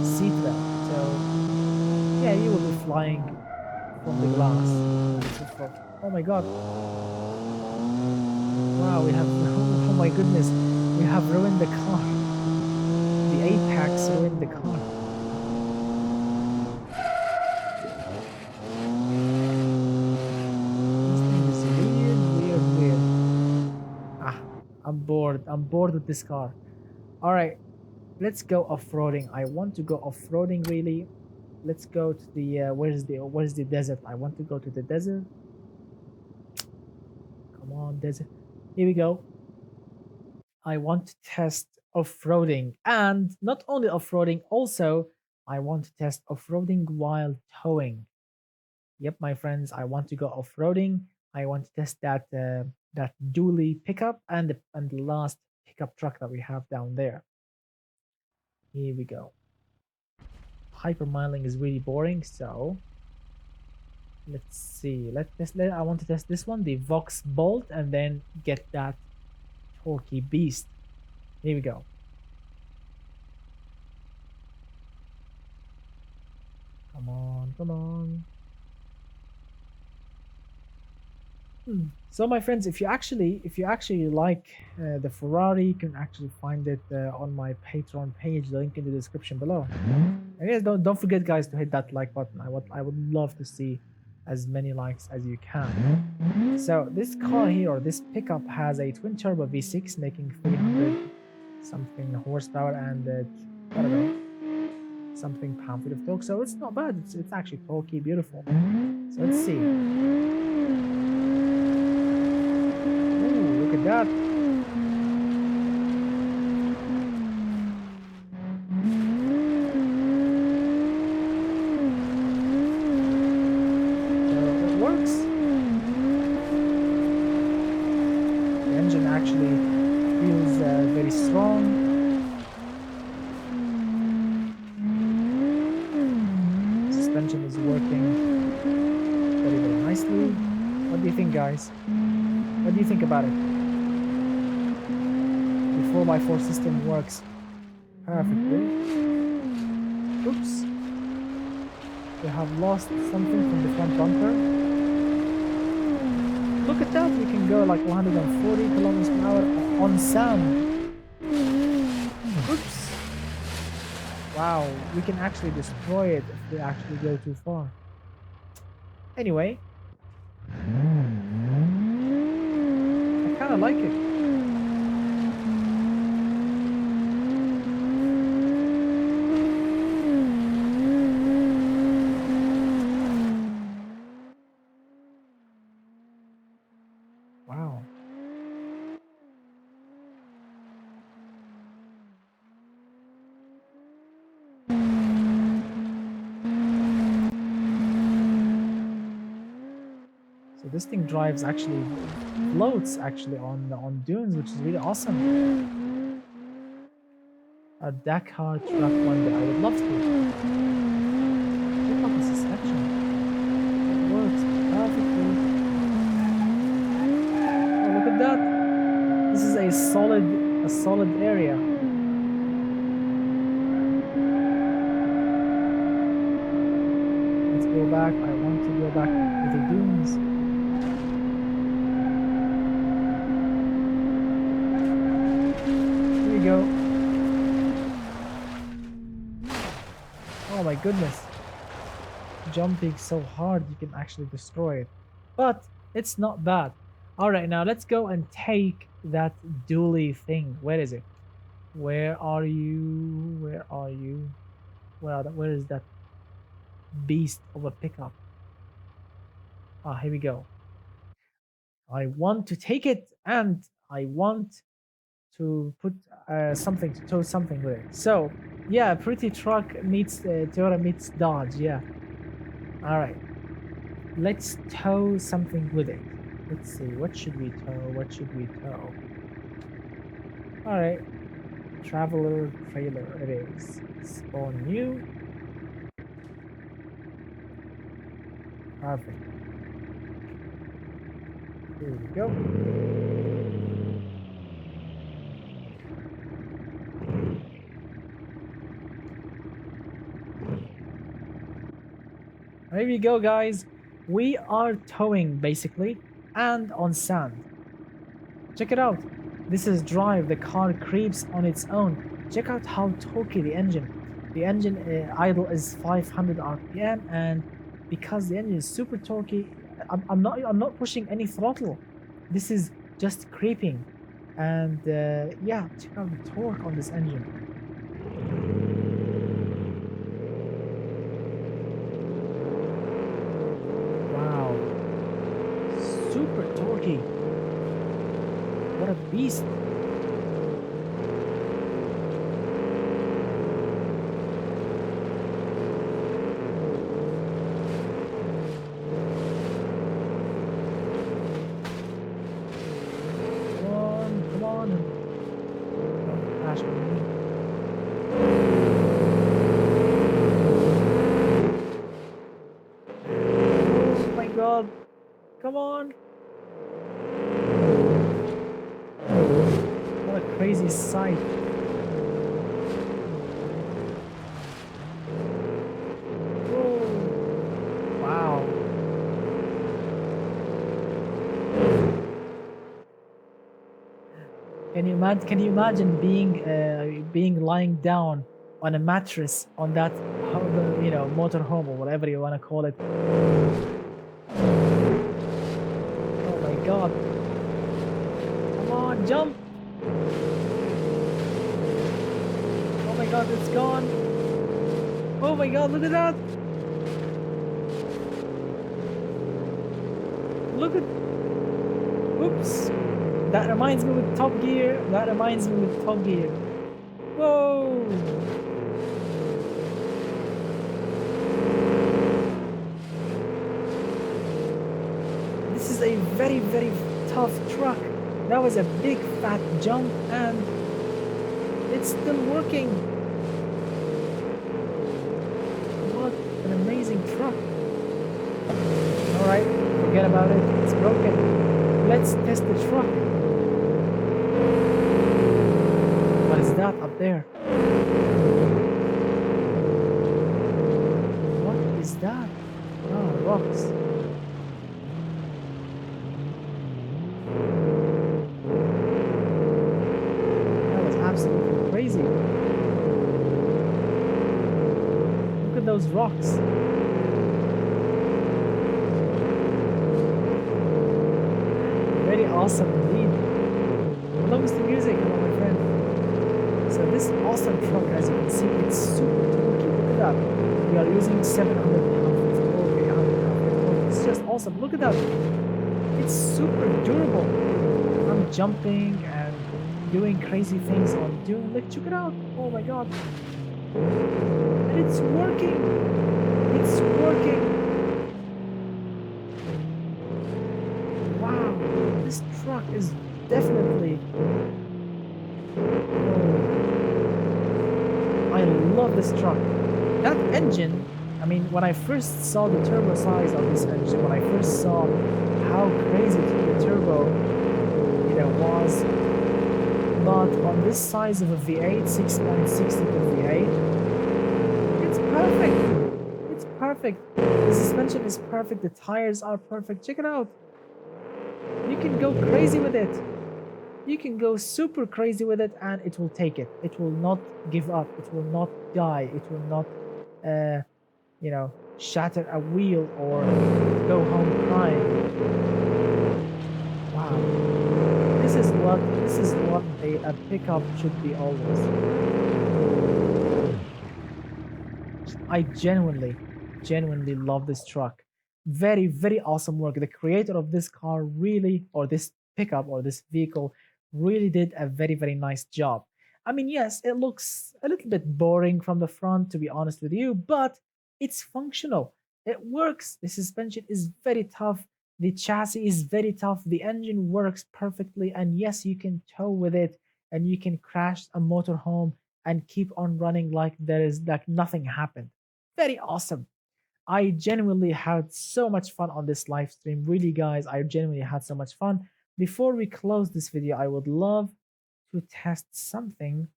A: seat belt. So yeah, you will be flying from the glass and so forth. Oh my god. Wow, we have, oh my goodness, we have ruined the car. The Apex ruined the car. I'm bored with this car. All right, let's go off-roading. I want to go off-roading, really. Let's go to the where's the desert? I want to go to the desert. Come on, desert. Here we go. I want to test off-roading, and not only off-roading, also I want to test off-roading while towing. Yep, my friends, I want to go off-roading. I want to test that that dually pickup and the last pickup truck that we have down there. Here we go. Hypermiling is really boring, so let's see. I want to test this one, the Vox Bolt, and then get that torquey beast. Here we go. Come on, come on. So my friends, if you actually like the Ferrari, you can actually find it on my Patreon page, the link in the description below. And yes, don't forget, guys, to hit that like button. I would love to see as many likes as you can. So this car here, or this pickup, has a twin turbo V6 making 300 something horsepower and I don't know, something pound-feet of torque. So it's not bad. It's actually torquey, beautiful. So let's see. Ooh, look at that. So it works. The engine actually feels very strong. Suspension is working very, very nicely. What do you think, guys? What do you think about it? The 4x4 system works perfectly. Oops. We have lost something from the front bumper. Look at that, we can go like 140 kilometers per hour on sand. Oops. Wow, we can actually destroy it if we actually go too far. Anyway, I kind of like it. Wow. So this thing drives actually floats actually on dunes, which is really awesome. A Dakar truck one day, I would love to. Look at the suspension. It works perfectly. Oh, look at that. This is a solid area. Let's go back. I want to go back to the dunes. Here we go. Oh my goodness. Jumping so hard you can actually destroy it. But it's not bad. Alright, now let's go and take that dually thing. Where is it? Where are you? Where are you? Where is that beast of a pickup? Ah, here we go. I want to take it and I want to put something to tow something with it. So yeah, pretty truck meets Toyota meets Dodge. Yeah. All right. Let's tow something with it. Let's see. What should we tow? What should we tow? All right. Traveler trailer. It is. Spawn new. Perfect. Here we go. There we go, guys. We are towing basically and on sand. Check it out. This is drive. The car creeps on its own. Check out how torquey the engine. The engine idle is 500 RPM, and because the engine is super torquey, I'm not pushing any throttle. This is just creeping, and yeah, check out the torque on this engine. Wow, super torquey. What a beast. Come on. Don't crash on me. Oh my god. Come on. What a crazy sight. Whoa. Wow. Can you imagine being lying down on a mattress on that motorhome or whatever you want to call it? Oh my god! Come on, jump! Oh my god, it's gone! Oh my god, look at that! Look at... Oops! That reminds me with Top Gear. That reminds me with Top Gear. Whoa! This is a very, very tough truck. That was a big fat jump and it's still working. What an amazing truck. Alright, forget about it. It's broken. Let's test the truck. What is that up there? What is that? Oh, rocks. That was absolutely crazy. Look at those rocks. Very awesome indeed. Loves the music, hello my friend. So this awesome truck, as you can see, it's super torquey. Look at that. We are using 700 pounds of torque, 800 pounds of torque. It's just awesome. Look at that. It's super durable. I'm jumping and doing crazy things on doing. Like, check it out. Oh my god. And it's working. It's working. Wow. This truck is definitely... I love this truck. That engine, I mean, when I first saw the turbo size of this engine, when I first saw how crazy the turbo, was, but on this size of a V8, 6.6 liter V8, it's perfect. It's perfect. The suspension is perfect. The tires are perfect. Check it out. You can go crazy with it. You can go super crazy with it and it will take it. It will not give up. It will not die. It will not, shatter a wheel or go home crying. Wow. This is what a pickup should be always. I genuinely love this truck. Very, very awesome work. The creator of this car really, or this pickup or this vehicle, really did a very, very nice job. I mean, yes, it looks a little bit boring from the front, to be honest with you, but it's functional. It works. The suspension is very tough. The chassis is very tough. The engine works perfectly. And yes, you can tow with it and you can crash a motorhome and keep on running like nothing happened. Very awesome. I genuinely had so much fun on this live stream. Really, guys, I genuinely had so much fun. Before we close this video, I would love to test something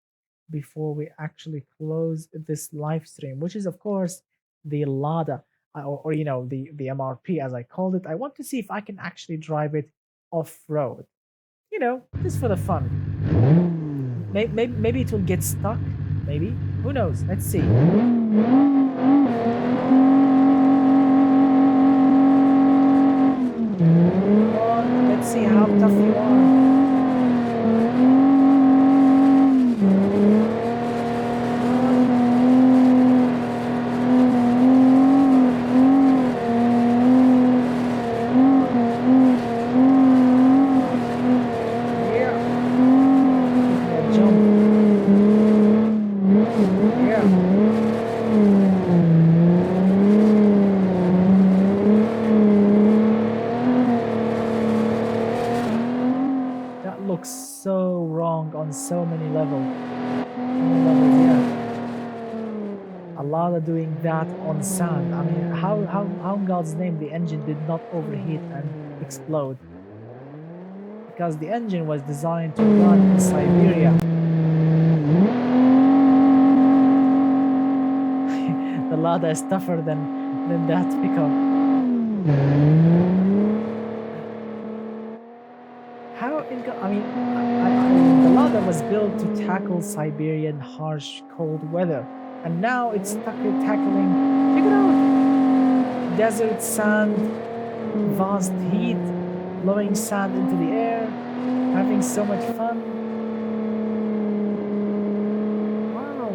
A: before we actually close this live stream, which is, of course, the Lada, or the MRP, as I called it. I want to see if I can actually drive it off-road. Just for the fun. Maybe it will get stuck. Maybe. Who knows? Let's see. Let's see how tough you are. So wrong on so many levels. Yeah. A lot of doing that on sand. I mean, how in God's name the engine did not overheat and explode? Because the engine was designed to run in Siberia. The Lada is tougher than that pickup. I mean, the Lada was built to tackle Siberian harsh cold weather, and now it's tackling, check it out, desert sand, vast heat, blowing sand into the air, having so much fun. Wow.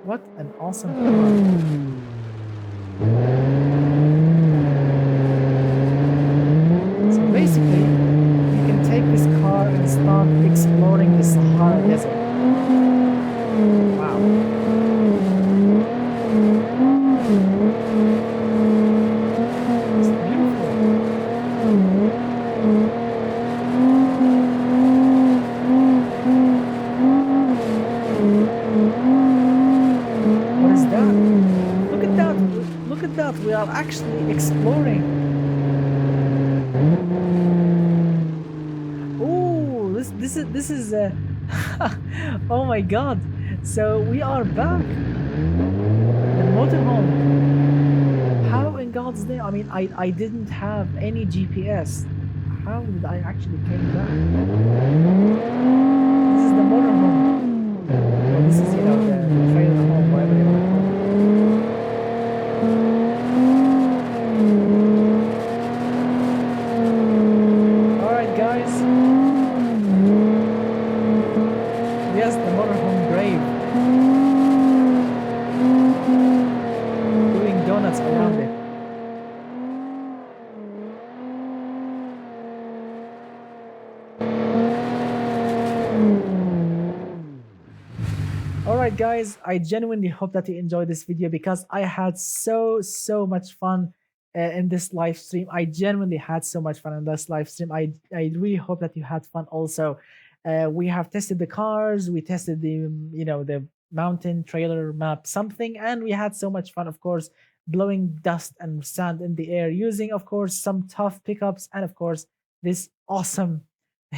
A: What an awesome car. So basically, you can take this car and start exploring the Sahara Desert. Wow. It's beautiful. What is that? Look at that. Look at that. We are actually exploring. Oh, this is oh my god. So we are back. The motorhome. How in God's name? I mean, I didn't have any GPS. How did I actually came back? This is the motorhome. Well, this is, you know, the trailer home, whatever you want to call it. Alright, guys. Yes, the motorhome grave. Doing donuts around it. Alright guys, I genuinely hope that you enjoyed this video because I had so much fun in this live stream. I genuinely had so much fun in this live stream. I really hope that you had fun also. We have tested the cars, we tested the, you know, the mountain trailer map something, and we had so much fun, of course, blowing dust and sand in the air using, of course, some tough pickups, and of course this awesome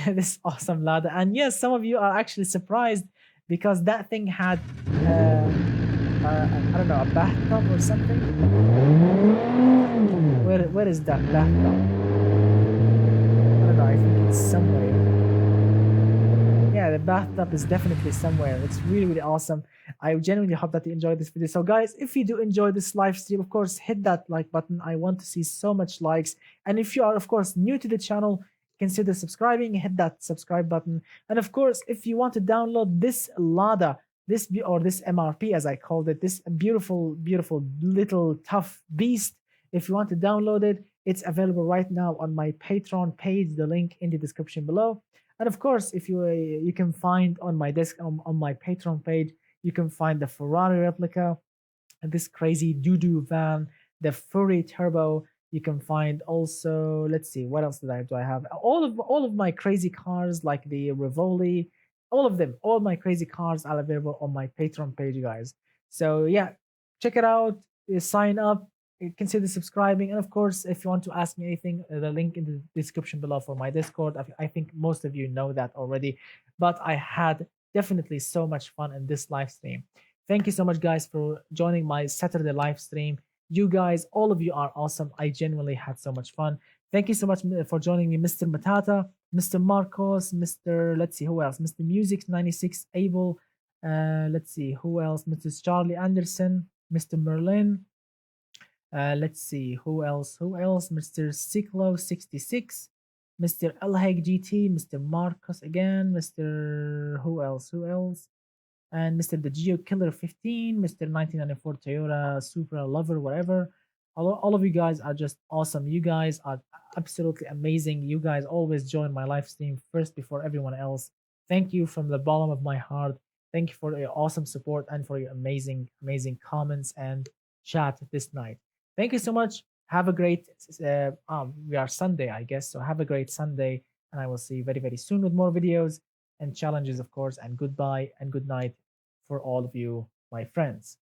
A: this awesome Lada. And yes, some of you are actually surprised because that thing had I don't know, a bathtub or something. Where is that bathtub? I don't know. I think it's somewhere. Yeah, the bathtub is definitely somewhere. It's really awesome. I genuinely hope that you enjoyed this video. So guys, if you do enjoy this live stream, of course, hit that like button. I want to see so much likes. And if you are, of course, new to the channel, consider subscribing, hit that subscribe button. And of course, if you want to download this Lada, this MRP as I called it, this beautiful little tough beast, if you want to download it, it's available right now on my Patreon page, the link in the description below. And of course, if you can find on my on my Patreon page, you can find the Ferrari replica, this crazy doo-doo van, the Fury Turbo. You can find also, let's see, what else do I have? All of my crazy cars, like the Rivoli, all of them, all my crazy cars are available on my Patreon page, guys. So yeah, check it out, sign up, consider subscribing, and of course, if you want to ask me anything, the link in the description below for my Discord. I think most of you know that already, but I had definitely so much fun in this live stream. Thank you so much, guys, for joining my Saturday live stream. You guys, all of you are awesome. I genuinely had so much fun. Thank you so much for joining me, Mr. Matata, Mr. Marcos, Mr. Let's see who else, Mr. Music 96, Abel. Let's see who else, Mr. Charlie Anderson, Mr. Merlin. Let's see who else, Mr. Ciclo 66, Mr. Elhag GT, Mr. Marcos again, Mr. who else, and Mr. The Geo Killer 15, Mr. 1994 Toyota Supra Lover, whatever. All of you guys are just awesome. You guys are absolutely amazing. You guys always join my live stream first before everyone else. Thank you from the bottom of my heart. Thank you for your awesome support and for your amazing comments and chat this night. Thank you so much. Have a great we are Sunday, I guess. So have a great Sunday, and I will see you very soon with more videos and challenges, of course. And goodbye and good night for all of you, my friends.